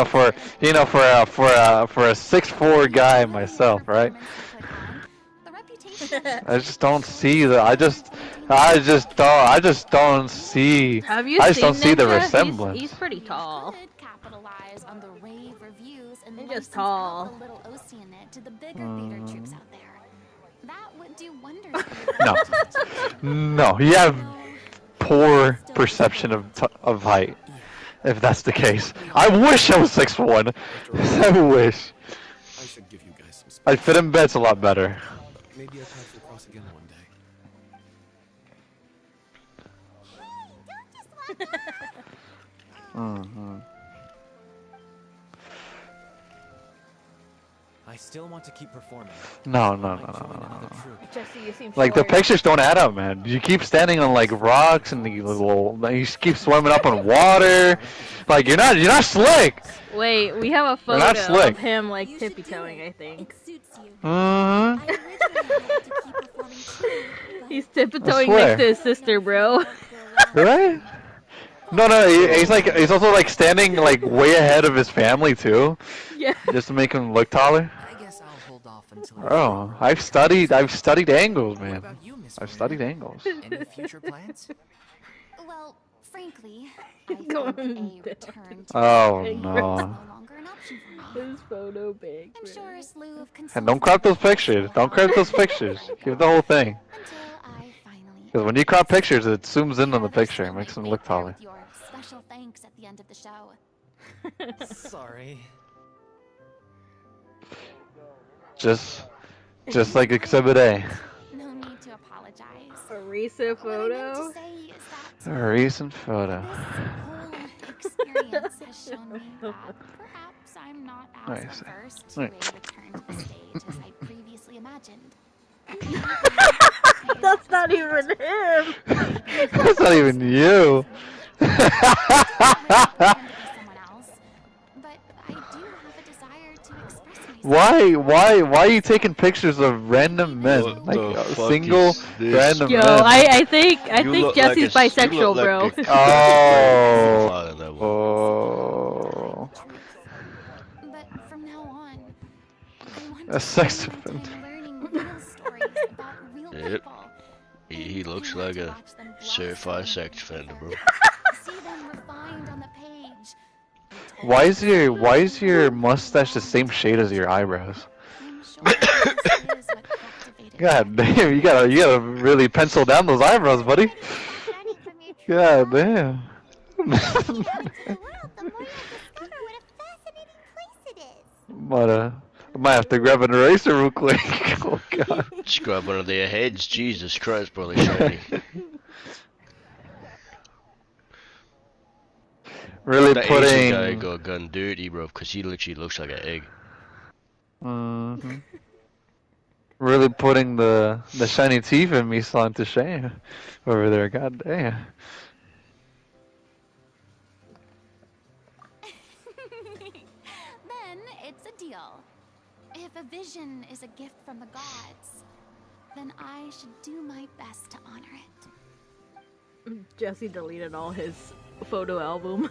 For a 6'4" guy myself, right? I just don't see the. I just don't see. Have you I just seen don't see the Ninja? resemblance. He's pretty tall. Capitalize on the rave reviews and He's license just tall. out the little Oceanit to the bigger theater troops out there. That would do wonders for your No, you have poor perception of height. If that's the case, I wish I was 6'1". I wish. I should give you guys some space. I'd fit in beds a lot better. Maybe our paths will cross again one day. Mm-hmm. I still want to keep performing. No. Jesse, you seem Like the short. pictures don't add up, man. You keep standing on like rocks and you keep swimming up on water. Like you're not slick. Wait, we have a You're not photo slick. of him like tippy toeing, I think. Mm-hmm. He's tiptoeing swear. next to his sister, bro. Right? No. He's also like standing like way ahead of his family too. Yeah. Just to make him look taller. I guess I'll hold off until. Oh, I've studied angles, man. I've studied angles. Any future plans? Well, frankly, I think Going a return to Oh is no. no longer an option for me. His photo big. I'm sure a slew of And don't crop those pictures. Don't crop those pictures. Give the whole thing. Because when you crop pictures, it zooms in on the picture. It makes them look taller. Your special thanks at the end of the show. Sorry. Just like Exhibit A. No need to apologize. A recent photo. What I meant to say is A that recent photo. this whole experience has shown me that perhaps I'm not as Nice. averse to Right. a return to the stage as I previously imagined. That's not even him. That's not even you. Why are you taking pictures of random men? What Like the fuck single is this? random Yo, men. I think You look Jesse's like you bisexual, look bro. like a Oh. But from now on, I want A to sex spend my offender. time learning real stories about real Yep. people. He looks like a certified sex offender, bro. See them refined on the page. Why is your mustache the same shade as your eyebrows? I'm sure this is what captivated God damn, you gotta really pencil down those eyebrows, buddy. God damn. I might have to grab an eraser real quick. Oh god. Just grab one of their heads. Jesus Christ, bro, they're shiny. Really That putting. Asian guy got gone dirty, bro, because he literally looks like an egg. Really putting the shiny teeth in me song to shame over there. God damn. Then it's a deal. If a vision is a gift from the gods, then I should do my best to honor it. Jesse deleted all his photo album.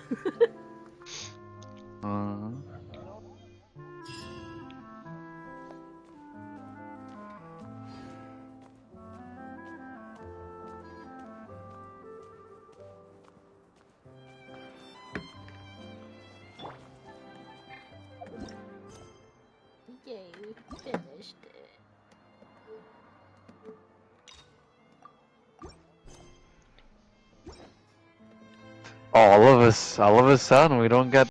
Yay, we finished it. All of a sudden, we don't get